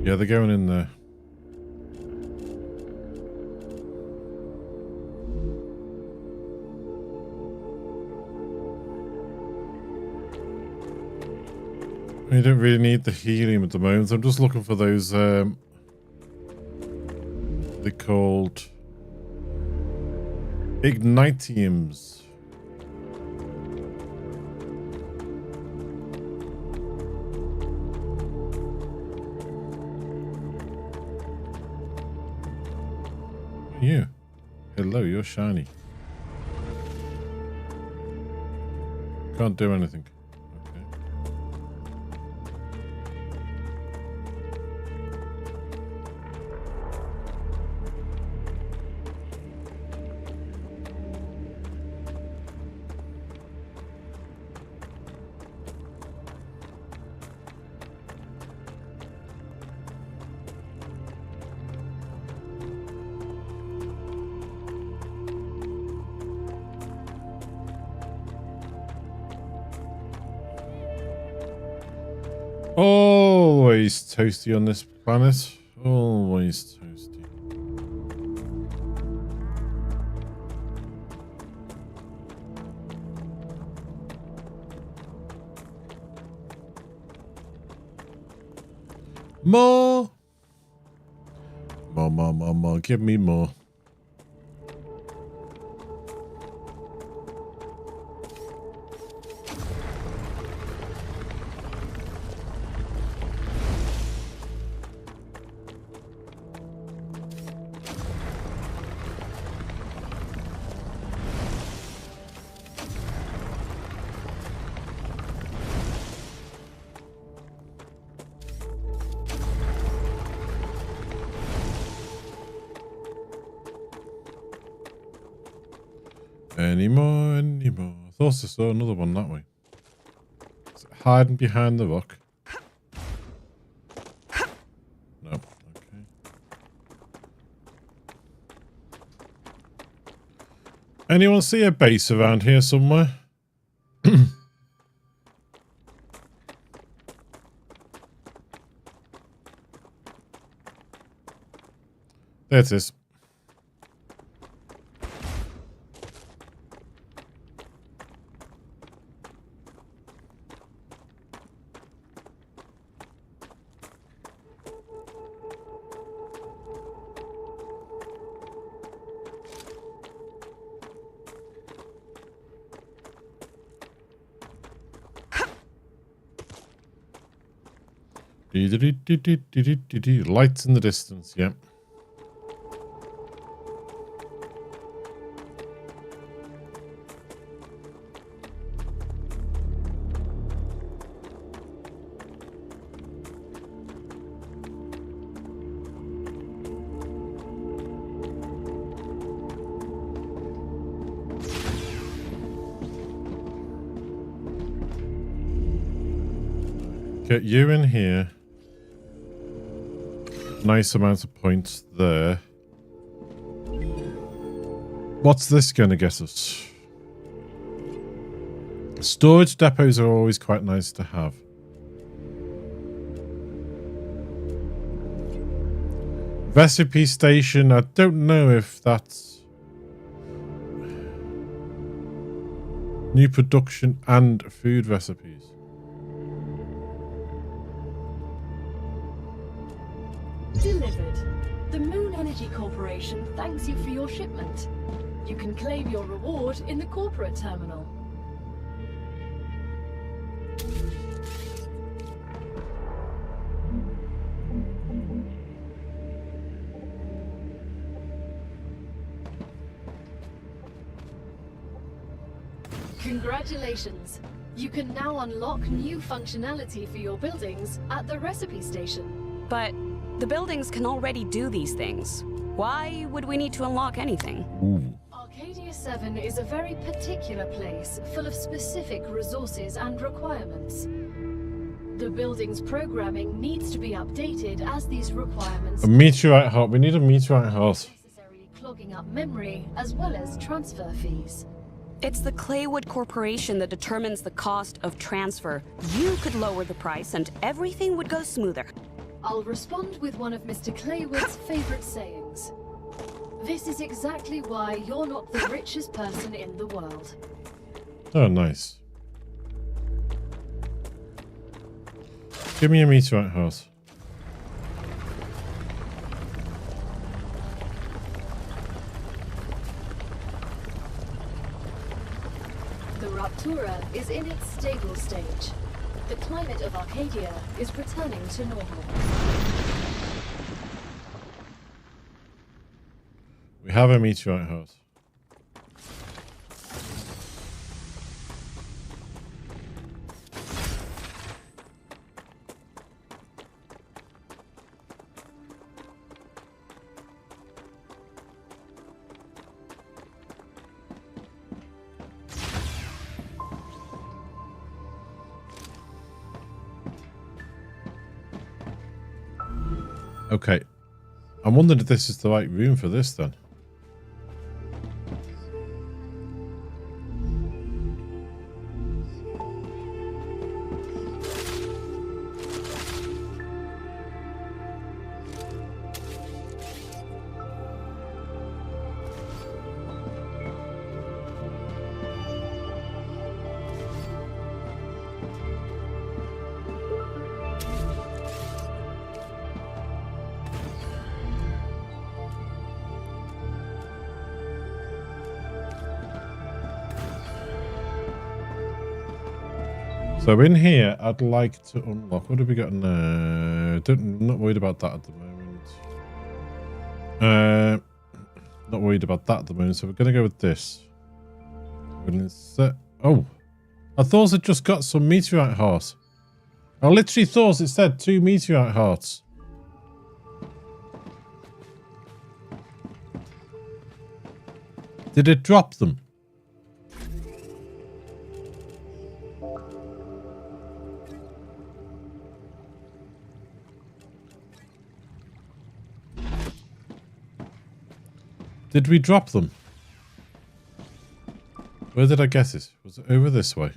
Yeah, they're going in there. You don't really need the helium at the moment. I'm just looking for those, they're called ignitiums. You. Hello, you're shiny. Can't do anything. Okay. Always toasty on this planet. Always toasty. More. More. Give me more. Any more. I thought I saw another one that way. Is it hiding behind the rock? No. Okay. Anyone see a base around here somewhere? There it is. Lights in the distance, yeah. Get you in here. Nice amount of points there. What's this going to get us? Storage depots are always quite nice to have. Recipe station, I don't know if that's new production and food recipes. Delivered. The Moon Energy Corporation thanks you for your shipment. You can claim your reward in the corporate terminal. Congratulations! You can now unlock new functionality for your buildings at the recipe station. But the buildings can already do these things. Why would we need to unlock anything? Arcadia 7 is a very particular place, full of specific resources and requirements. The building's programming needs to be updated as these requirements... A meteorite heart. We need a meteorite heart. ...necessarily clogging up memory, as well as transfer fees. It's the Claywood Corporation that determines the cost of transfer. You could lower the price and everything would go smoother. I'll respond with one of Mr. Claywood's favorite sayings. This is exactly why you're not the richest person in the world. Oh, nice. Give me a meteorite house. The Raptura is in its stable stage. The climate of Arcadia is returning to normal. We have a meteorite house. Okay. I'm wondering if this is the right room for this then. So in here, I'd like to unlock. What have we got in there? I'm not worried about that at the moment. Not worried about that at the moment. So we're going to go with this. Oh, I thought it just got some meteorite hearts. I literally thought it said 2 meteorite hearts. Did it drop them? Did we drop them? Where did I get it? Was it over this way?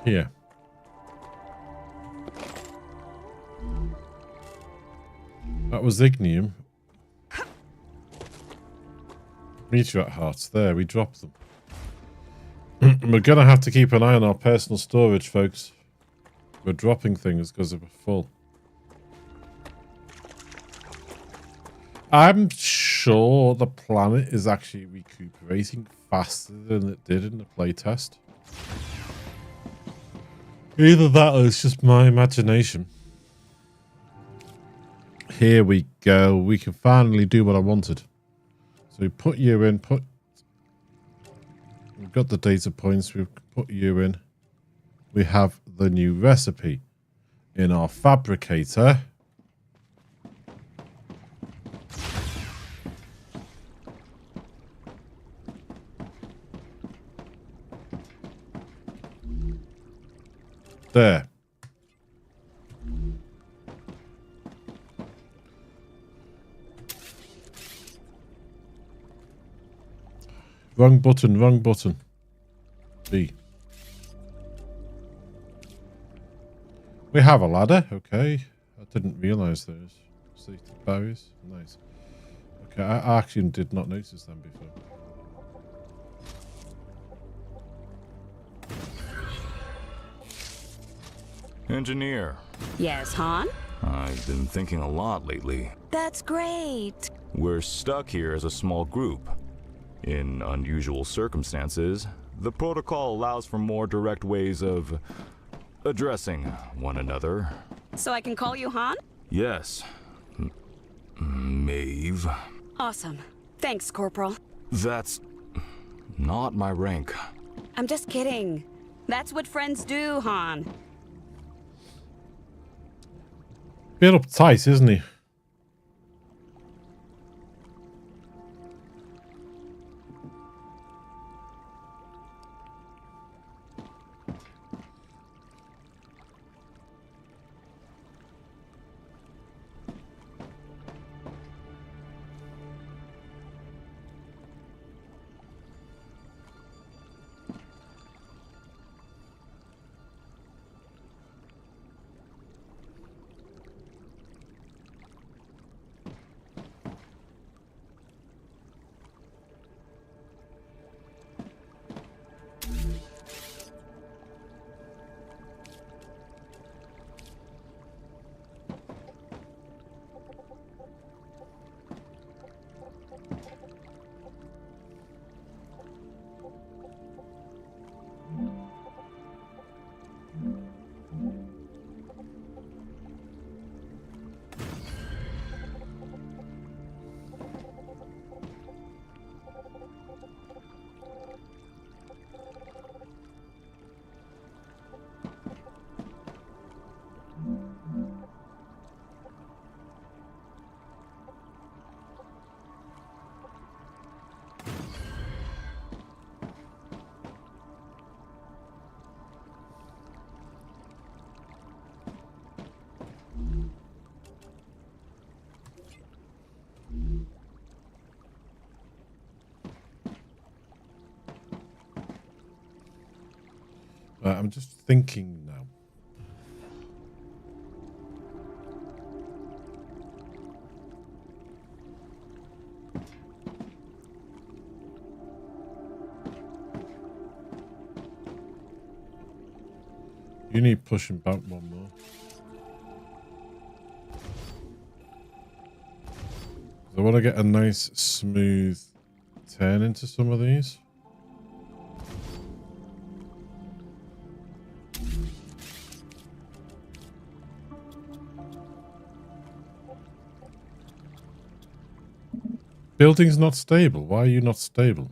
Here. That was ignium. Meteorite hearts. There, we dropped them. We're going to have to keep an eye on our personal storage, folks. We're dropping things because we're full. I'm sure the planet is actually recuperating faster than it did in the playtest. Either that or it's just my imagination. Here we go. We can finally do what I wanted. So we put you in, we've got the data points, we've put you in. We have the new recipe in our fabricator. There. Wrong button, wrong button. B. We have a ladder, okay. I didn't realise there's safety barriers. Nice. Okay, I actually did not notice them before. Engineer. Yes, Han? I've been thinking a lot lately. That's great. We're stuck here as a small group. In unusual circumstances, the protocol allows for more direct ways of addressing one another. So I can call you Han? Yes. Maeve. Awesome. Thanks, Corporal. That's not my rank. I'm just kidding. That's what friends do, Han. Bit uptight, isn't he? I'm just thinking now. You need pushing back one more. I want to get a nice smooth turn into some of these. Building's not stable. Why are you not stable?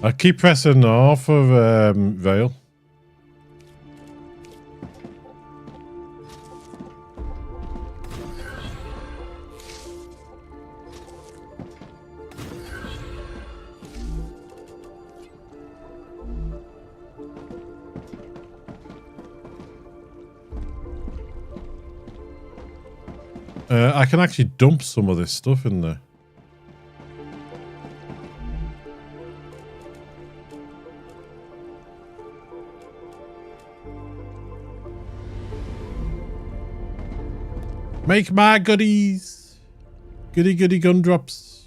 I keep pressing R for rail. I can actually dump some of this stuff in there. Make my goodies. Goody goody gumdrops.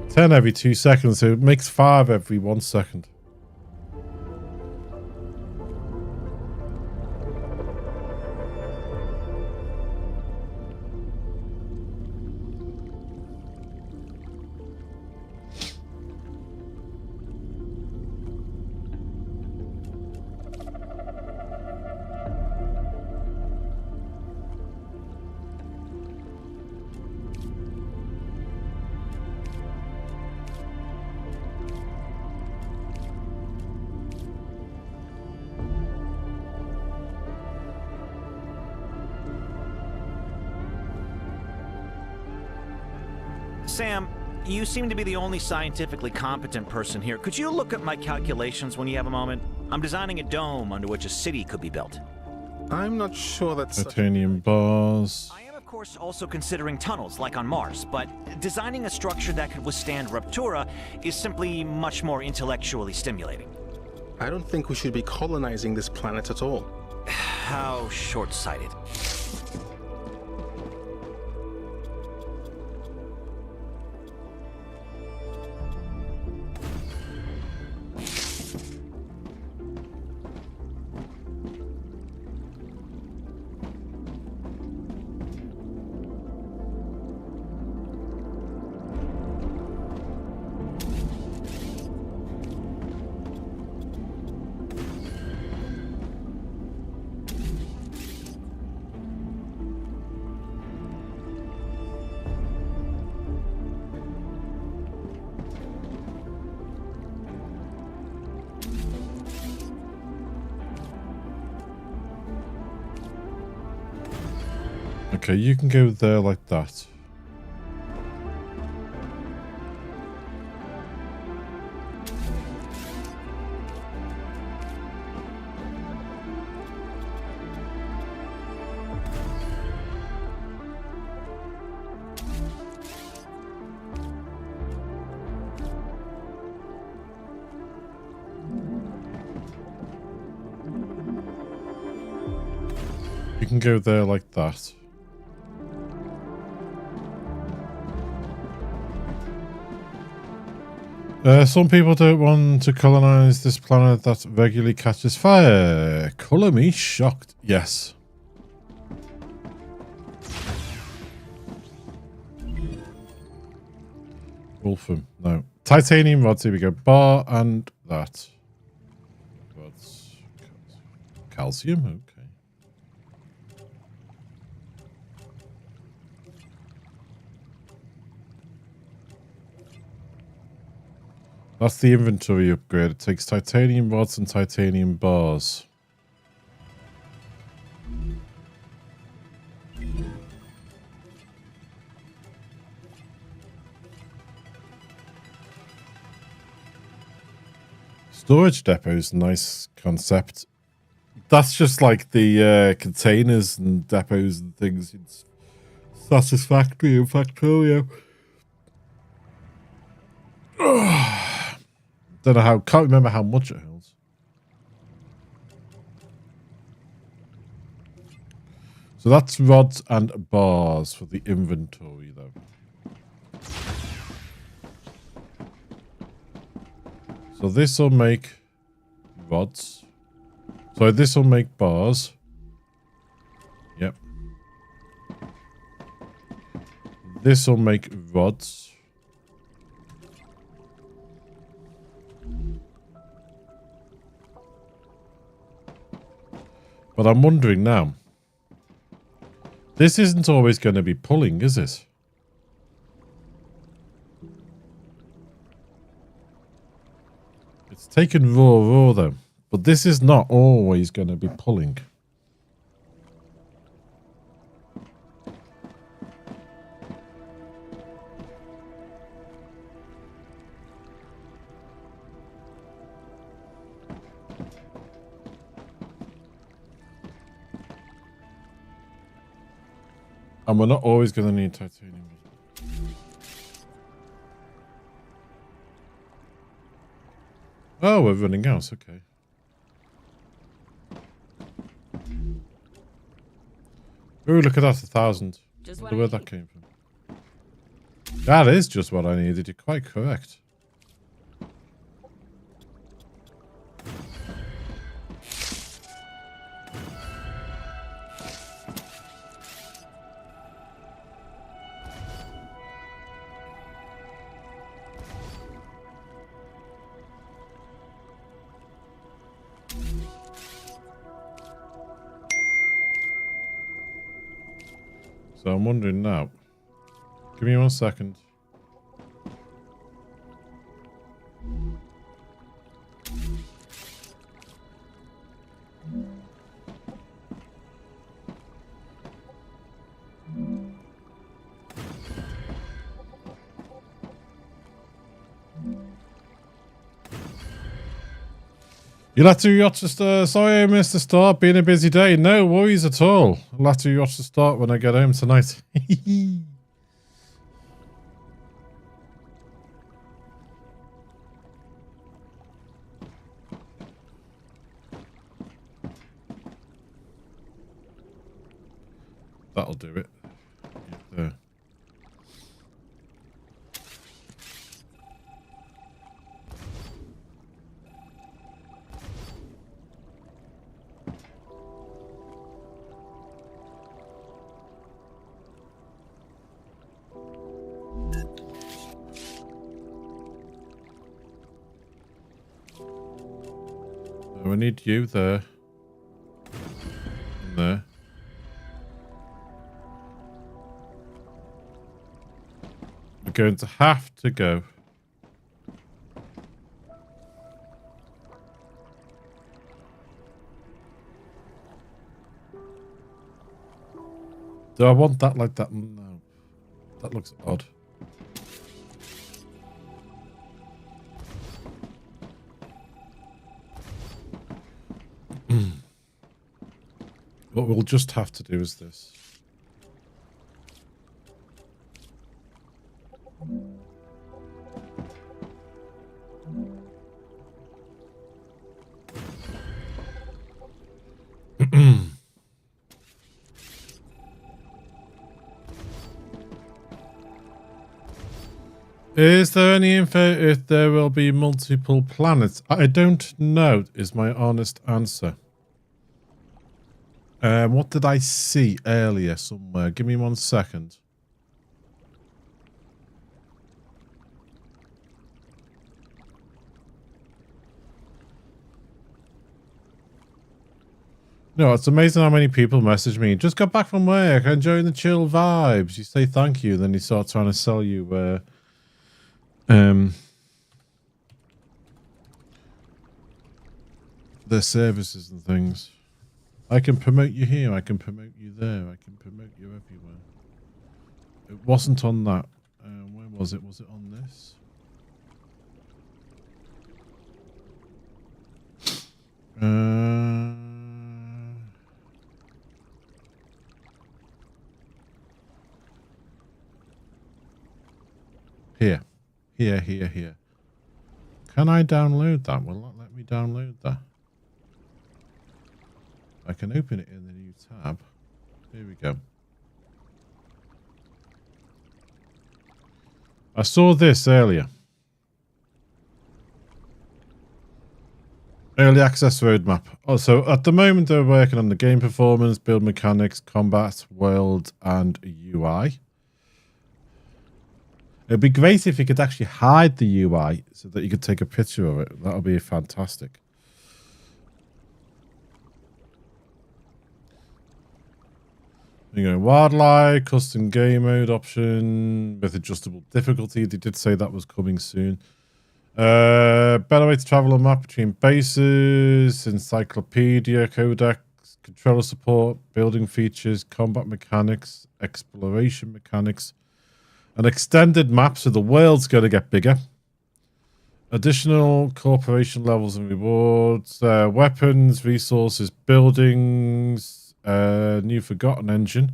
Ten every 2 seconds, so it makes 5 every 1 second. Sam, you seem to be the only scientifically competent person here. Could you look at my calculations when you have a moment? I'm designing a dome under which a city could be built. I'm not sure that's... Titanium bars. I am, of course, also considering tunnels, like on Mars, but designing a structure that could withstand Ruptura is simply much more intellectually stimulating. I don't think we should be colonizing this planet at all. How short-sighted. Okay, you can go there like that. You can go there like that. Some people don't want to colonize this planet that regularly catches fire. Color me shocked. Yes. Wolfram. No. Titanium rods. Here we go. Bar and that. Rods. Calcium. Okay. That's the inventory upgrade. It takes titanium rods and titanium bars. Storage depot's a nice concept. That's just like the containers and depots and things in Satisfactory and Factorio. Don't know how, can't remember how much it holds. So that's rods and bars for the inventory though. So this will make rods. So this will make bars. Yep. This will make rods. But I'm wondering now. This isn't always going to be pulling, is it? It's taken raw though. But this is not always going to be pulling. And we're not always going to need titanium. Oh, we're running out. Okay. Ooh, look at that, 1,000. Just Wonder where that came from. That is just what I needed. You're quite correct. So I'm wondering now. Give me 1 second. Latu Rochester, sorry I missed the start, been a busy day. No worries at all. Latu Rochester start when I get home tonight. That'll do it. There. I need you there. And there. We're going to have to go. Do I want that like that? No. That looks odd. What we'll just have to do is this. Is there any info if there will be multiple planets? I don't know, is my honest answer. What did I see earlier somewhere? Give me 1 second. No, it's amazing how many people message me. Just got back from work, enjoying the chill vibes. You say thank you, then you start trying to sell you their services and things. I can promote you here, I can promote you there, I can promote you everywhere. It wasn't on that. Where was it? Was it on this? Here. Here. Can I download that? Will that let me download that? I can open it in the new tab. Here we go. I saw this earlier. Early access roadmap. Oh, so at the moment they're working on the game performance, build mechanics, combat, world, and UI. It'd be great if you could actually hide the UI so that you could take a picture of it. That would be fantastic. You know, wildlife, custom game mode option with adjustable difficulty. They did say that was coming soon. Better way to travel on map between bases, encyclopedia, codex, controller support, building features, combat mechanics, exploration mechanics, an extended map so the world's going to get bigger. Additional cooperation levels and rewards, weapons, resources, buildings, new forgotten engine,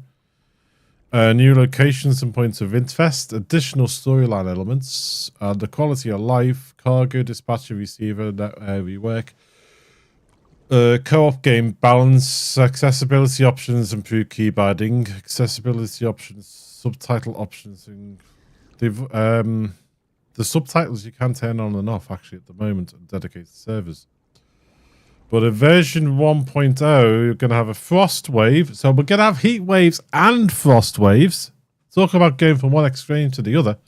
New locations and points of interest, additional storyline elements, the quality of life, cargo, dispatch and receiver, rework, co-op game balance, accessibility options, improved key binding, accessibility options, subtitle options, and the subtitles you can turn on and off actually at the moment on dedicated servers. But in version 1.0, you're going to have a frost wave. So we're going to have heat waves and frost waves. Talk about going from one extreme to the other.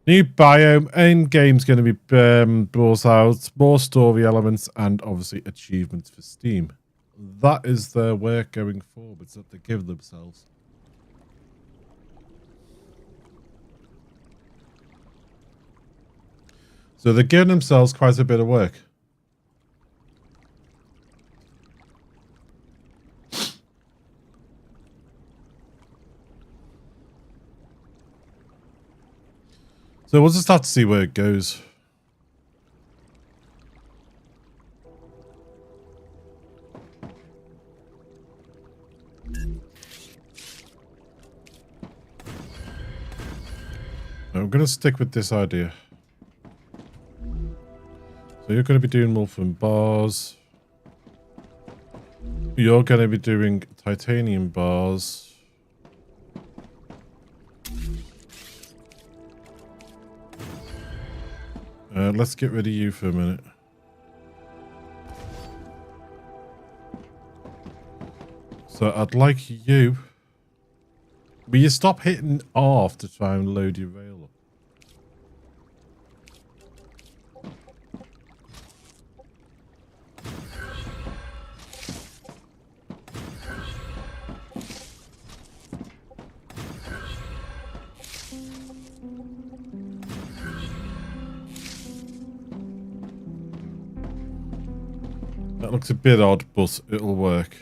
New biome, end game's going to be brought out, more story elements, and obviously achievements for Steam. That is their work going forwards that they give themselves. So they're giving themselves quite a bit of work. So we'll just have to see where it goes. I'm going to stick with this idea. So you're going to be doing wolfen bars. You're going to be doing titanium bars. Let's get rid of you for a minute. So I'd like you... Will you stop hitting off to try and load your rail up? That looks a bit odd, but it'll work.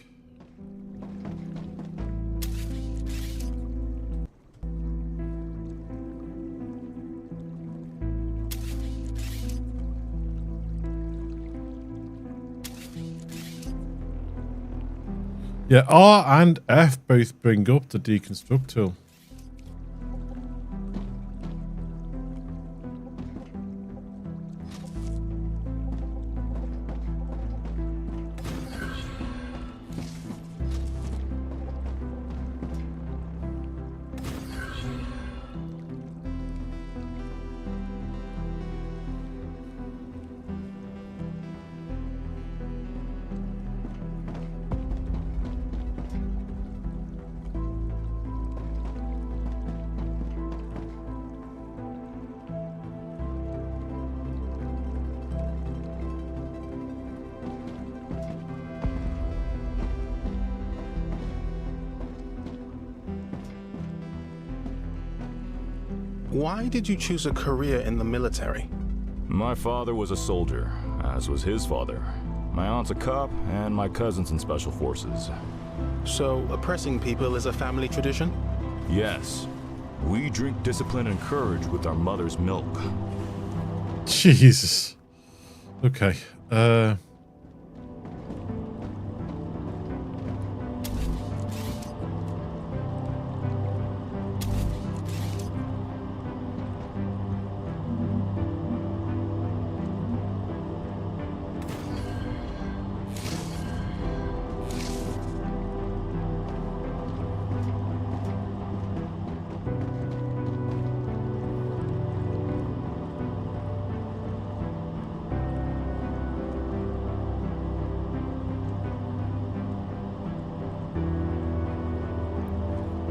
Yeah, R and F both bring up the deconstruct tool. Why did you choose a career in the military? My father was a soldier, as was his father. My aunt's a cop, and my cousin's in special forces. So, oppressing people is a family tradition? Yes. We drink discipline and courage with our mother's milk. Jesus. Okay.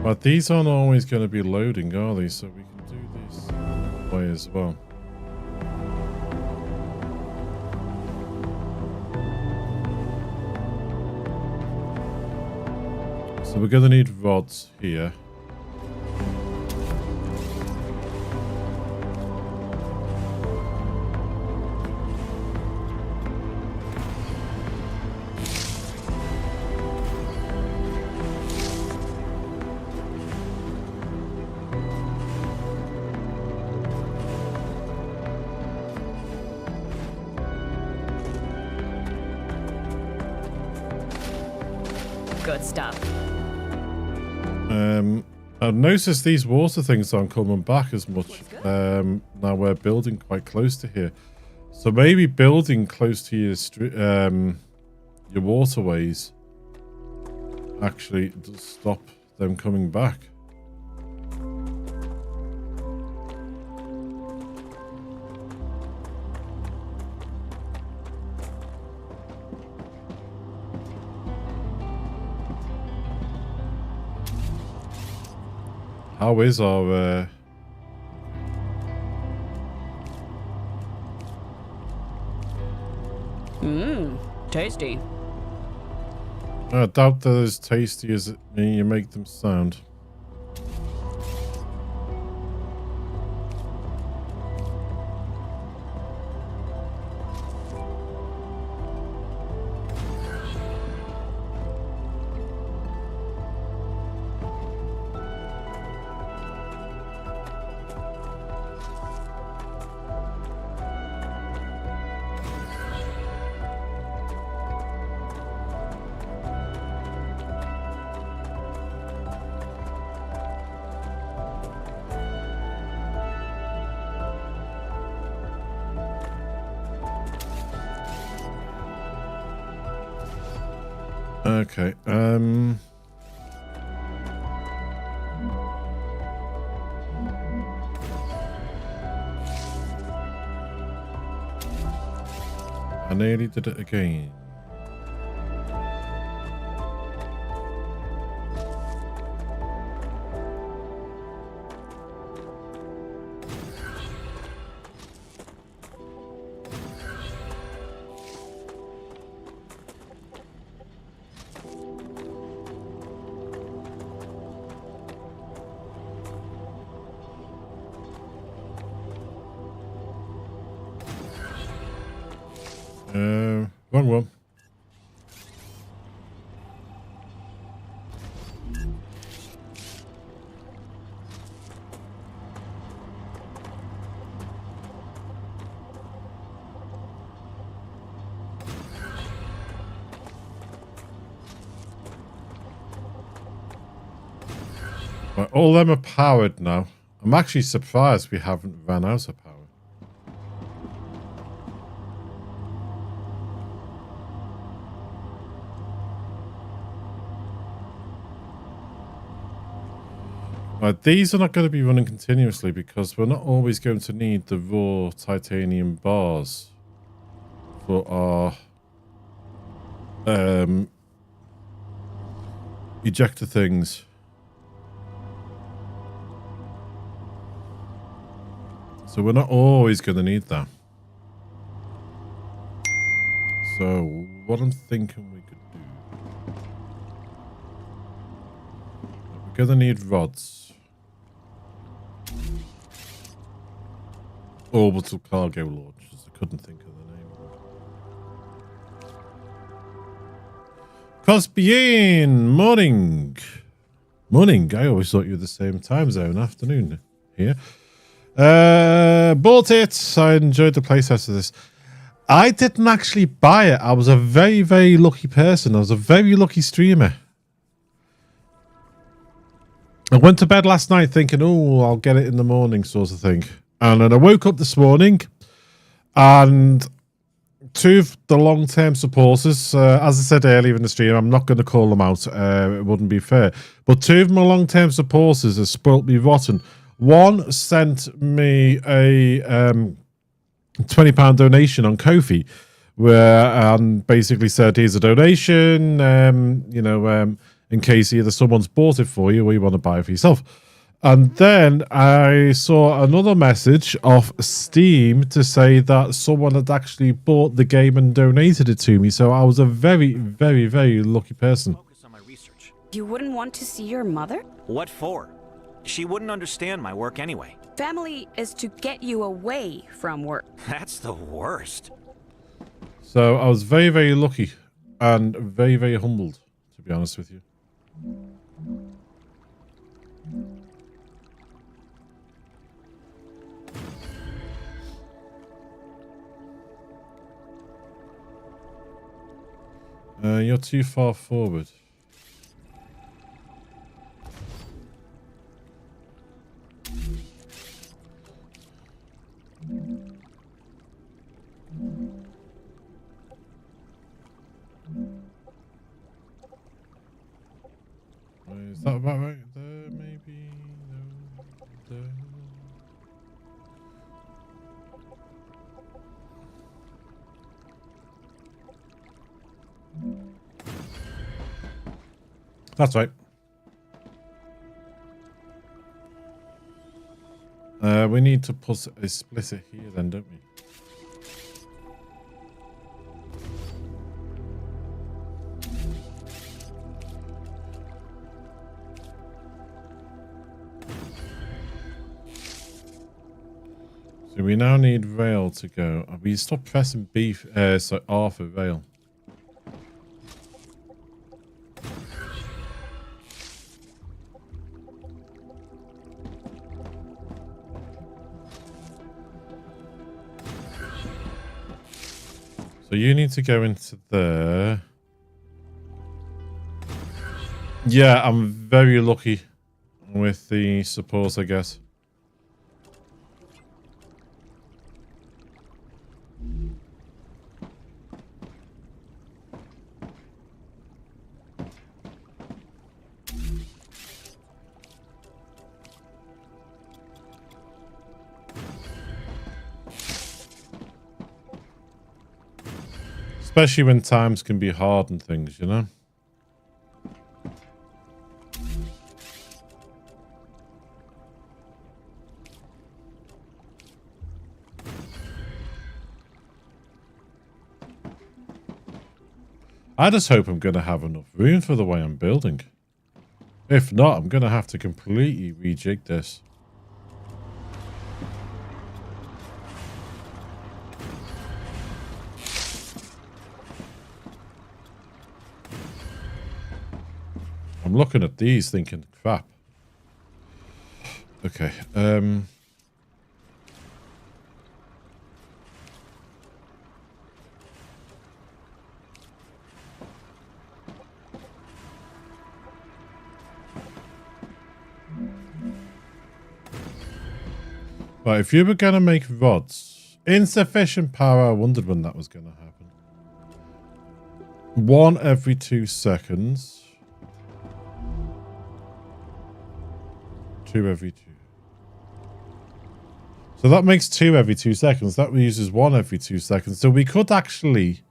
But these aren't always going to be loading, are they? So we can do this way as well. So we're going to need rods here. Good stuff. I've noticed these water things aren't coming back as much. Now we're building quite close to here. So maybe building close to your waterways actually does stop them coming back. How is our tasty. I doubt they're as tasty as you make them sound. Okay, I nearly did it again. Wrong one. Right, all them are powered now. I'm actually surprised we haven't ran out of power. Right, these are not going to be running continuously because we're not always going to need the raw titanium bars for our ejector things. So we're not always going to need that. So what I'm thinking we could do, we're going to need rods. Orbital cargo launchers. I couldn't think of the name of it. Cosbien, morning. Morning. I always thought you were the same time zone. Afternoon here. Bought it. I enjoyed the playtest of this. I didn't actually buy it. I was a very, very lucky person. I was a very lucky streamer. I went to bed last night thinking, oh, I'll get it in the morning sort of thing. And then I woke up this morning and two of the long-term supporters, as I said earlier in the stream, I'm not going to call them out. It wouldn't be fair. But two of my long-term supporters have spoilt me rotten. One sent me a £20 donation on Ko-fi, where basically said, here's a donation, in case either someone's bought it for you or you want to buy it for yourself. And then I saw another message off Steam to say that someone had actually bought the game and donated it to me. So I was a very, very, very lucky person. Focus on my research. You wouldn't want to see your mother? What for? She wouldn't understand my work anyway. Family is to get you away from work. That's the worst. So I was very, very lucky and very, very humbled, to be honest with you. You're too far forward. that about right? There, maybe? No, there. That's right. We need to put a splitter here then, don't we? So we now need rail to go. We stop pressing B, so R for rail. So you need to go into there. Yeah, I'm very lucky with the support, I guess. Especially when times can be hard and things, you know? I just hope I'm going to have enough room for the way I'm building. If not, I'm going to have to completely rejig this. I'm looking at these thinking, crap. Okay. Right, if you were going to make rods, insufficient power, I wondered when that was going to happen. 1 every 2 seconds. 2 every 2. So that makes 2 every 2 seconds. That uses 1 every 2 seconds. So we could actually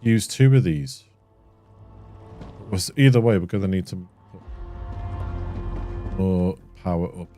use 2 of these. Either way, we're going to need to put more power up.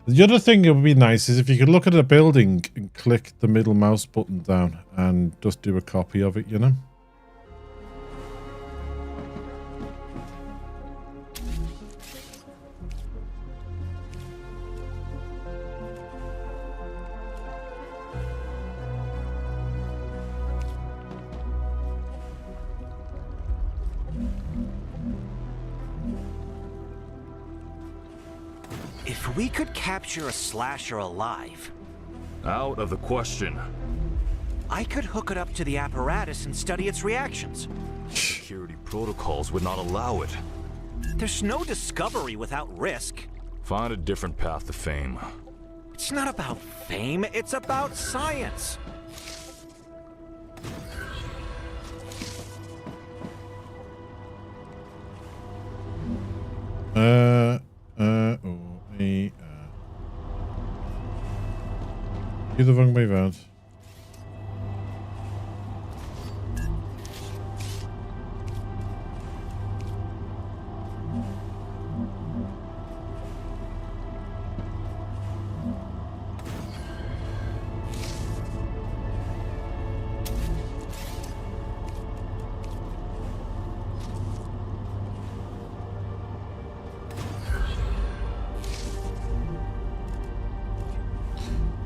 The other thing that would be nice is if you could look at a building and click the middle mouse button down and just do a copy of it, you know? If we could capture a slasher alive... Out of the question. I could hook it up to the apparatus and study its reactions. Security protocols would not allow it. There's no discovery without risk. Find a different path to fame. It's not about fame, it's about science. You're the wrong way round.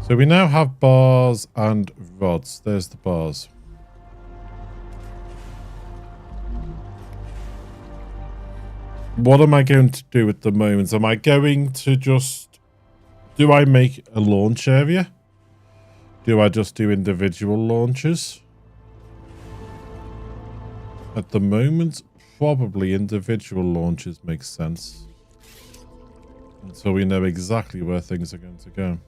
So we now have bars and rods. There's the bars. What am I going to do at the moment? Am I going to just... Do I make a launch area? Do I just do individual launches? At the moment, probably individual launches make sense. Until we know exactly where things are going to go.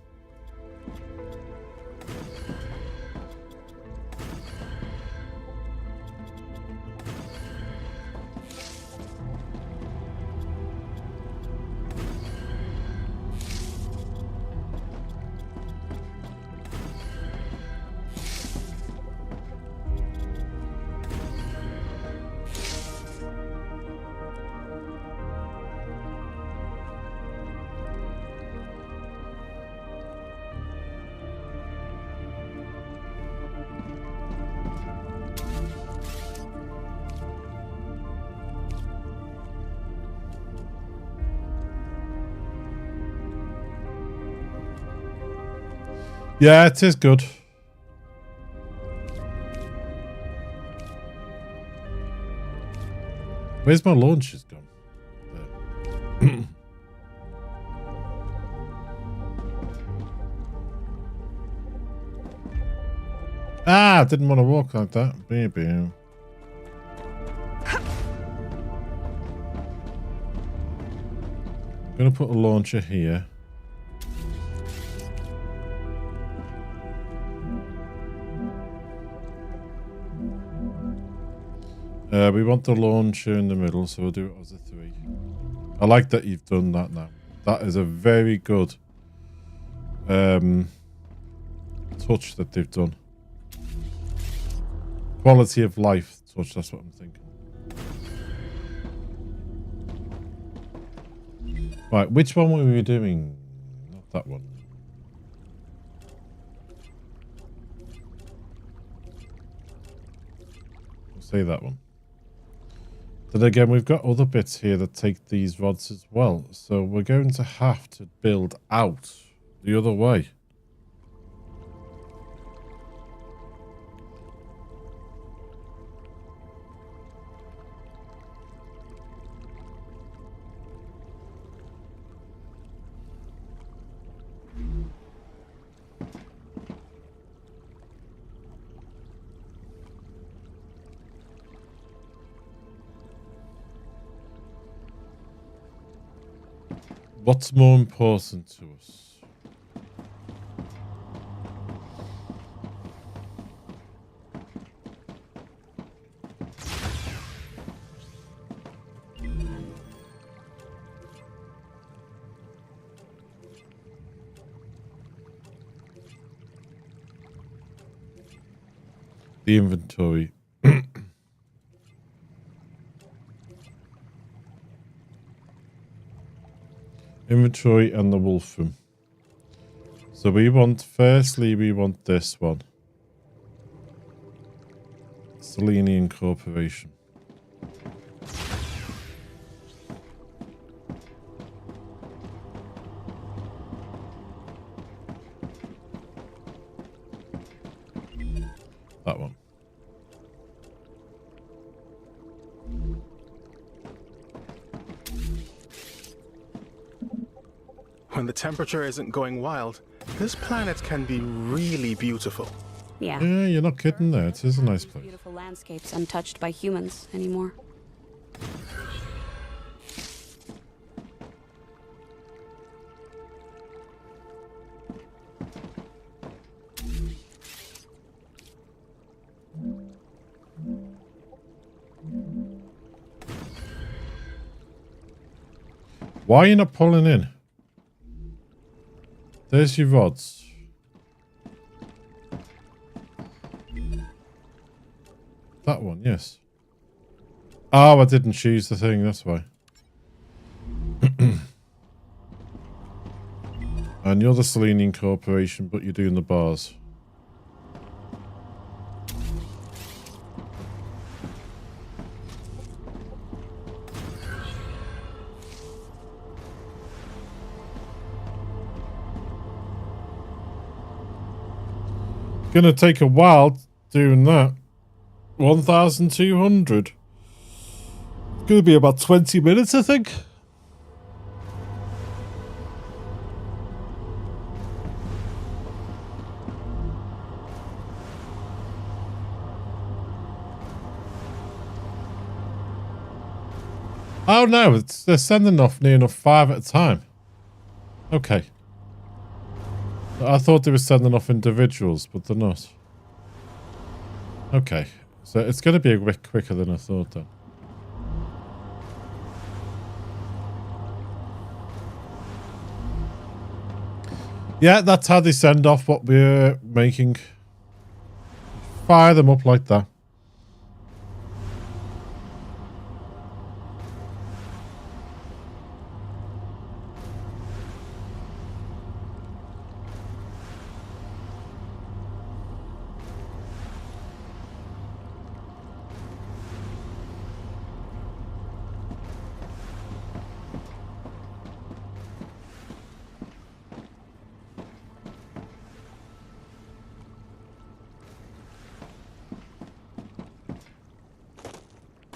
Yeah, it is good. Where's my launches gone? There. Ah, didn't want to walk like that. Baby. I'm going to put a launcher here. We want the launcher in the middle, so we'll do it as a 3. I like that you've done that now. That is a very good touch that they've done. Quality of life touch, that's what I'm thinking. Right, which one were we doing? Not that one. We'll say that one. Then again, we've got other bits here that take these rods as well. So we're going to have to build out the other way. What's more important to us? The inventory. Inventory and the wolf room. So we want, firstly, we want this one. Selenium Corporation. That one. When the temperature isn't going wild, this planet can be really beautiful. Yeah. Yeah, you're not kidding there. It is a nice place. Beautiful landscapes untouched by humans anymore. Why are you not pulling in? There's your rods. That one, yes. Oh, I didn't choose the thing, that's why. And you're the Selenium Corporation, but you're doing the bars. gonna take a while doing that. 1,200. It's gonna be about 20 minutes, I think. Oh no, they're sending off near enough 5 at a time. Okay. I thought they were sending off individuals, but they're not. Okay. So it's going to be a bit quicker than I thought then. Yeah, that's how they send off what we're making. Fire them up like that.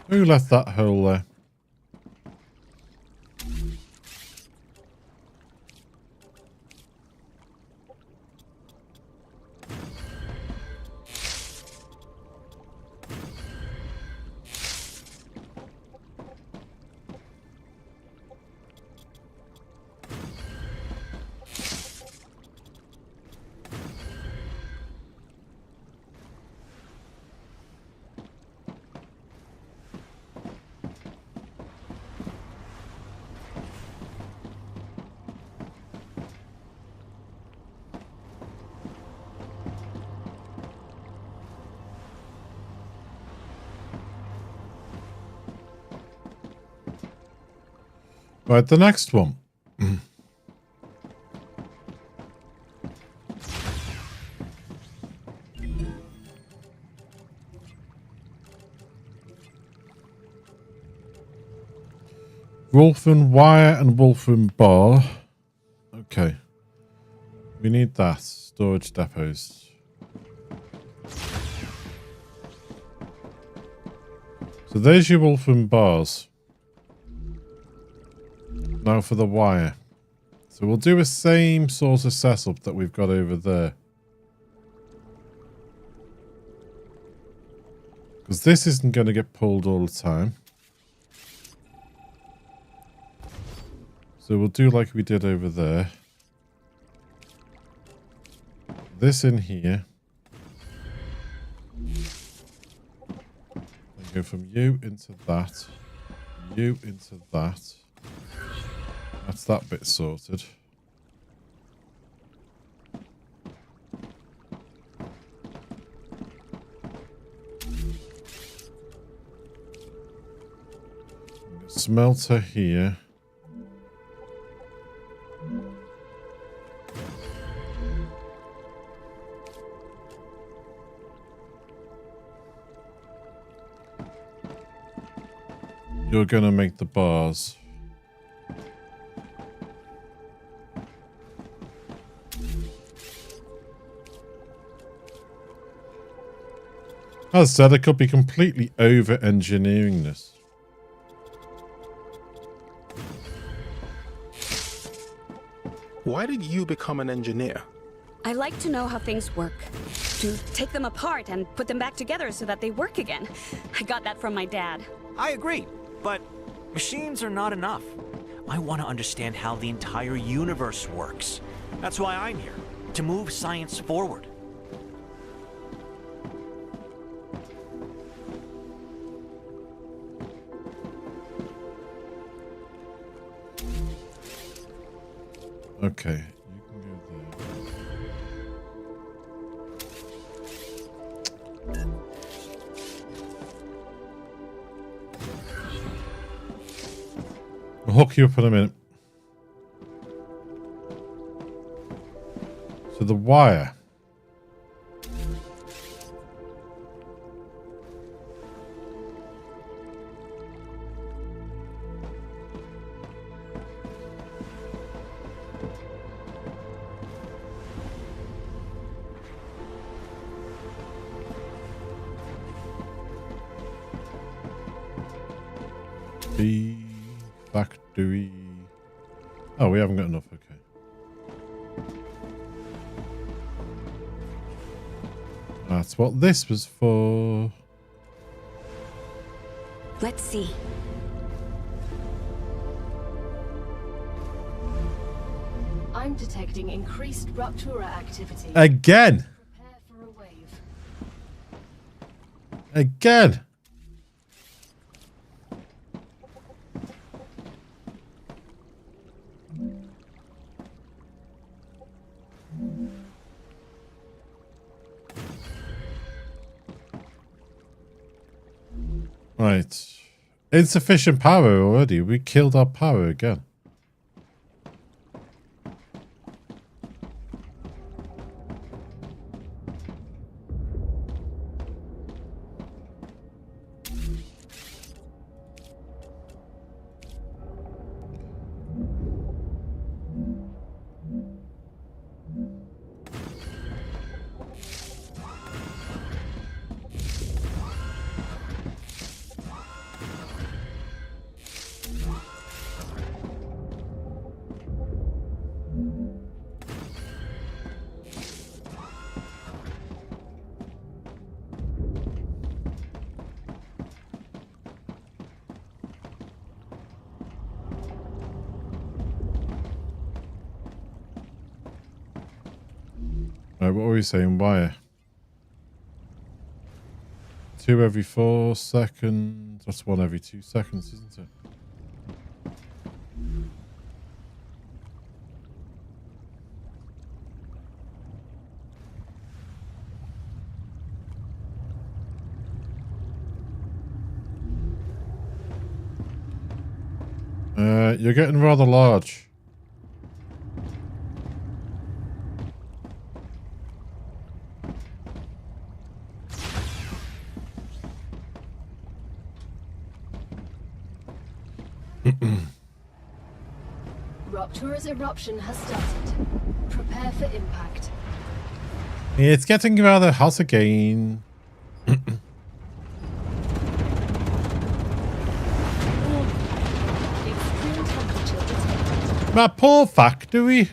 Who left that hole there? Right, the next one. Wolfen wire and Wolfen bar. Okay. We need that. Storage depots. So there's your Wolfen bars. Now for the wire. So we'll do a same sort of setup that we've got over there. Because this isn't going to get pulled all the time. So we'll do like we did over there. This in here. And go from you into that. You into that. That's that bit sorted. Smelter here. You're gonna make the bars. As I said, I could be completely over-engineering this. Why did you become an engineer? I like to know how things work. To take them apart and put them back together so that they work again. I got that from my dad. I agree, but machines are not enough. I want to understand how the entire universe works. That's why I'm here, to move science forward. Okay, you can go there. I'll hook you up in a minute. So the wire. do we... Oh, we haven't got enough. Okay. That's what this was for. Let's see. I'm detecting increased Ruptura activity. Again. Prepare for a wave. Again. Right. Insufficient power already. We killed our power again. Right, what were we saying? Wire. 2 every 4 seconds. That's 1 every 2 seconds, isn't it? You're getting rather large. Ruptura's eruption has started. Prepare for impact. It's getting rather hot again. Extreme temperature detected. My poor factory.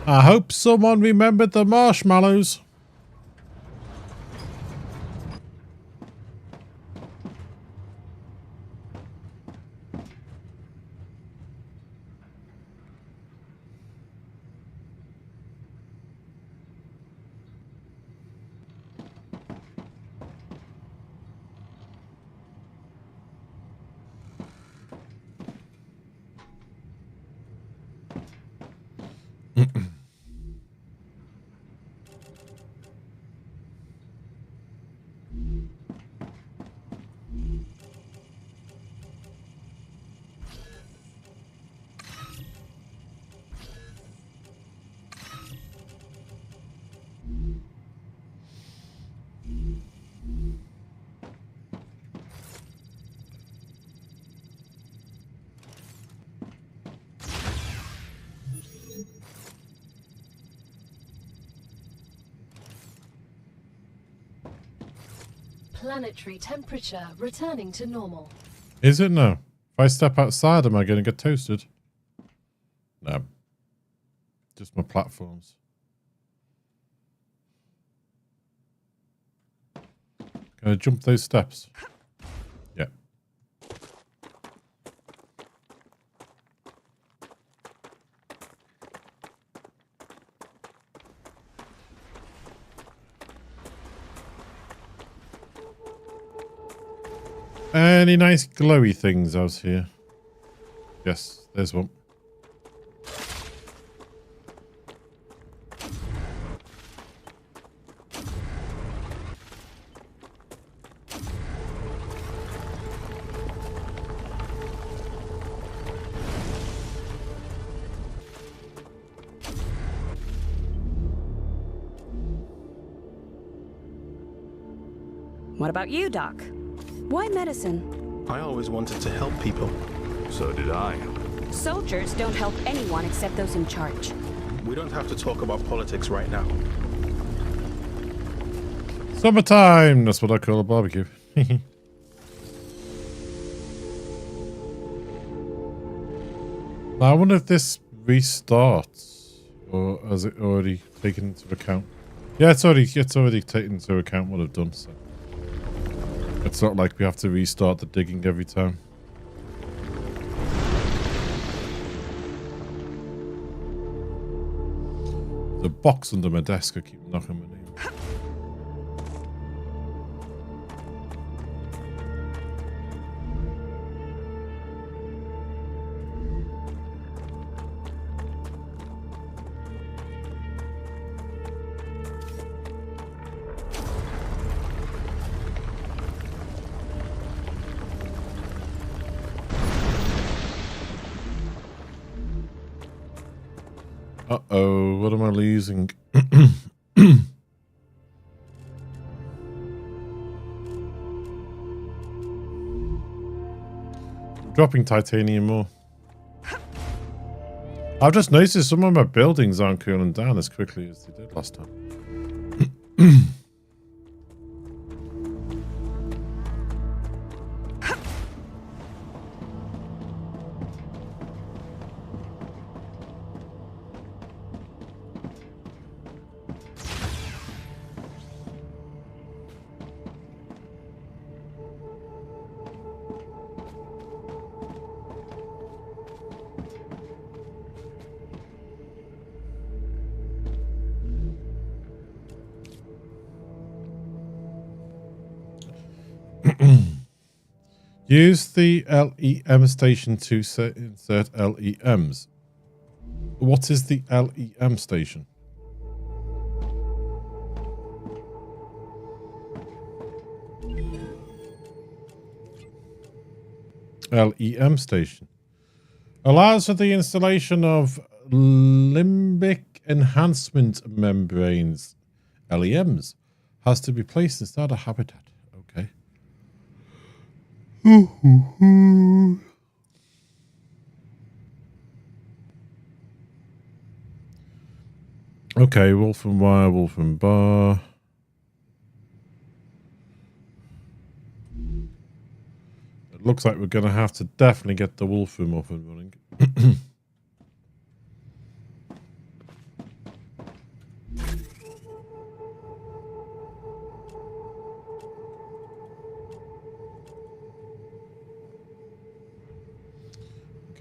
I hope someone remembered the marshmallows. Planetary temperature returning to normal. Is it now? If I step outside, am I going to get toasted? No. Just my platforms. Can I jump those steps? Yeah. Any nice glowy things out here? Yes, there's one. What about you, Doc? Why medicine? I always wanted to help people. So did I. Soldiers don't help anyone except those in charge. We don't have to talk about politics right now. Summertime! That's what I call a barbecue. Now, I wonder if this restarts, or has it already taken into account? Yeah, it's already taken into account what I've done. So it's not like we have to restart the digging every time. The box under my desk, I keep knocking my name. Uh-oh, what am I losing? Dropping titanium more. I've just noticed some of my buildings aren't cooling down as quickly as they did last time. Use the LEM station to insert LEMs. What is the LEM station? LEM station. Allows for the installation of limbic enhancement membranes. LEMs. Has to be placed inside a habitat. Okay. Okay, wolf and wire, wolf and bar. It looks like we're going to have to definitely get the wolf room up and running.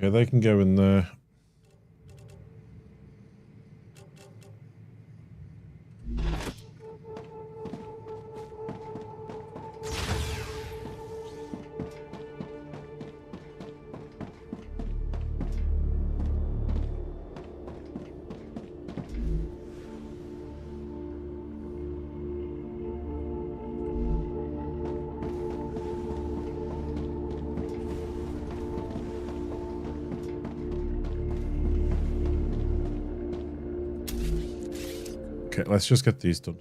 Okay, they can go in there. Okay, let's just get these done.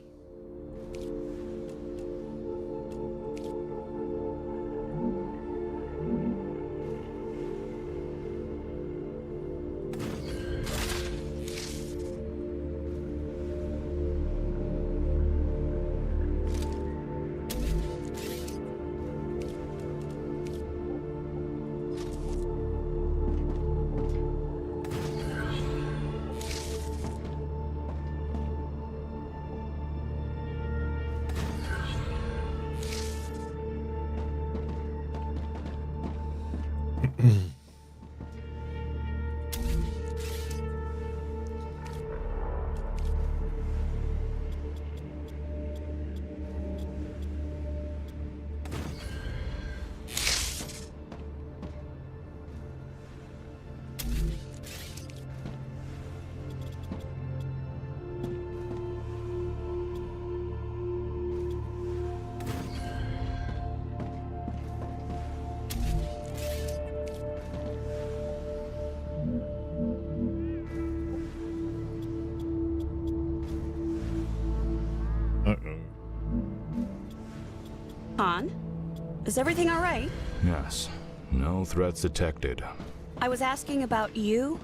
Han? Is everything all right? Yes. No threats detected. I was asking about you.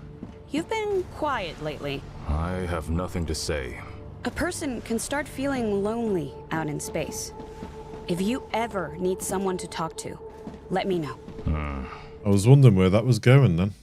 You've been quiet lately. I have nothing to say. A person can start feeling lonely out in space. If you ever need someone to talk to, let me know. I was wondering where that was going then.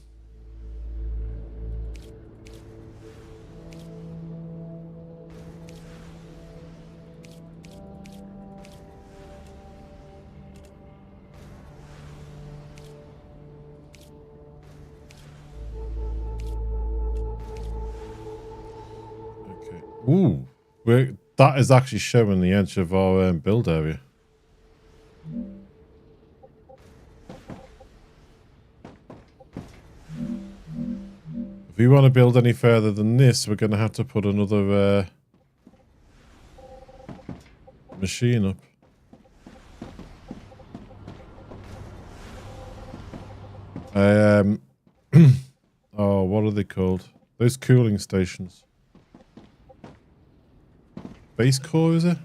Ooh, that is actually showing the edge of our build area. If we want to build any further than this, we're going to have to put another machine up. Oh, what are they called? Those cooling stations. Base core, is it?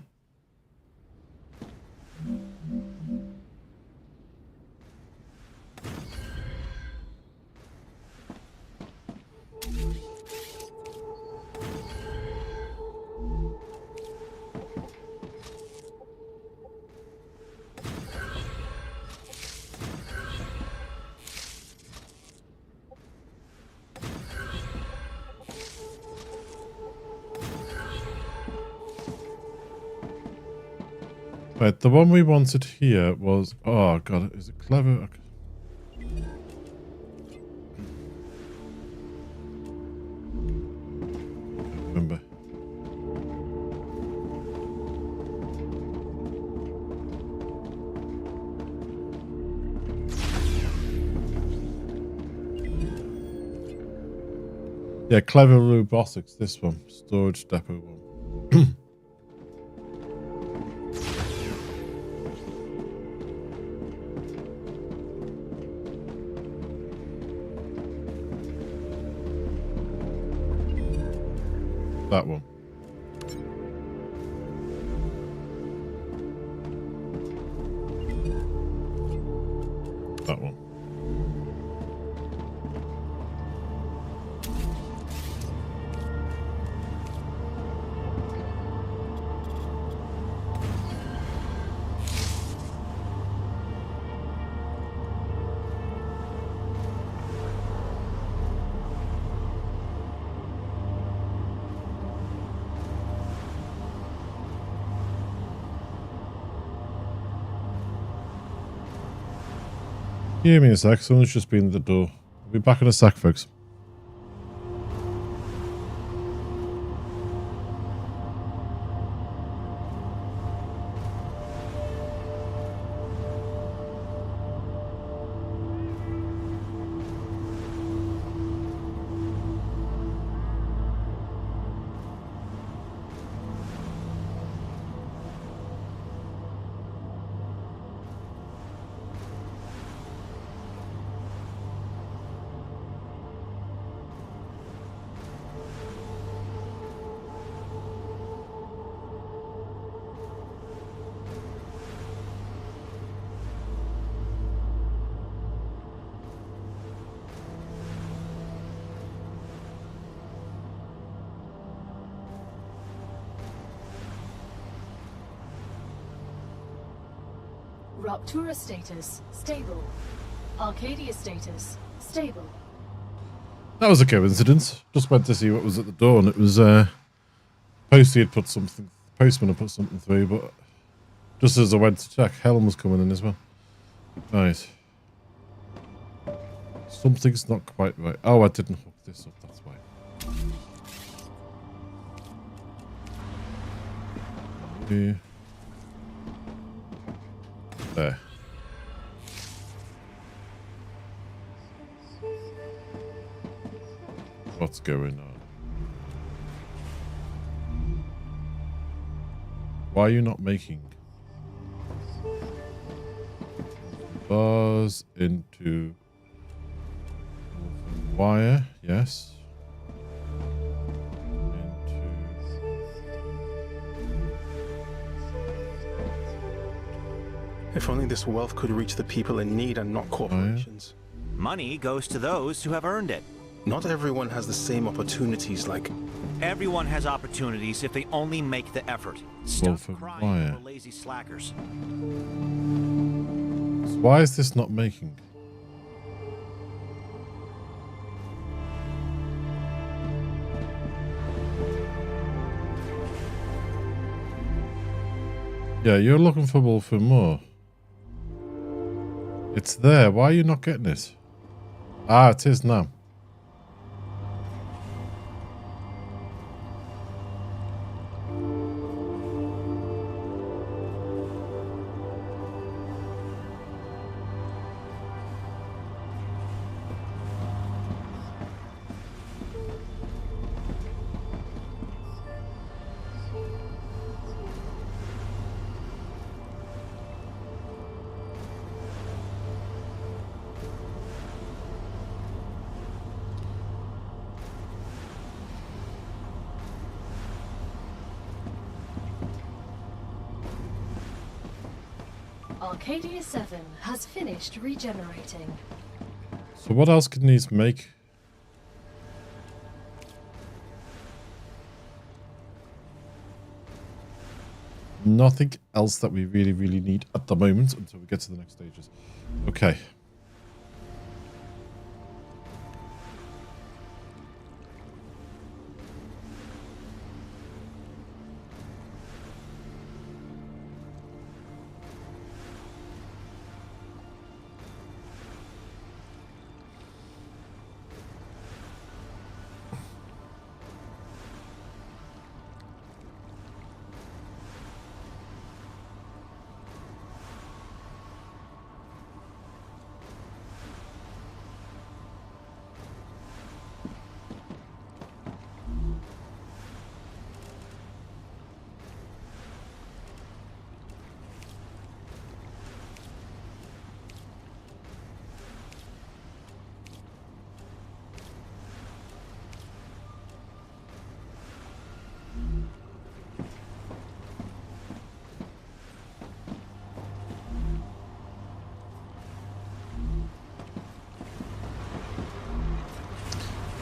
Right, the one we wanted here was... Oh, God, is it clever? Okay. I can't remember. Yeah, clever robotics, this one. Storage depot one. That one. That one. Give me a sec, someone's just been at the door. I'll be back in a sec, folks. Ruptura status, stable. Arcadia status, stable. That was a coincidence. Just went to see what was at the door, and it was Posty had put something. Postman had put something through, but just as I went to check, Helen was coming in as well. Right. Something's not quite right. Oh, I didn't hook this up. That's why. There. What's going on? Why are you not making bars into wire? Yes. If only this wealth could reach the people in need and not corporations. Money goes to those who have earned it. Not everyone has the same opportunities like... Everyone has opportunities if they only make the effort. Stop Wolf and crying wire. for lazy slackers. So why is this not making? Yeah, you're looking for Wolf and more. It's there. Why are you not getting it? Ah, it is now. Arcadia 7 has finished regenerating. So what else can these make? Nothing else that we really need at the moment until we get to the next stages. Okay.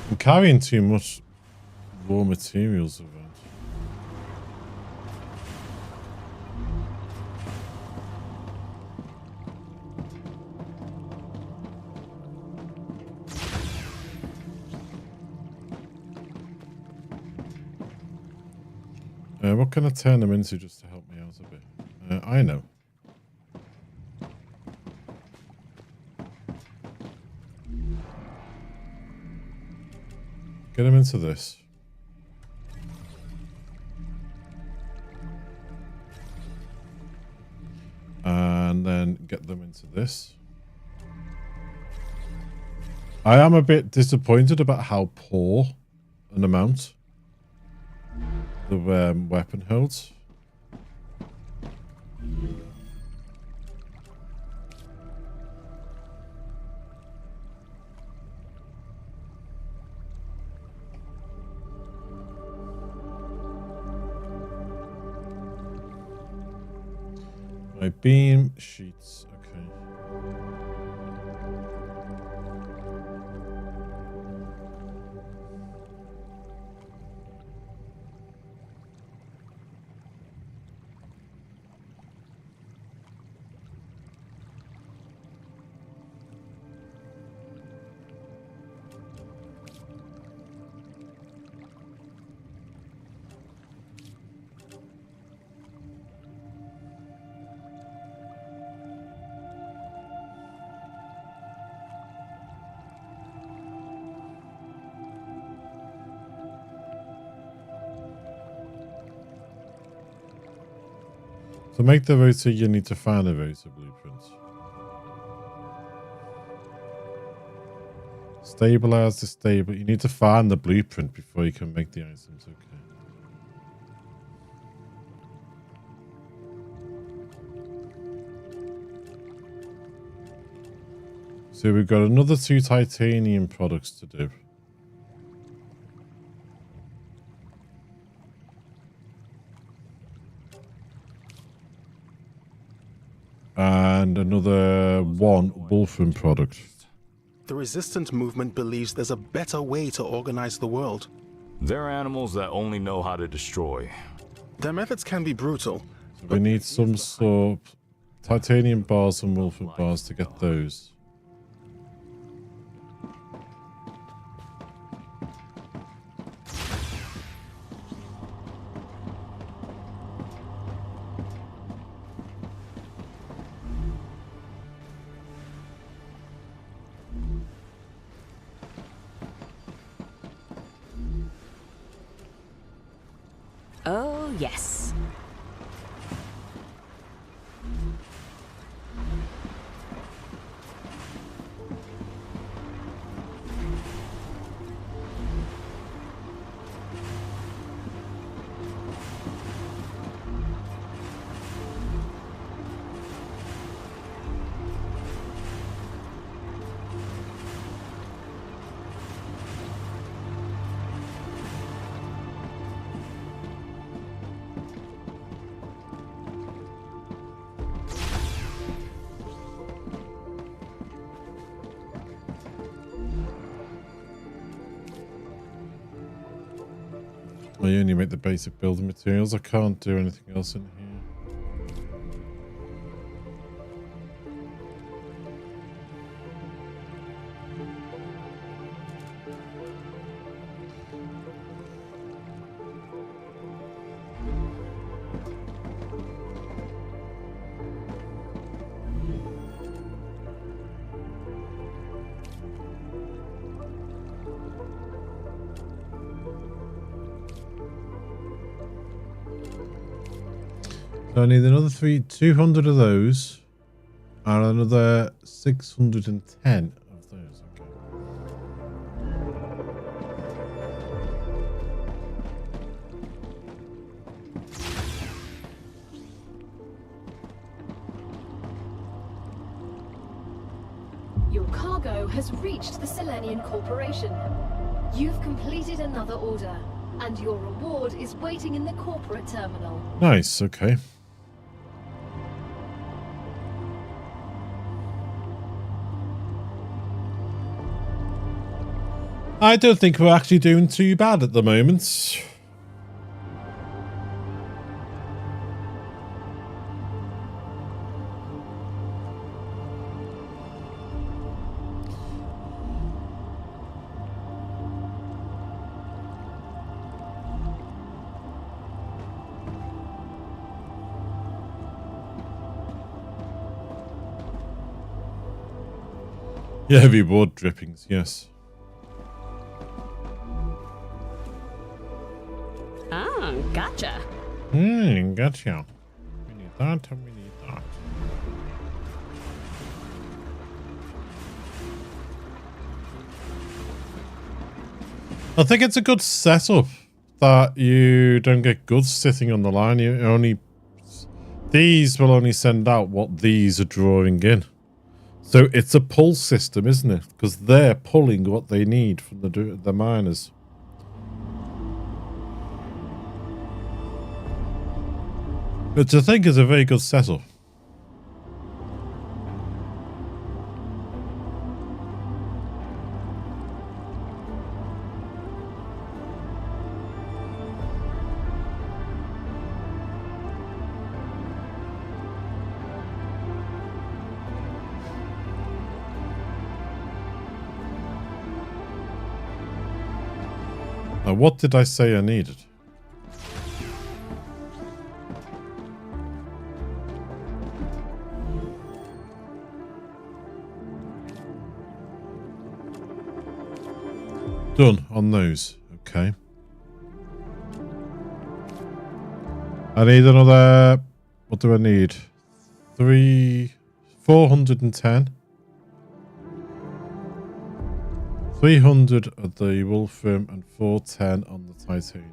I'm carrying too much raw materials around. What can I turn them into just to help me out a bit? I know. Get them into this. And then get them into this. I am a bit disappointed about how poor an amount the weapon holds. My beam sheets, okay. To make the rotor, you need to find a rotor blueprint. Stabilize the stable. You need to find the blueprint before you can make the items. Okay. So we've got another 2 titanium products to do. And another 1 wolfram product. The resistant movement believes there's a better way to organize the world. They're animals that only know how to destroy. Their methods can be brutal. So we need some sort of titanium bars and wolfen bars to get those. Oh, yes. I only make the basic building materials. I can't do anything else in here. So I need another 200 of those, and another 610 of those. Okay. Your cargo has reached the Selenian Corporation. You've completed another order, and your reward is waiting in the corporate terminal. Nice. Okay. I don't think we're actually doing too bad at the moment. Yeah, heavy board drippings, yes. Ah, gotcha. Gotcha. We need that and we need that. I think it's a good setup that you don't get goods sitting on the line. You only... These will only send out what these are drawing in. So it's a pull system, isn't it? Because they're pulling what they need from the miners. Which I think is a very good setup. Now, what did I say I needed? Done on those. Okay. I need another... What do I need? 410. 300 of the wolfram and 410 on the titanium.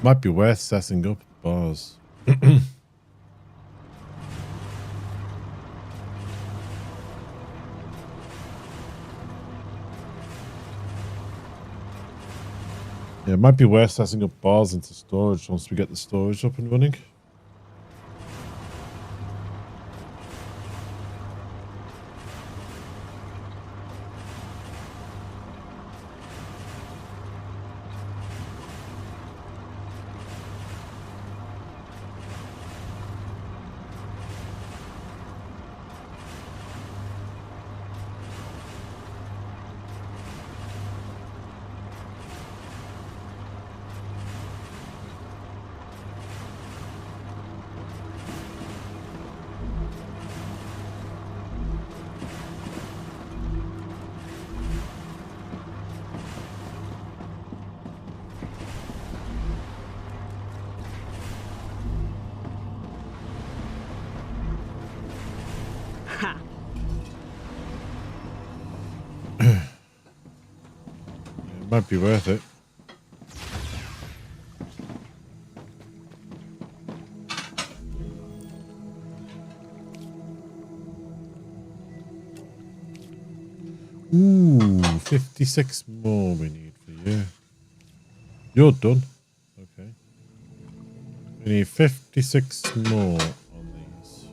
Might be worth setting up bars. Yeah, it might be worth setting up bars into storage once we get the storage up and running. Might be worth it. Ooh, 56 more we need for you. You're done. Okay. We need 56 more on these.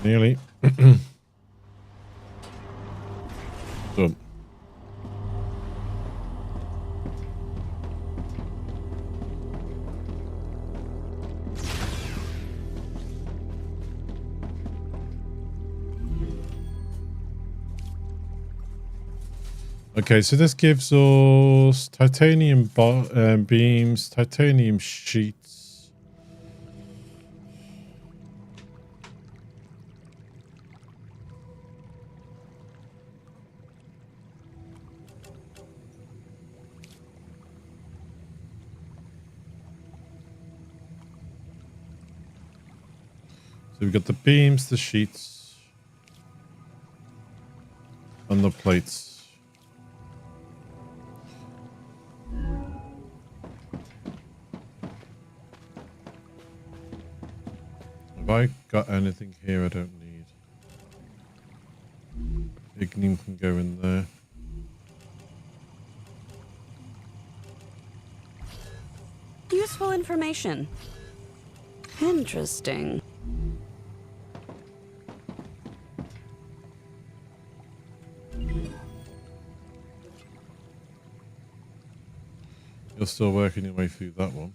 Nearly. Done. Okay, so this gives us titanium beams, titanium sheets. So we've got the beams, the sheets, and the plates. Have I got anything here I don't need? Ignium can go in there. Useful information. Interesting. You're still working your way through that one.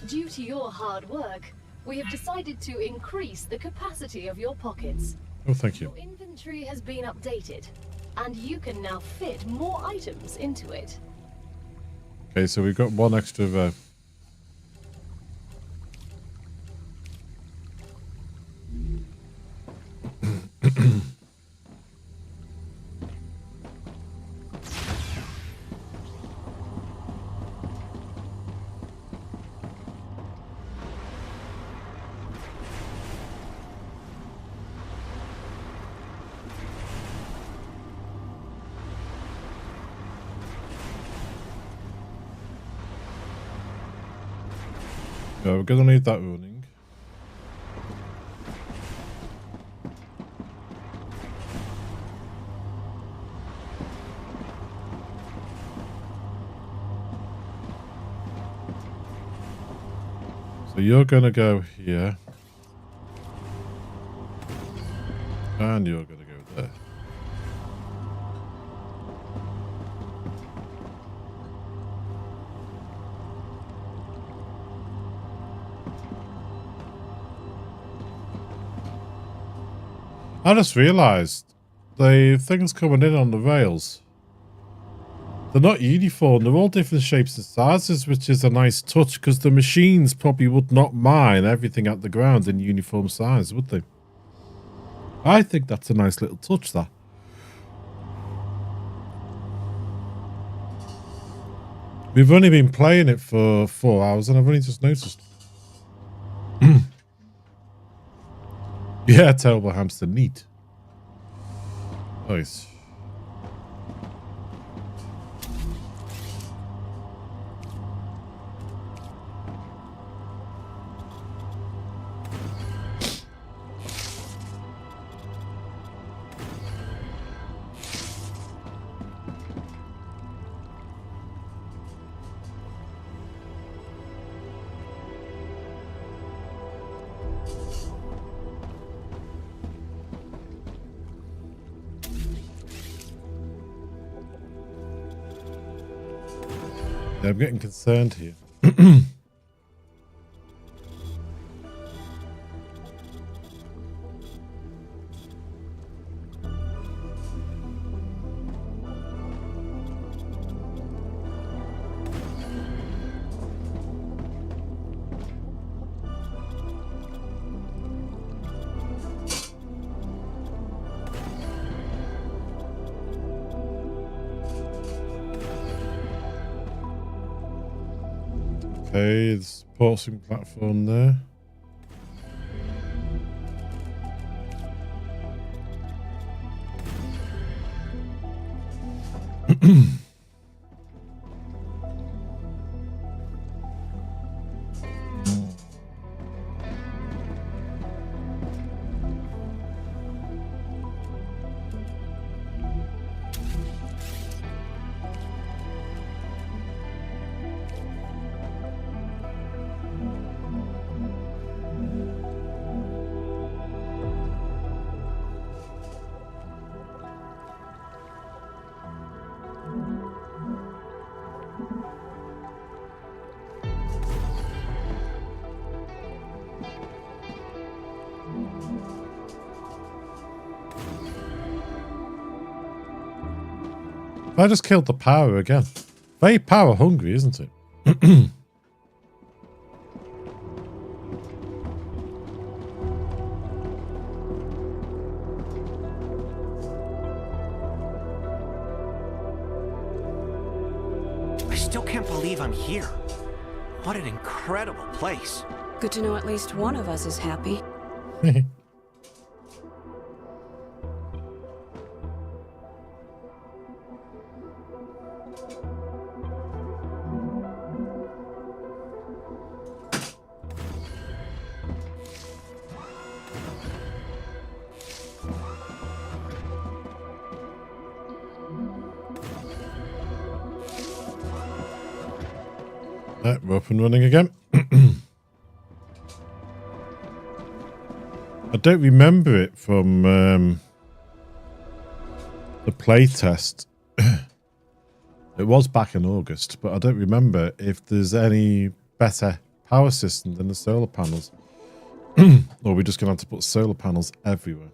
Due to your hard work, we have decided to increase the capacity of your pockets. Oh, thank you. Your inventory has been updated, and you can now fit more items into it. Okay, so we've got one extra Yeah, we're gonna need that running. So you're gonna go here. And you're gonna go there. I just realised the things coming in on the rails, they're not uniform. They're all different shapes and sizes, which is a nice touch because the machines probably would not mine everything at the ground in uniform size, would they? I think that's a nice little touch, that. We've only been playing it for 4 hours and I've only just noticed. Yeah, terrible hamster. Neat. Nice. Yeah, I'm getting concerned here. Okay, there's a porting platform there. I just killed the power again. Very power hungry, isn't it? I still can't believe I'm here. What an incredible place. Good to know at least one of us is happy. We're up and running again. I don't remember it from the playtest. It was back in August, but I don't remember if there's any better power system than the solar panels. Or we're just going to have to put solar panels everywhere.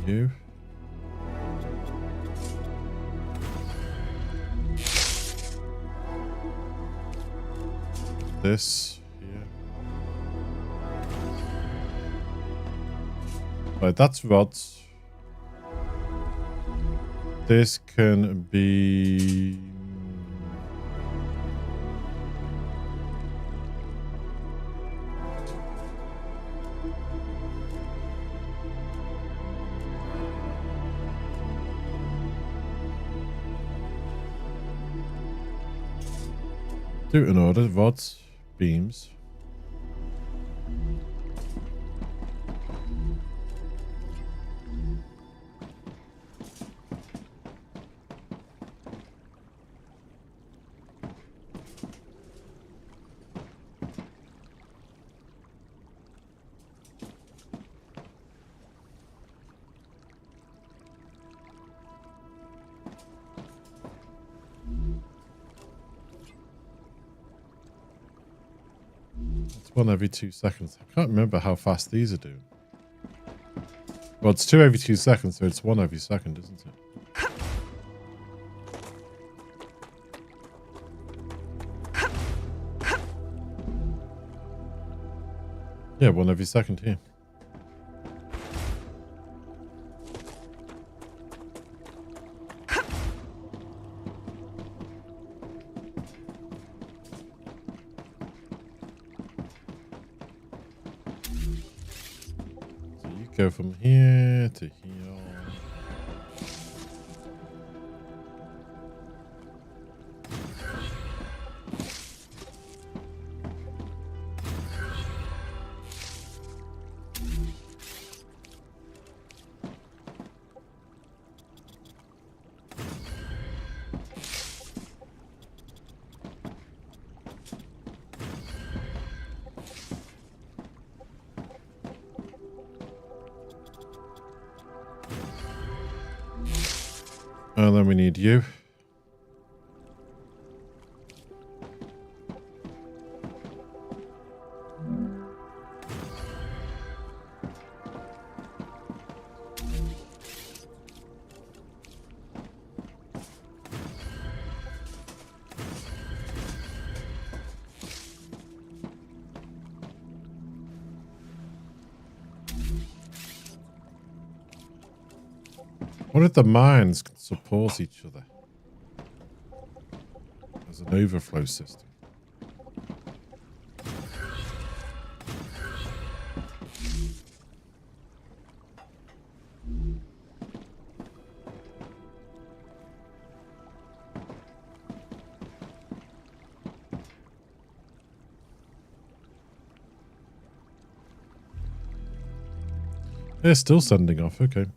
You. This here. Right, that's rods. This can be... Do it in order. Rods, beams. It's 1 every 2 seconds. I can't remember how fast these are doing. Well, it's 2 every 2 seconds, so it's 1 every second, isn't it? Yeah, 1 every second here. So you go from here to here. And then we need you. What if the mines can support each other as an overflow system? They're still sending off, okay.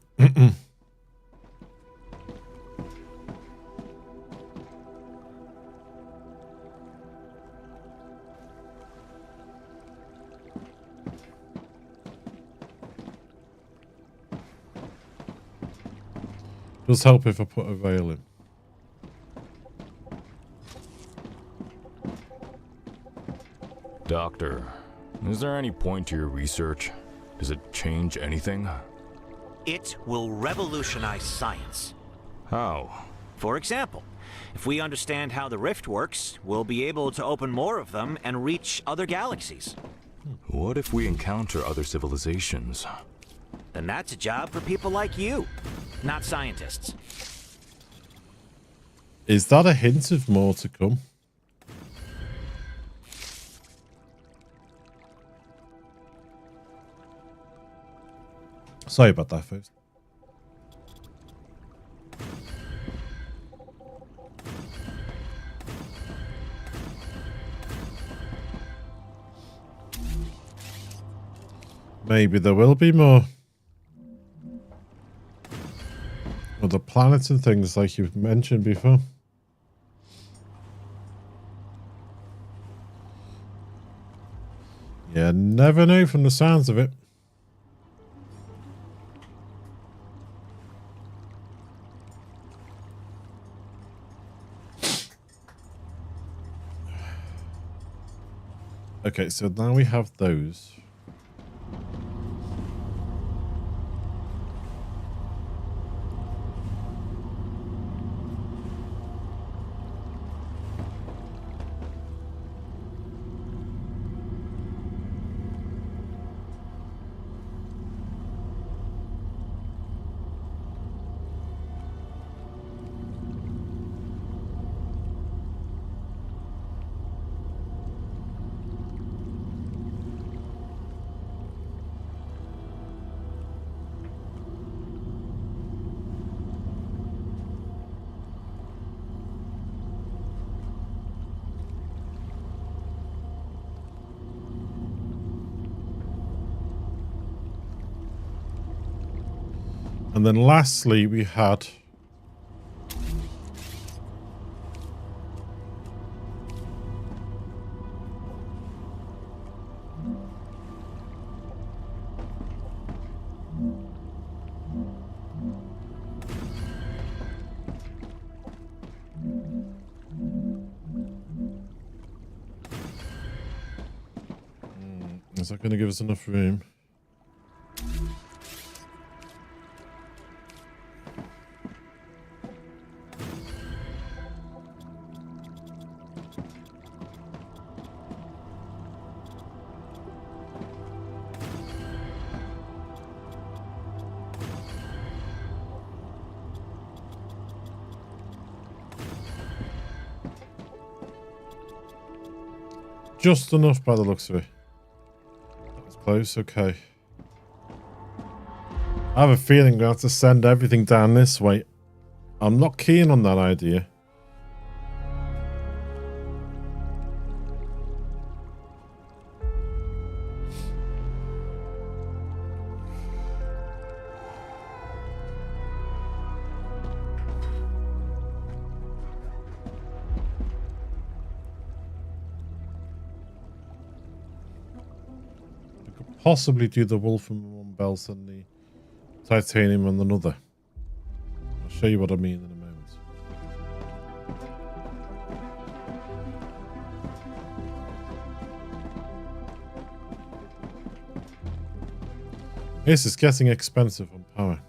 Does help if I put a veil in. Doctor, is there any point to your research? Does it change anything? It will revolutionize science. How? For example, if we understand how the rift works, we'll be able to open more of them and reach other galaxies. What if we encounter other civilizations? Then that's a job for people like you, not scientists. Is that a hint of more to come? Sorry about that, folks. Maybe there will be more. Other planets and things like you've mentioned before. Yeah, never know from the sounds of it. Okay, so now we have those. And then lastly, we had Is that going to give us enough room? Just enough by the looks of it. That was close, okay. I have a feeling we're going to have to send everything down this way. I'm not keen on that idea. Possibly do the wolf on one belt and the titanium on another. I'll show you what I mean in a moment. This is getting expensive on power.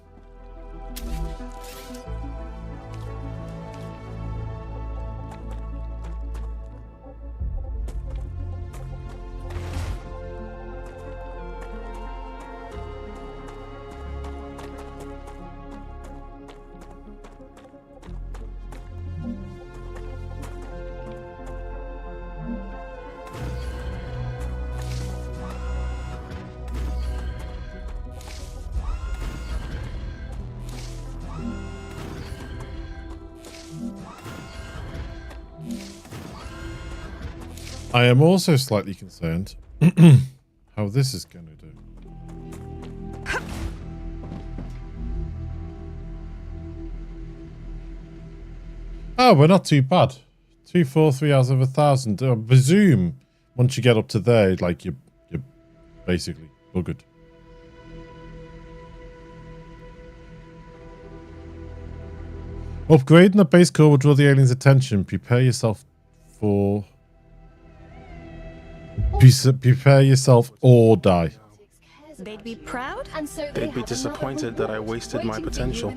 I am also slightly concerned how this is going to do. Oh, we're not too bad. 243 out of 1,000. I presume once you get up to there, like you're basically buggered. Upgrading the base core will draw the aliens' attention. Prepare yourself for... Prepare yourself or die. They'd be proud? And so They'd be disappointed that I wasted my potential.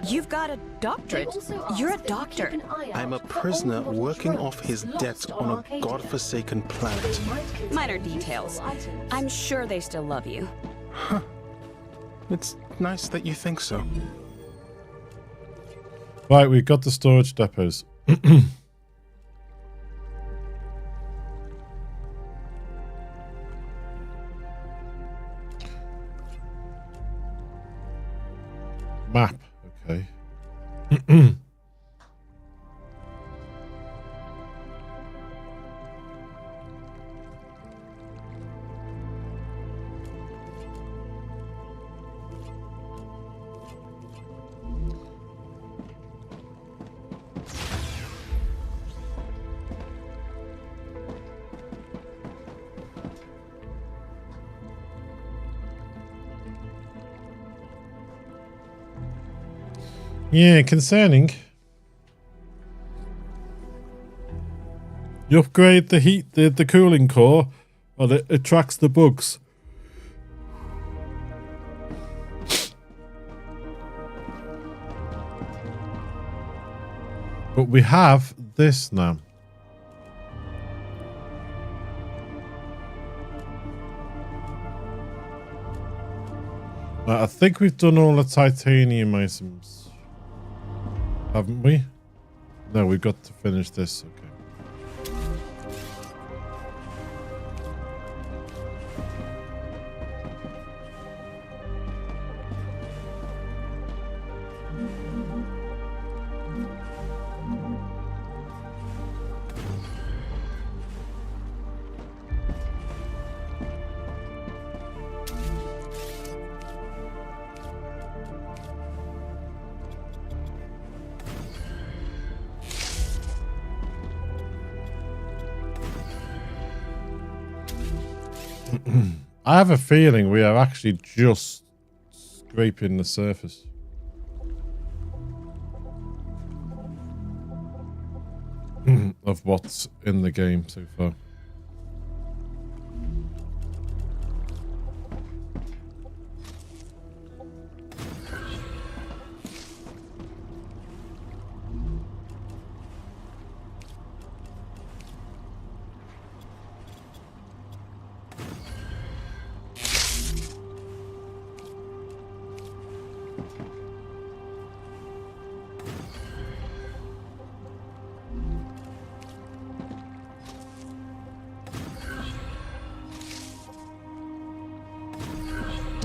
You've got a doctorate. You're a doctor. I'm a prisoner working off his debt on a godforsaken planet. Minor details. I'm sure they still love you. Huh. It's nice that you think so. Right, we've got the storage depots. Map, okay. Yeah, concerning. You upgrade the heat, the cooling core, and it attracts the bugs. But we have this now. I think we've done all the titanium items. Haven't we? No, we've got to finish this. Okay. I have a feeling we are actually just scraping the surface. Of what's in the game so far.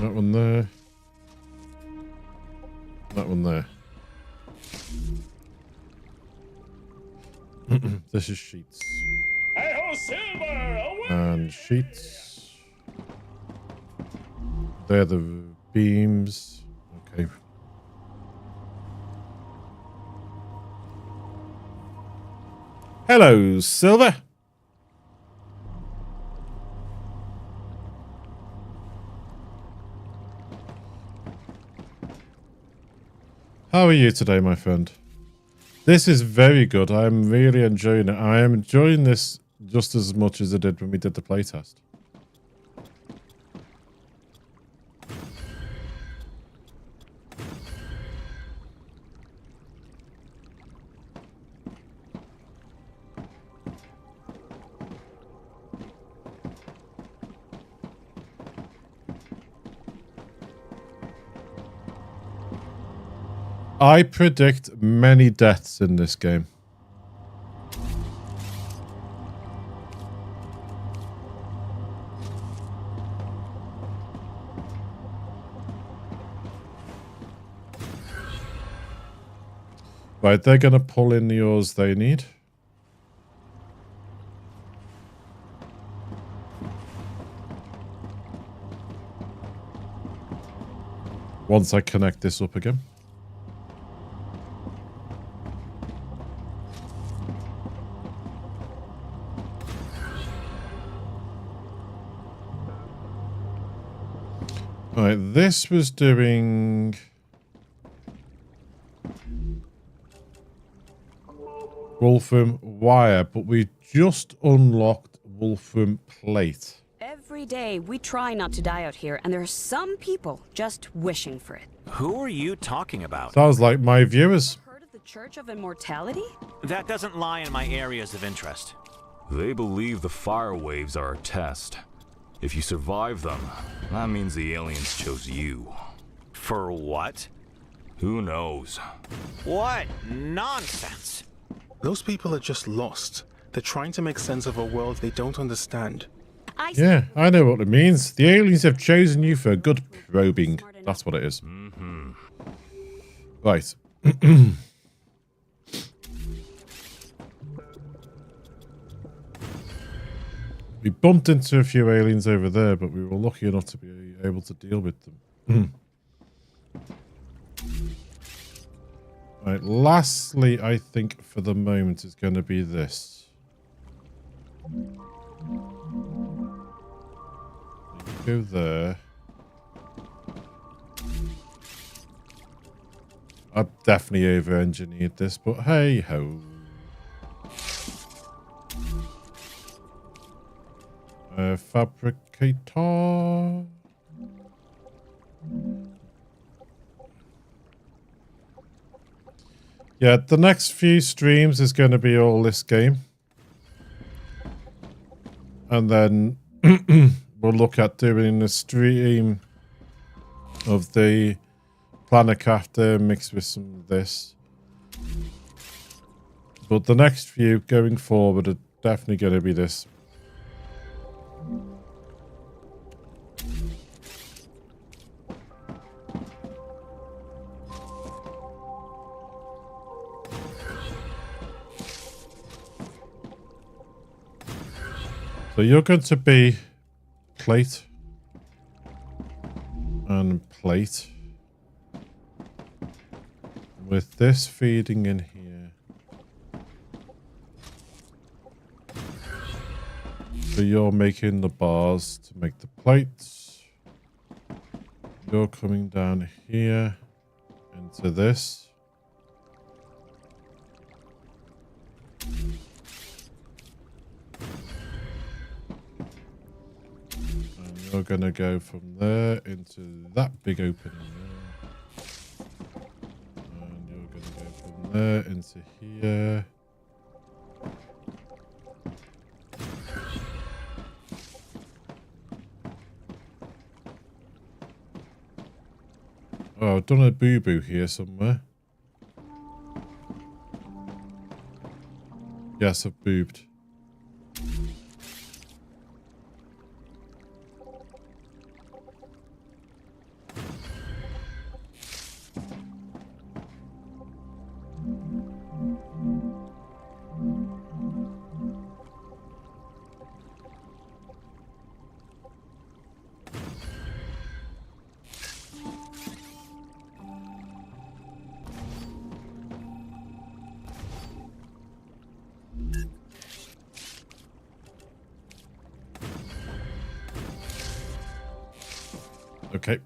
That one there. That one there. This is sheets. And sheets. They're the beams. Okay. Hello, Silver. How are you today, my friend? This is very good. I'm really enjoying it. I am enjoying this just as much as I did when we did the playtest. I predict many deaths in this game. Right, they're going to pull in the ores they need. Once I connect this up again. Right, this was doing Wolfram wire, but we just unlocked Wolfram plate. Every day we try not to die out here, and there are some people just wishing for it. Who are you talking about? Sounds like my viewers. Heard of the Church of Immortality? That doesn't lie in my areas of interest. They believe the fire waves are a test. If you survive them, that means the aliens chose you. For what? Who knows? What nonsense! Those people are just lost. They're trying to make sense of a world they don't understand. Yeah, I know what it means. The aliens have chosen you for a good probing. That's what it is. Mm-hmm. Right. We bumped into a few aliens over there, but we were lucky enough to be able to deal with them. Right, lastly, I think for the moment is going to be this. You go there. I've definitely over-engineered this, but hey-ho. Fabricator. Yeah, the next few streams is going to be all this game. And then we'll look at doing a stream of the Planetcrafter mixed with some of this. But the next few going forward are definitely going to be this. So you're going to be plate and plate with this feeding in here. So you're making the bars to make the plates. You're coming down here into this. You're going to go from there into that big opening there. And you're going to go from there into here. Oh, I've done a boo-boo here somewhere. Yes, I've boobed. Okay.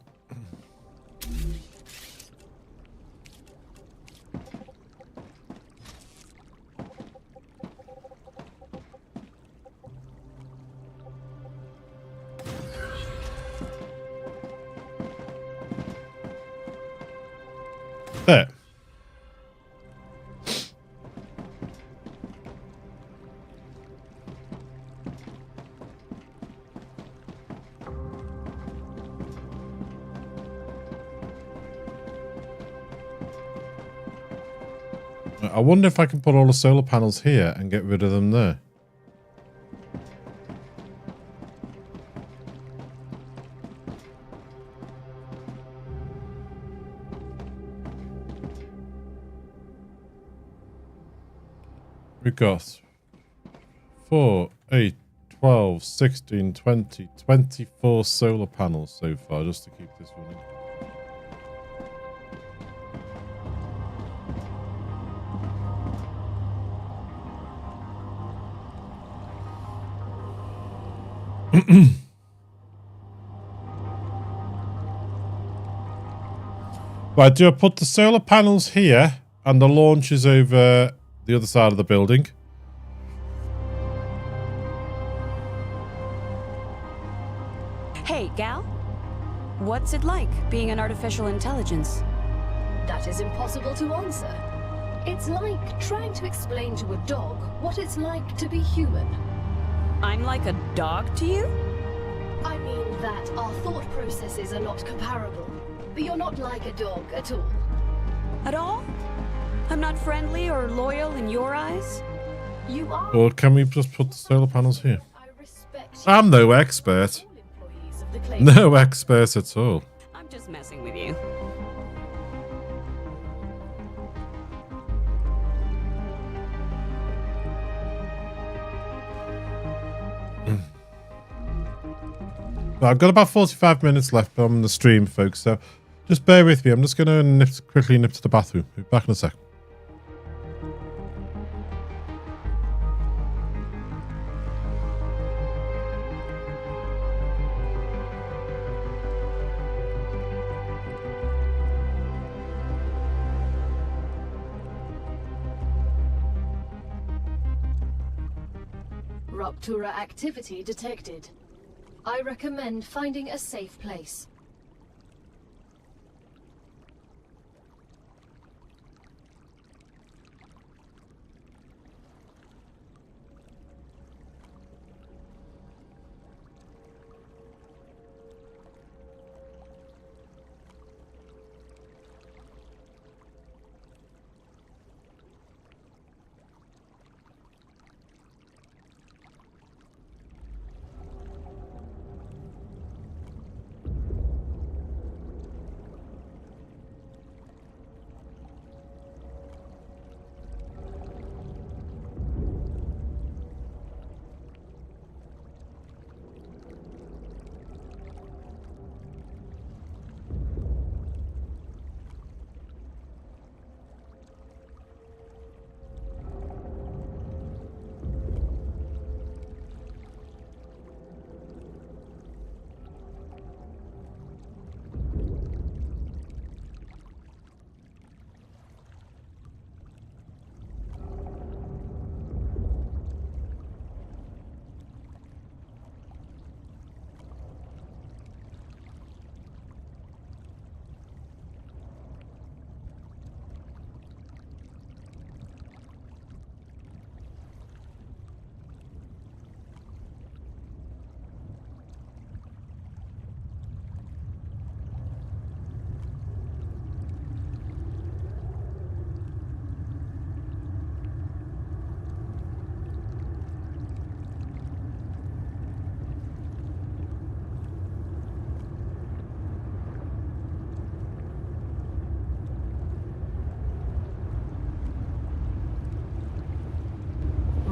There. I wonder if I can put all the solar panels here and get rid of them there. We've got 4, 8, 12, 16, 20, 24 solar panels so far, just to keep this running. Right, do I put the solar panels here and the launchers over the other side of the building? Hey, Gal. What's it like being an artificial intelligence? That is impossible to answer. It's like trying to explain to a dog what it's like to be human. I'm like a dog to you? I mean that our thought processes are not comparable. But you're not like a dog at all. At all? I'm not friendly or loyal in your eyes? You are. Or can we just put the solar panels here? I respect I'm no expert. all employees of the Clay. No expert at all. I'm just messing with you. Well, I've got about 45 minutes left on the stream, folks, so just bear with me. I'm just going to quickly nip to the bathroom. Be back in a sec. Ruptura activity detected. I recommend finding a safe place.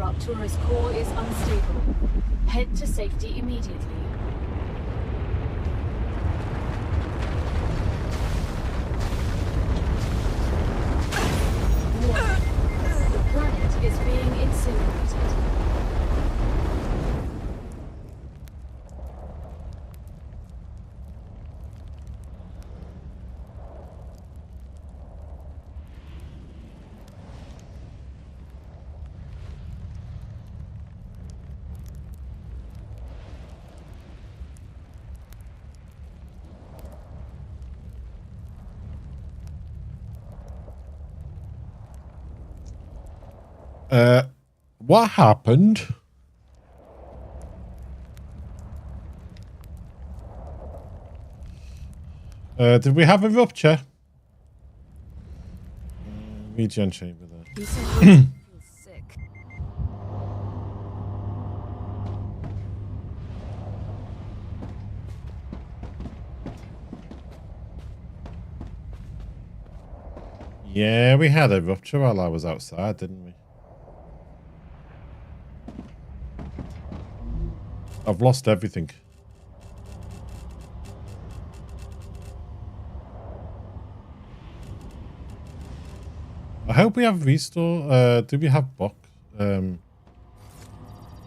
StarRupture's core is unstable. Head to safety immediately. Warning. The planet is being incinerated. What happened? Did we have a rupture? Regen chamber there. Sick. Yeah, we had a rupture while I was outside, didn't we? I've lost everything. I hope we have restore. Do we have box?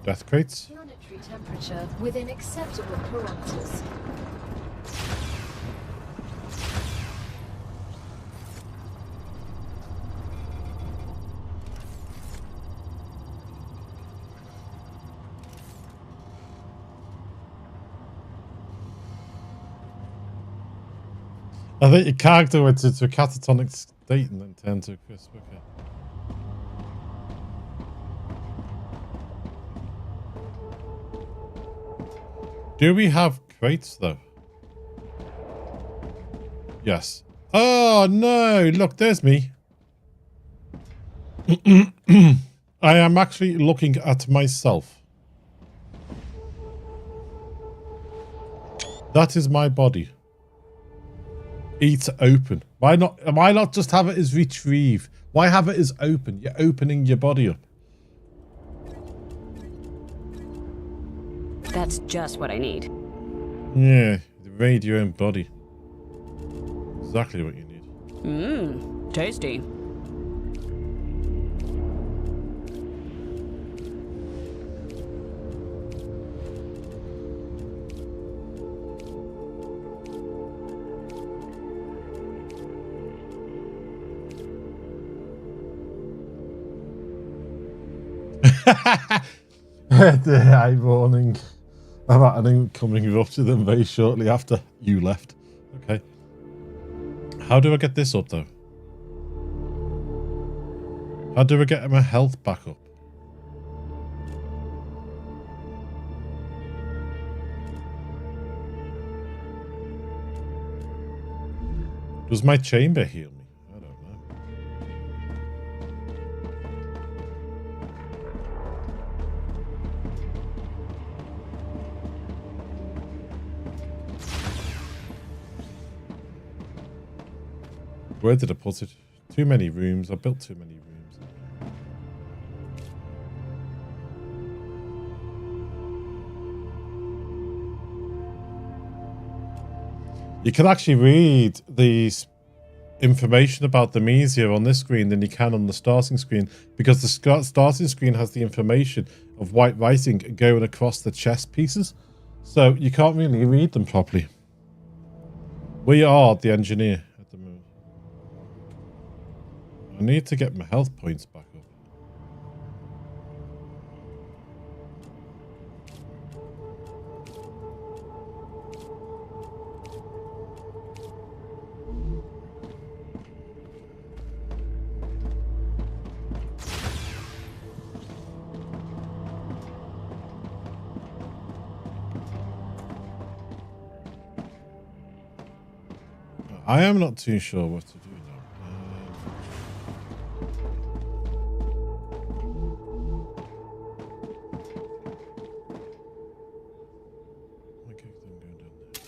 Death crates? Planetary temperature within acceptable parameters. I think your character went into a catatonic state and then turned to a crisp. Okay. Do we have crates though? Yes. Oh no! Look, there's me. I am actually looking at myself. That is my body. Eat open. Why not? Why not just have it as retrieve? Why have it as open? You're opening your body up. That's just what I need. Yeah, raid your own body. Exactly what you need. Mmm, tasty. The warning about an incoming rupture then very shortly after you left. Okay. How do I get this up though? How do I get my health back up? Does my chamber heal me? I don't know. Where did I put it? Too many rooms. I built too many rooms. You can actually read the information about them easier on this screen than you can on the starting screen, because the starting screen has the information of white writing going across the chess pieces, so you can't really read them properly. We are the engineer at the moment. I need to get my health points back up. I am not too sure what to do now. Okay, then go down there.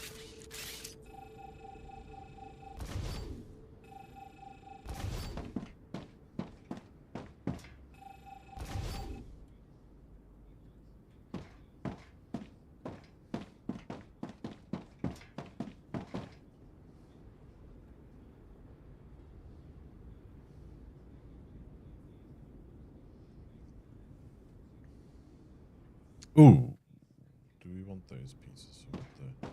Ooh. Do we want those pieces from up there?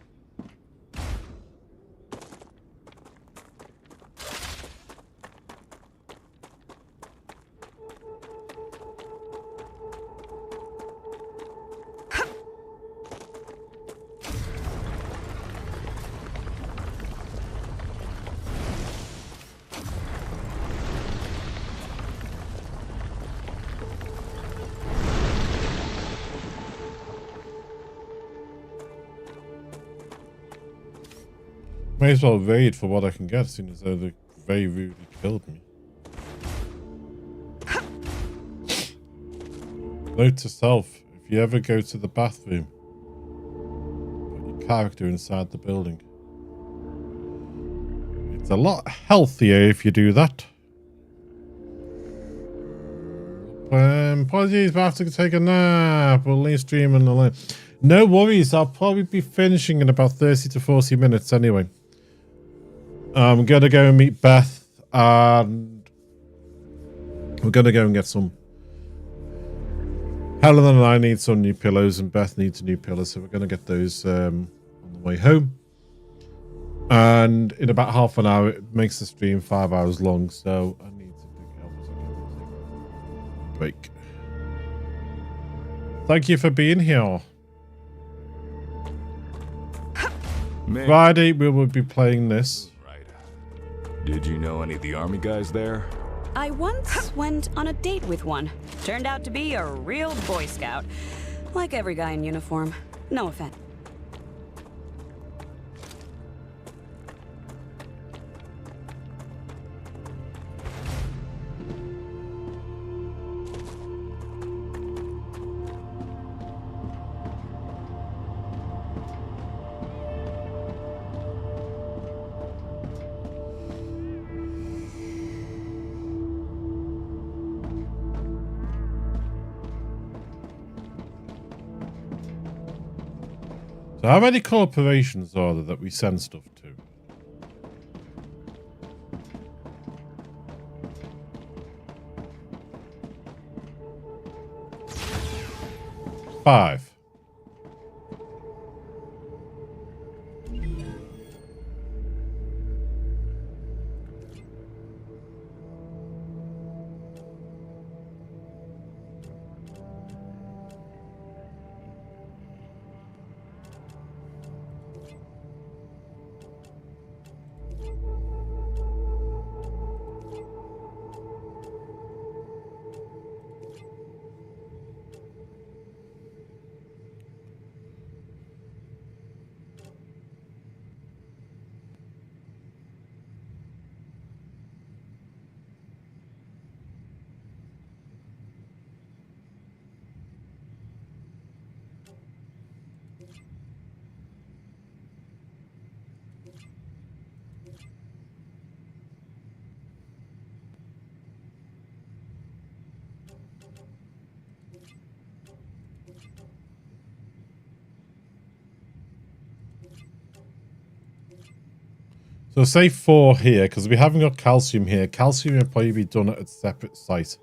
May as well raid for what I can get, seeing as though they very rudely killed me. Note to self, if you ever go to the bathroom, put your character inside the building. It's a lot healthier if you do that. Apologies, but I have to take a nap. We'll leave streaming alone. No worries, I'll probably be finishing in about 30 to 40 minutes anyway. I'm going to go and meet Beth, and we're going to go and get some... Helen and I need some new pillows, and Beth needs a new pillow, so we're going to get those on the way home. And in about half an hour, it makes the stream 5 hours long, so I need to pick it up as I take a break. Thank you for being here. Friday, we will be playing this. Did you know any of the army guys there? I once went on a date with one. Turned out to be a real Boy Scout. Like every guy in uniform. No offense. So how many corporations are there that we send stuff to? Five. So say 4 here, because we haven't got calcium here. Calcium will probably be done at a separate site.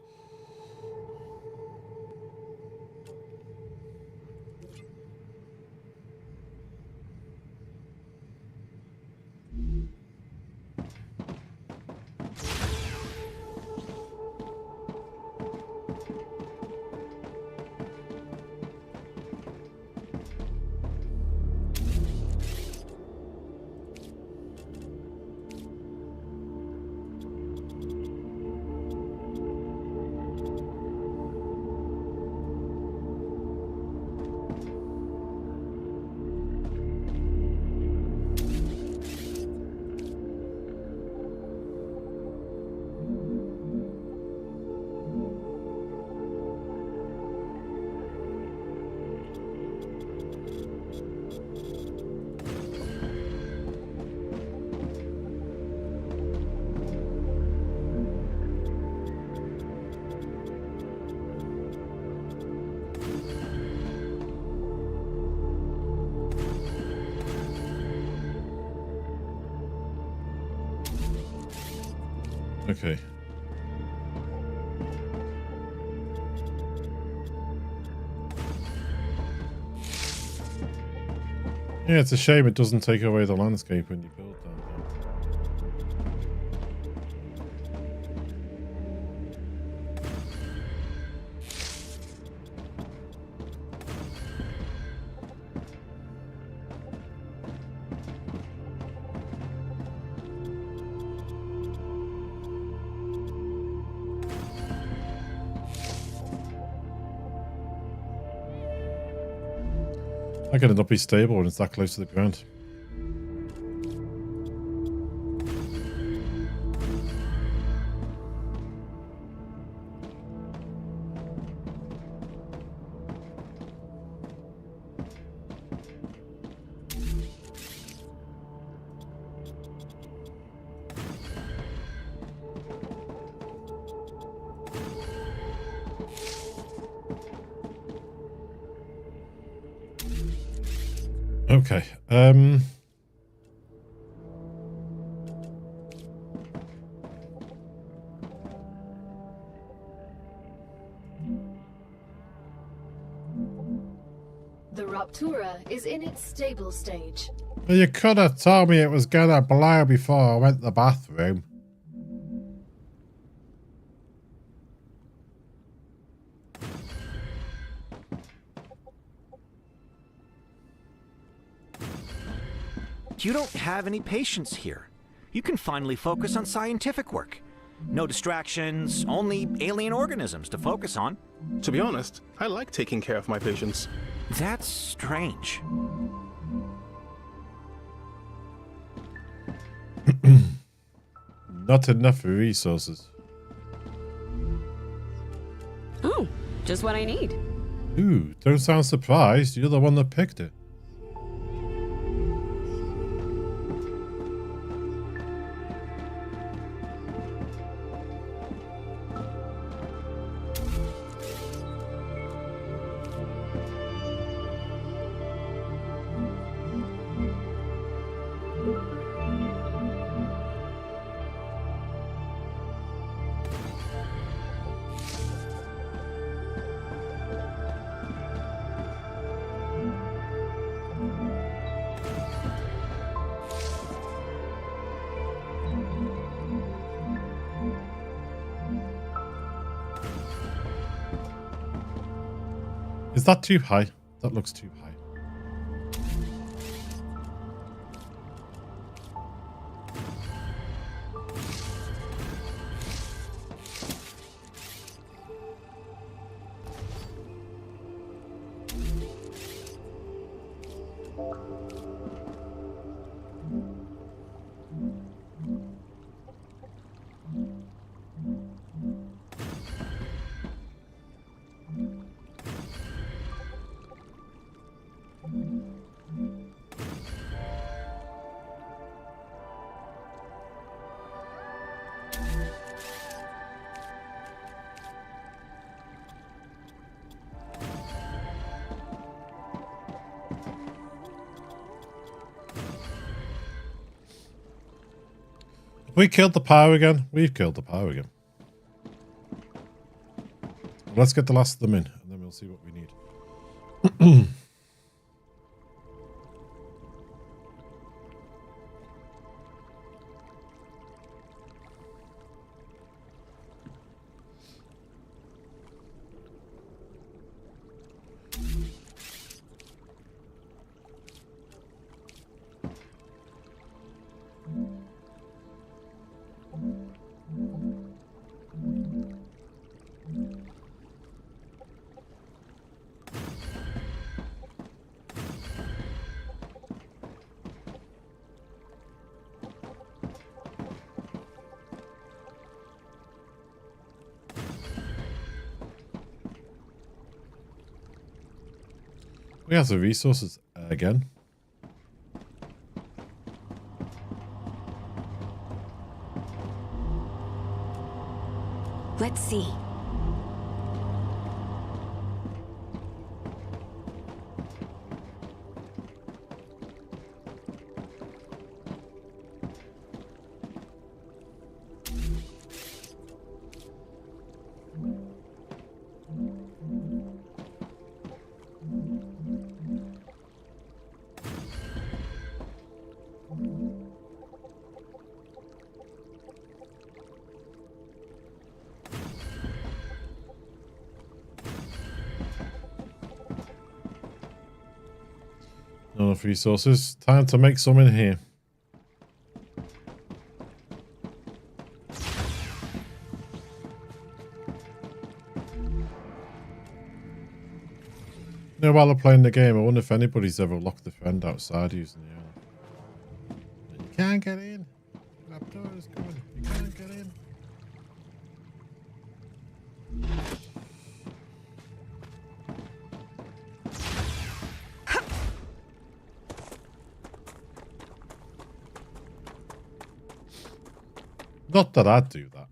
Okay. Yeah, it's a shame it doesn't take away the landscape when you build down I can not be stable when it's that close to the ground. Okay. The Raptura is in its stable stage. Well, you could have told me it was gonna blow before I went to the bathroom. You don't have any patience here. You can finally focus on scientific work. No distractions, only alien organisms to focus on. To be honest, I like taking care of my patients. That's strange. Not enough resources. Oh, just what I need. Ooh, don't sound surprised. You're the one that picked it. Is that too high? That looks too high. We killed the power again. We've killed the power again. Let's get the last of them in, and then we'll see what we need. We have the resources again. Let's see. enough resources. Time to make some in here. You know, while they're playing the game, I wonder if anybody's ever locked the friend outside using the air. You can't get in. That door is coming. You can't get in. Not that I'd do that.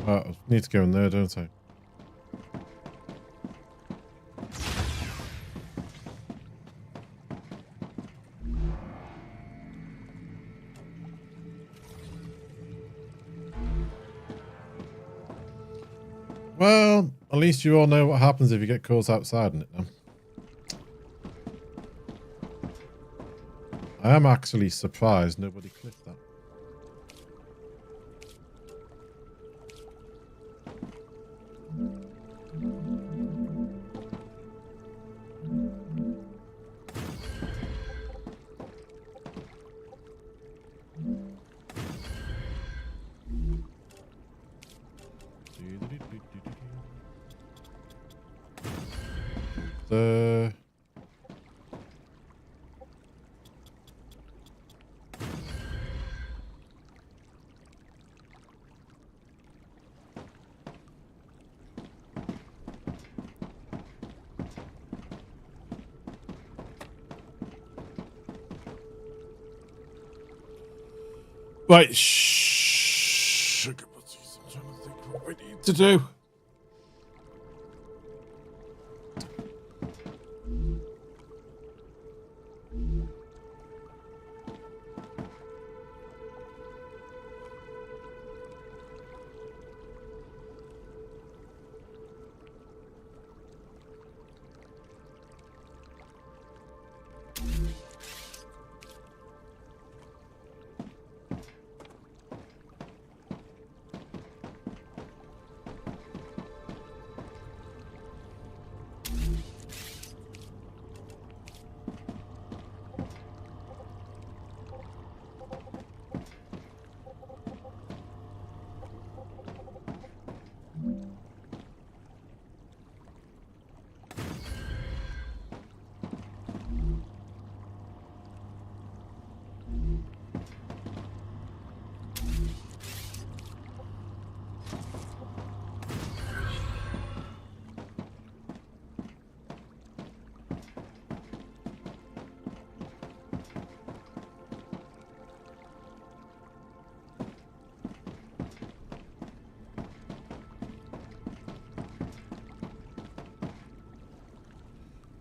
I need to go in there, don't I? Well, at least you all know what happens if you get caught outside in it now. I am actually surprised nobody clipped that. Right, sugar butties. I'm trying to think what we need to do.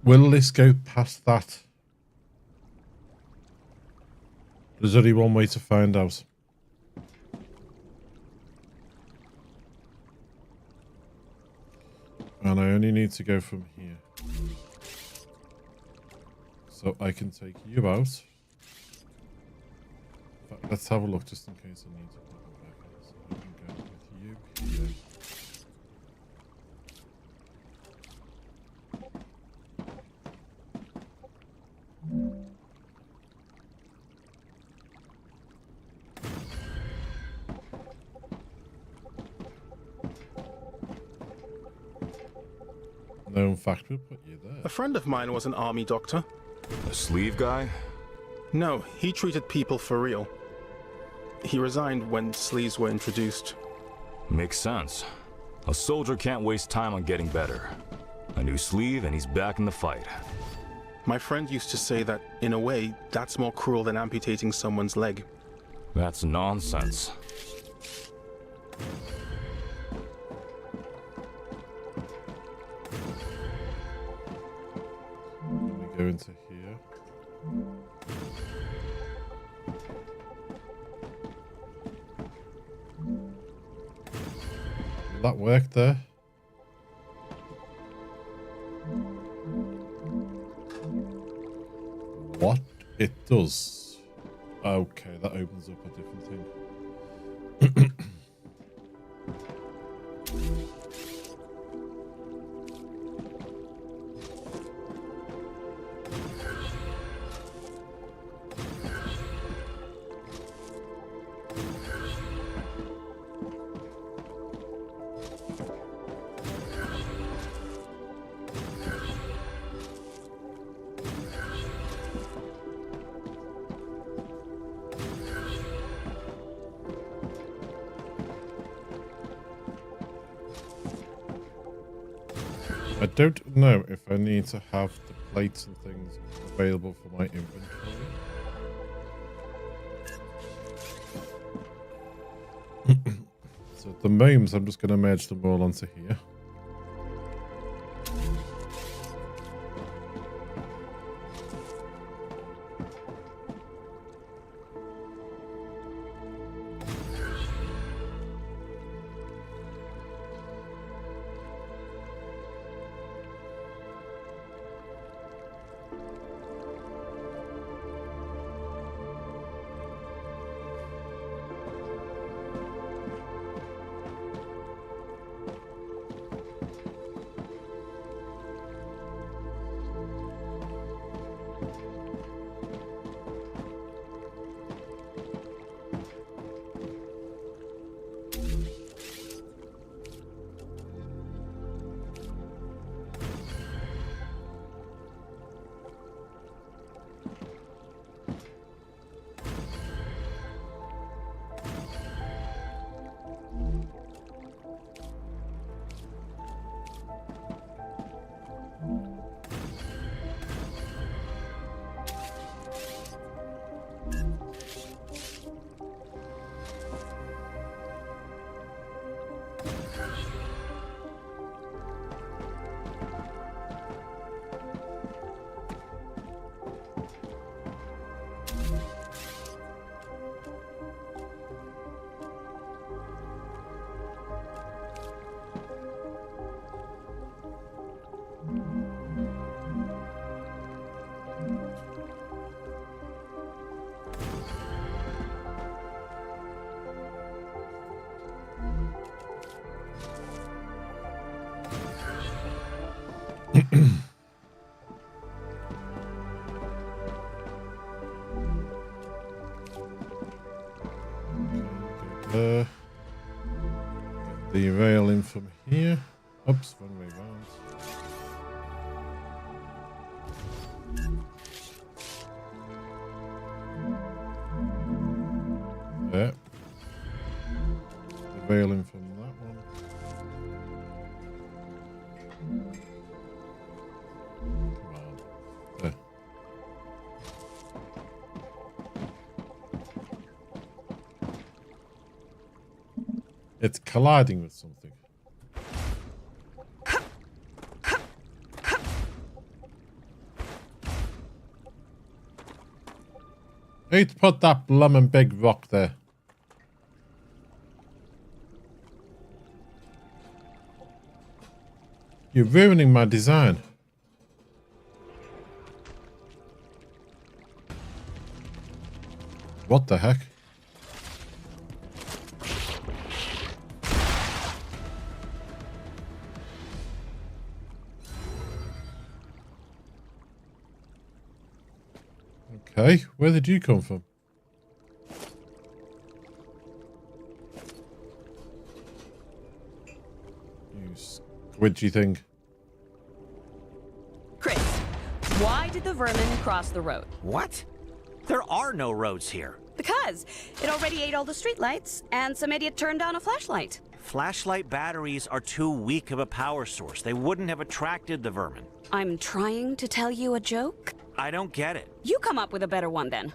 Will this go past that? There's only one way to find out. And I only need to go from here. So I can take you out. But let's have a look just in case I need to put them back in. So I can go with you here. No, in fact, we'll put you there. A friend of mine was an army doctor. A sleeve guy? No, he treated people for real. He resigned when sleeves were introduced. Makes sense. A soldier can't waste time on getting better. A new sleeve and he's back in the fight. My friend used to say that, in a way, that's more cruel than amputating someone's leg. That's nonsense. Let me go into here. Will that work there? It does. Okay, that opens up a different thing. I don't know if I need to have the plates and things available for my inventory. So at the moment, I'm just going to merge them all onto here. The rail in from here. Oops, wrong way round. There. The rail in from that one. Come on. There. It's colliding with something. Who'd put that bloomin' big rock there? You're ruining my design. What the heck? Okay, where did you come from? You squidgy thing. Chris, why did the vermin cross the road? What? There are no roads here. Because it already ate all the streetlights, and some idiot turned on a flashlight. Flashlight batteries are too weak of a power source. They wouldn't have attracted the vermin. I'm trying to tell you a joke. I don't get it. You come up with a better one then.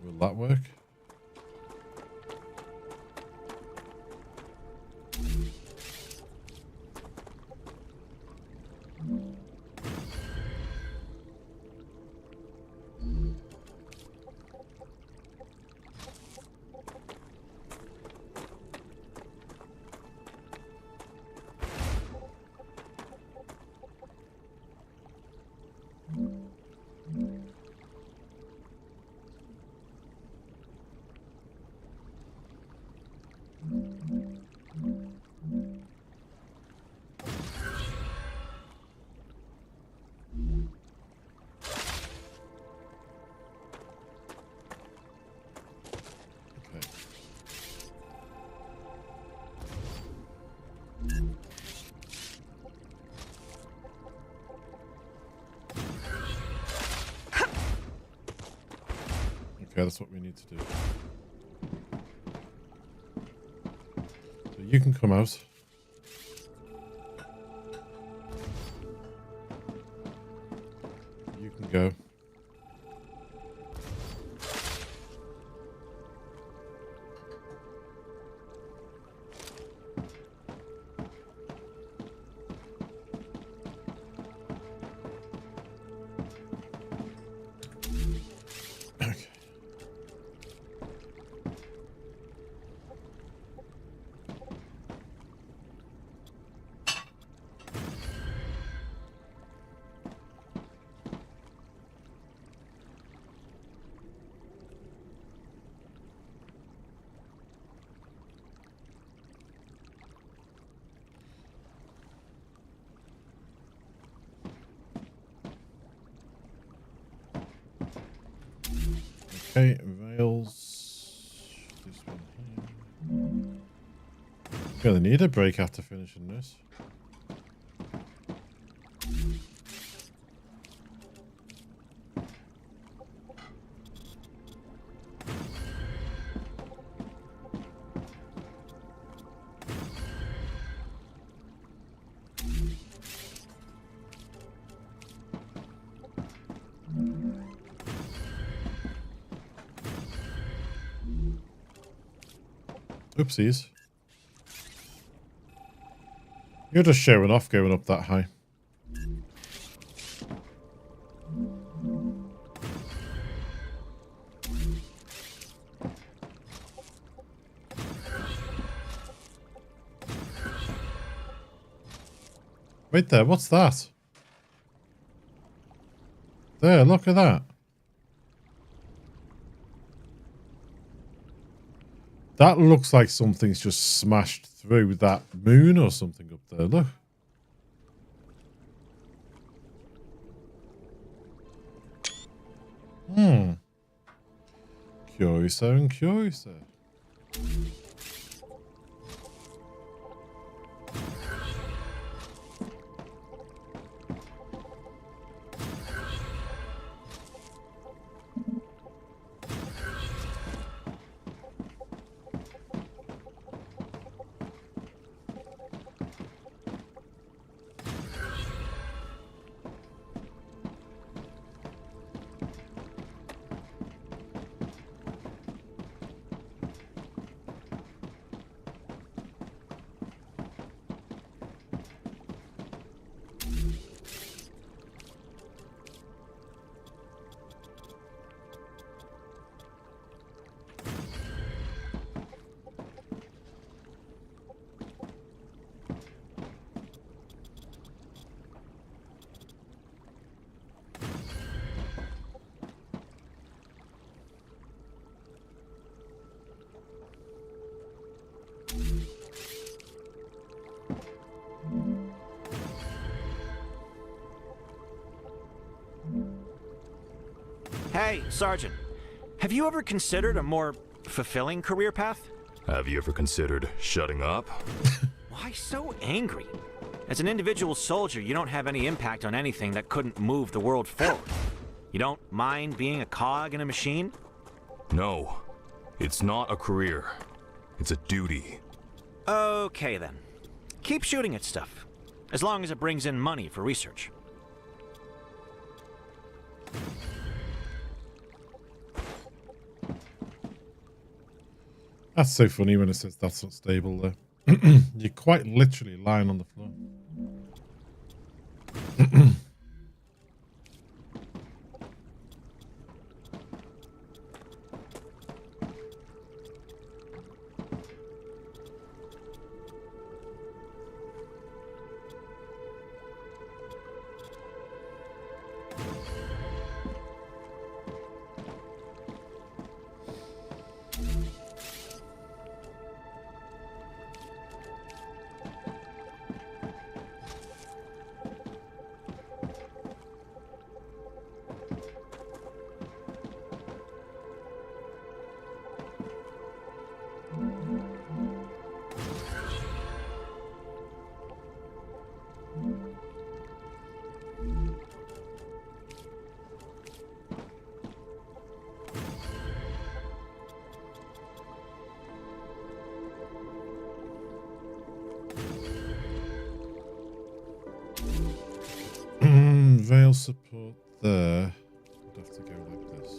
Will that work? Okay, that's what we need to do. So you can come out. You can go. Okay, rails. This one here. Gonna need a break after finishing this. Oopsies. You're just showing off going up that high. Wait there, what's that? There, look at that. That looks like something's just smashed through that moon or something up there. Look. Curiouser and curiouser. Hey, Sergeant. Have you ever considered a more fulfilling career path? Have you ever considered shutting up? Why so angry? As an individual soldier, you don't have any impact on anything that couldn't move the world forward. You don't mind being a cog in a machine? No. It's not a career. It's a duty. Okay, then. Keep shooting at stuff. As long as it brings in money for research. That's so funny when it says that's not stable there. You're quite literally lying on the floor. support there. I'd have to go like this.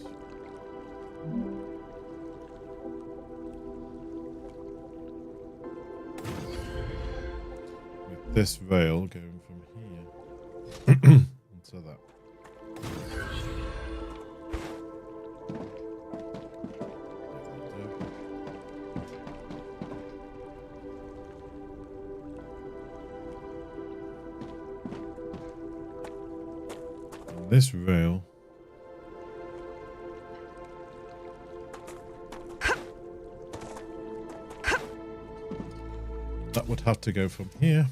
With this rail going from here into that. This rail that would have to go from here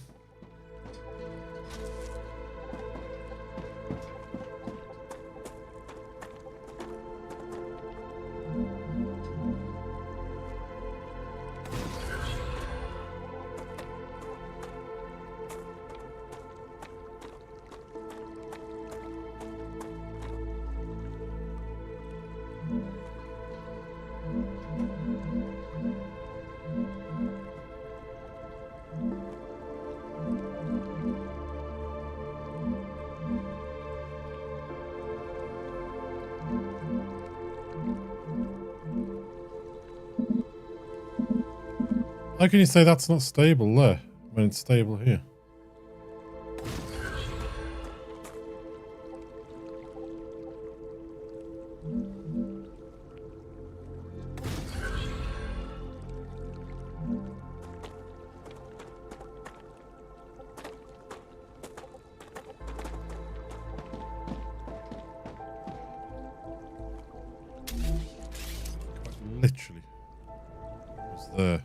How can you say that's not stable there when it's stable here? Quite literally. It was there.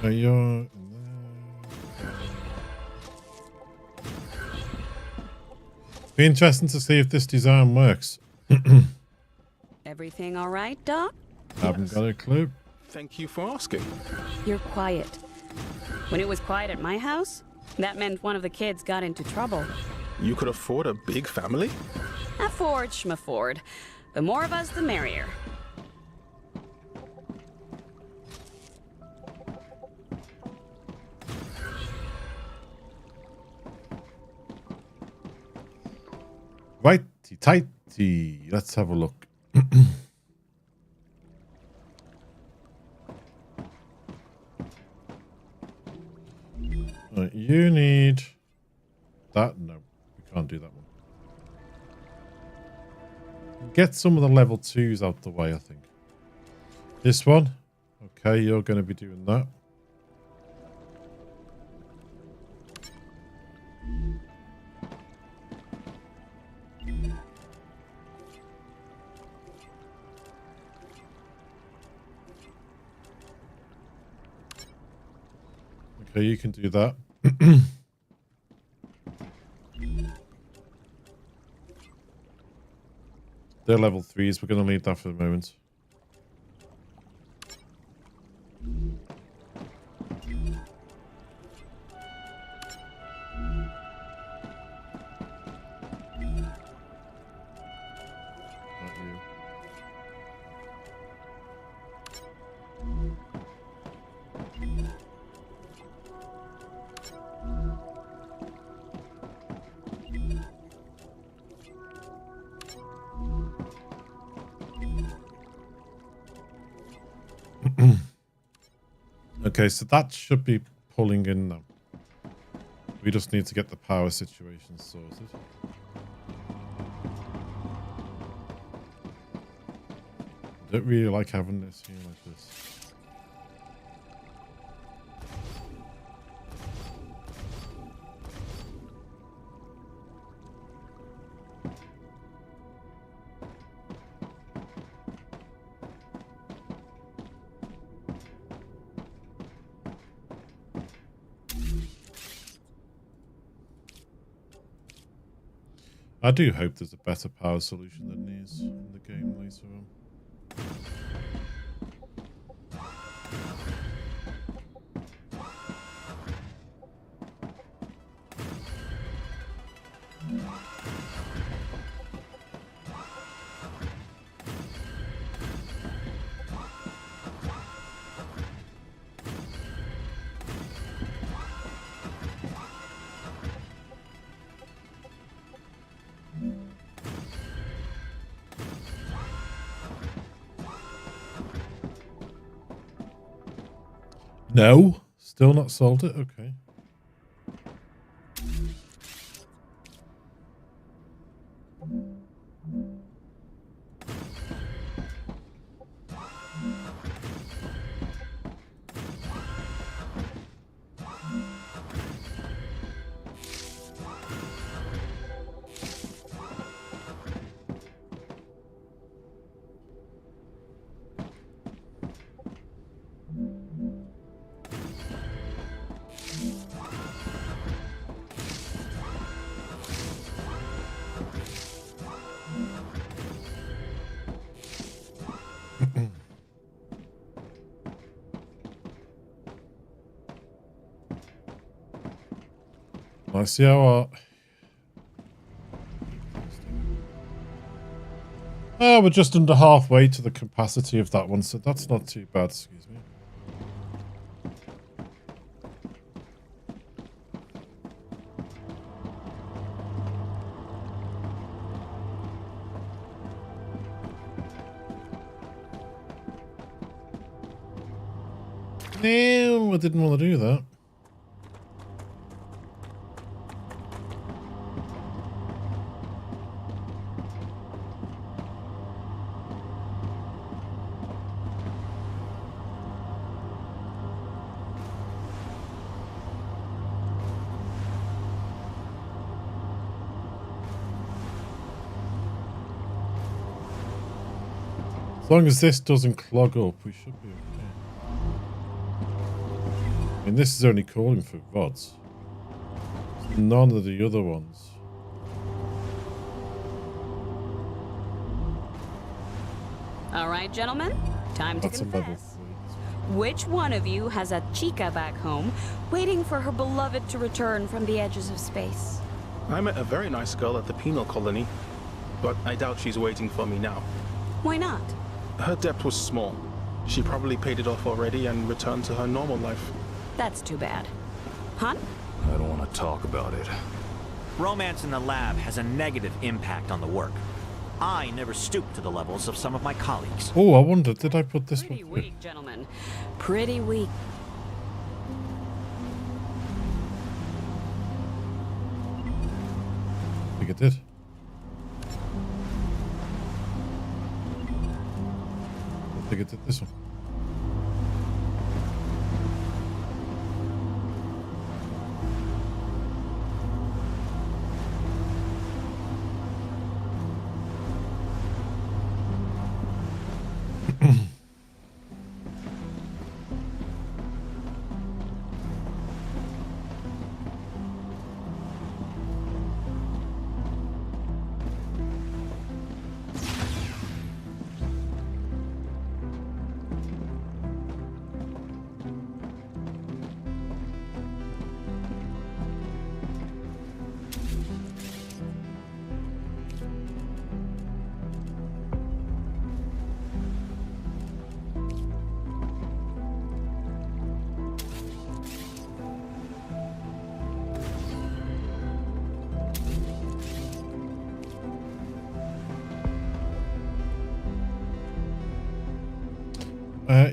You're be interesting to see if this design works. Everything all right, Doc? Haven't got a clue. Thank you for asking. You're quiet. When it was quiet at my house, that meant one of the kids got into trouble. You could afford a big family? Afford, schmafford. The more of us, the merrier. Righty tighty. Let's have a look. Right, you need that. No, we can't do that one. Get some of the level 2s out the way, I think. This one. Okay, you're going to be doing that. Okay, you can do that. They're level 3s. We're going to leave that for the moment. Not you. Okay, so that should be pulling in now. We just need to get the power situation sorted. I don't really like having this here like this. I do hope there's a better power solution than these in the game later on. No, still not solved it. Okay. I see how we're just under halfway to the capacity of that one, so that's not too bad, excuse me. No, I didn't want to do that. As long as this doesn't clog up, we should be okay. I mean, this is only calling for VODs. None of the other ones. All right, gentlemen, time to confess. Which one of you has a chica back home waiting for her beloved to return from the edges of space? I met a very nice girl at the penal colony, but I doubt she's waiting for me now. Why not? Her debt was small. She probably paid it off already and returned to her normal life. That's too bad. Huh? I don't want to talk about it. Romance in the lab has a negative impact on the work. I never stooped to the levels of some of my colleagues. Oh, I wonder, did I put this Pretty one? weak, gentlemen. Pretty weak. I think it did. I think it did this one.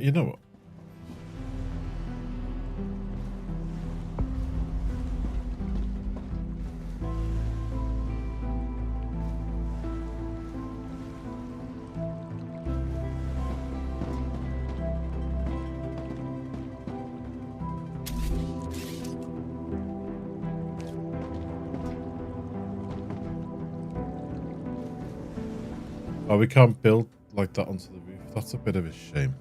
You know what? Oh, we can't build like that onto the roof. That's a bit of a shame.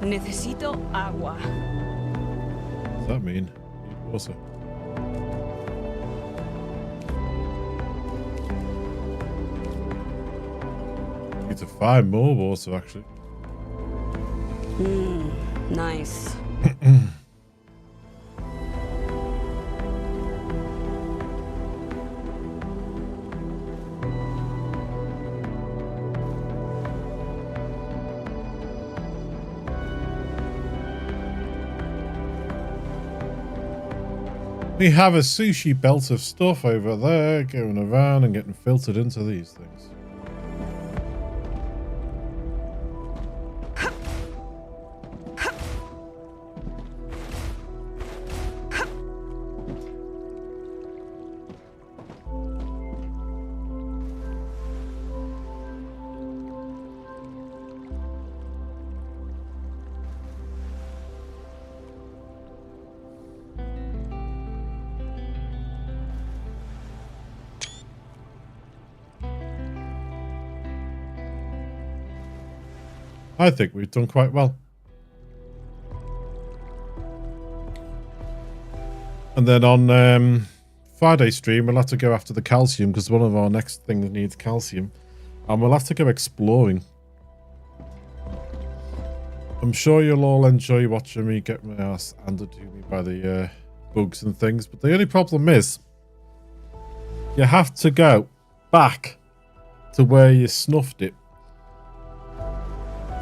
Necesito agua. What does that mean? Need water. Need to find more water, actually. Nice. We have a sushi belt of stuff over there going around and getting filtered into these things. I think we've done quite well. And then on Friday stream, we'll have to go after the calcium because one of our next things needs calcium. And we'll have to go exploring. I'm sure you'll all enjoy watching me get my ass handed to me by the bugs and things. But the only problem is you have to go back to where you snuffed it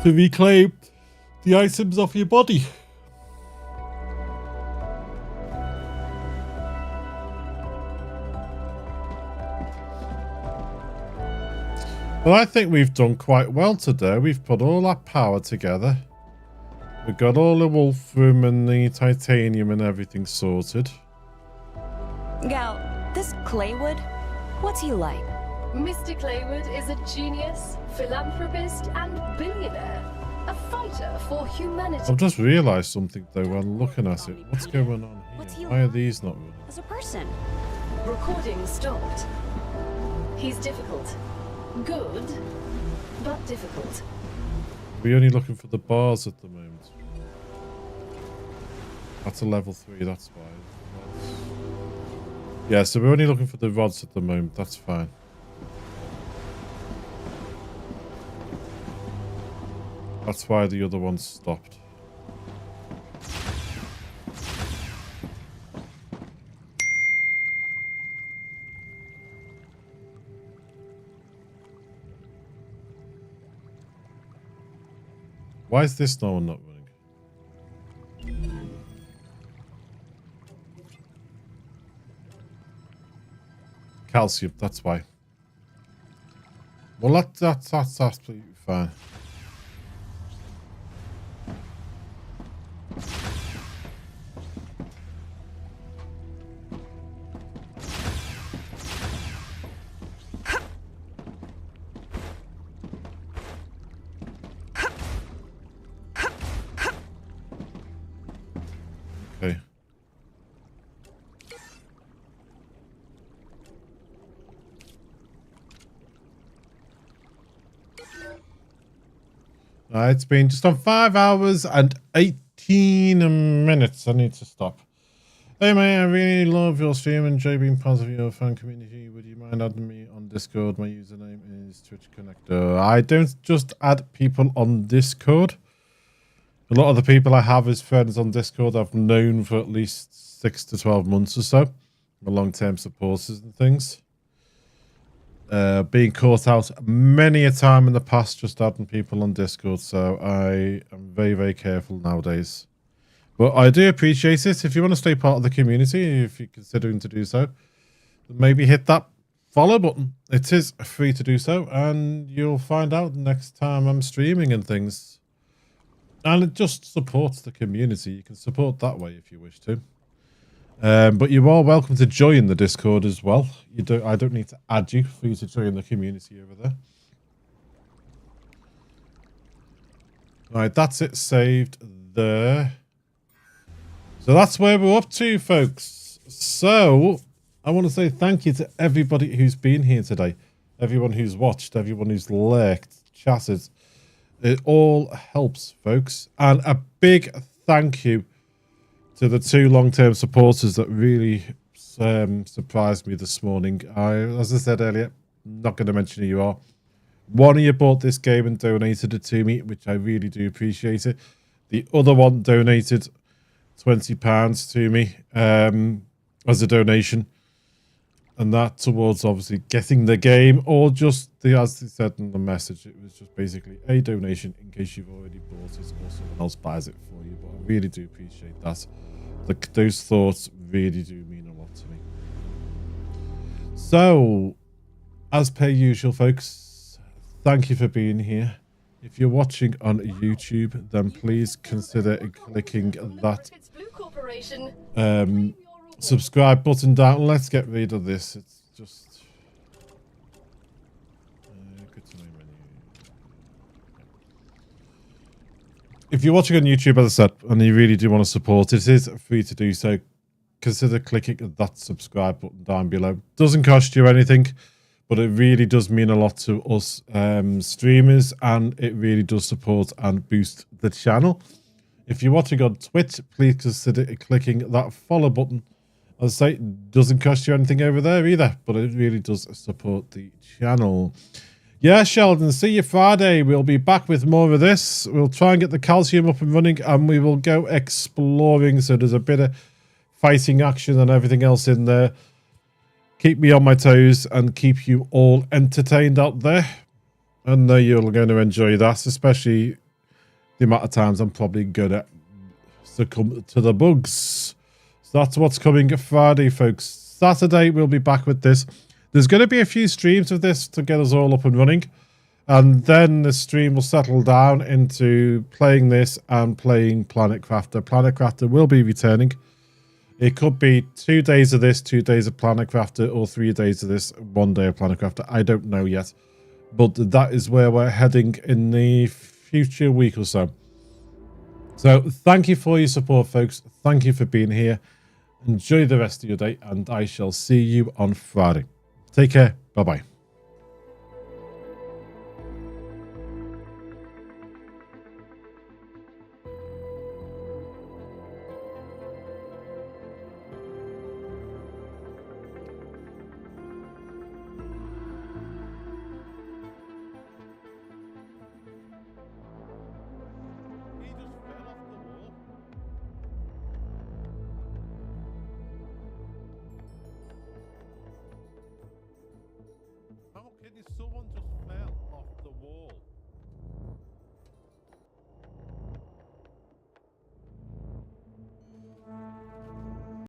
to reclaim the items off your body. Well, I think we've done quite well today. We've put all our power together. We've got all the wolfram and the titanium and everything sorted. Gal, this Claywood, what's he like? Mr. Claywood is a genius, philanthropist, and billionaire. A fighter for humanity. I've just realised something though when looking at it. What's going on here? Why are these not running? As a person. Recording stopped. He's difficult. Good, but difficult. We're only looking for the bars at the moment. That's a level 3, that's fine. Yeah, so we're only looking for the rods at the moment, that's fine. That's why the other one stopped. Why is this no one not running? Calcium, that's why. Well, that's absolutely fine. Okay. It's been just on 5 hours and 18 minutes. I need to stop. Hey mate, I really love your stream and enjoy being part of your fan community. Would you mind adding me on Discord? My username is Twitch Connector. I don't just add people on Discord. A lot of the people I have as friends on Discord I've known for at least 6 to 12 months or so. My long-term supporters and things. Being caught out many a time in the past just adding people on Discord, so I am very, very careful nowadays. But I do appreciate it. If you want to stay part of the community, if you're considering to do so, maybe hit that follow button. It is free to do so, and you'll find out next time I'm streaming and things. And it just supports the community. You can support that way if you wish to. But you are welcome to join the Discord as well. I don't need to add you for you to join the community over there. Right, that's it saved there. So that's where we're up to, folks. So I want to say thank you to everybody who's been here today. Everyone who's watched, everyone who's lurked, chatted. It all helps, folks. And a big thank you to the 2 long-term supporters that really surprised me this morning. As I said earlier, I'm not going to mention who you are. One of you bought this game and donated it to me, which I really do appreciate it. The other one donated £20 to me as a donation. And that towards obviously getting the game, or just as they said in the message, it was just basically a donation in case you've already bought it or someone else buys it for you. But I really do appreciate that. Those thoughts really do mean a lot to me. So, as per usual, folks, thank you for being here. If you're watching on YouTube, then please consider clicking that subscribe button down. Let's get rid of this. It's just good to know menu. If you're watching on YouTube, as I said, and you really do want to support, it is free to do so. Consider clicking that subscribe button down below. Doesn't cost you anything, but it really does mean a lot to us streamers, and it really does support and boost the channel. If you're watching on Twitch, please consider clicking that follow button. As I say, it doesn't cost you anything over there either, but it really does support the channel. Yeah, Sheldon, see you Friday. We'll be back with more of this. We'll try and get the calcium up and running, and we will go exploring. So there's a bit of fighting action and everything else in there. Keep me on my toes and keep you all entertained out there. I know you're going to enjoy that, especially the amount of times I'm probably going to succumb to the bugs. So that's what's coming Friday, folks. Saturday, we'll be back with this. There's going to be a few streams of this to get us all up and running. And then the stream will settle down into playing this and playing Planet Crafter. Planet Crafter will be returning. It could be 2 days of this, 2 days of Planet Crafter, or 3 days of this, 1 day of Planet Crafter. I don't know yet. But that is where we're heading in the future week or so. So thank you for your support, folks. Thank you for being here. Enjoy the rest of your day, and I shall see you on Friday. Take care. Bye-bye.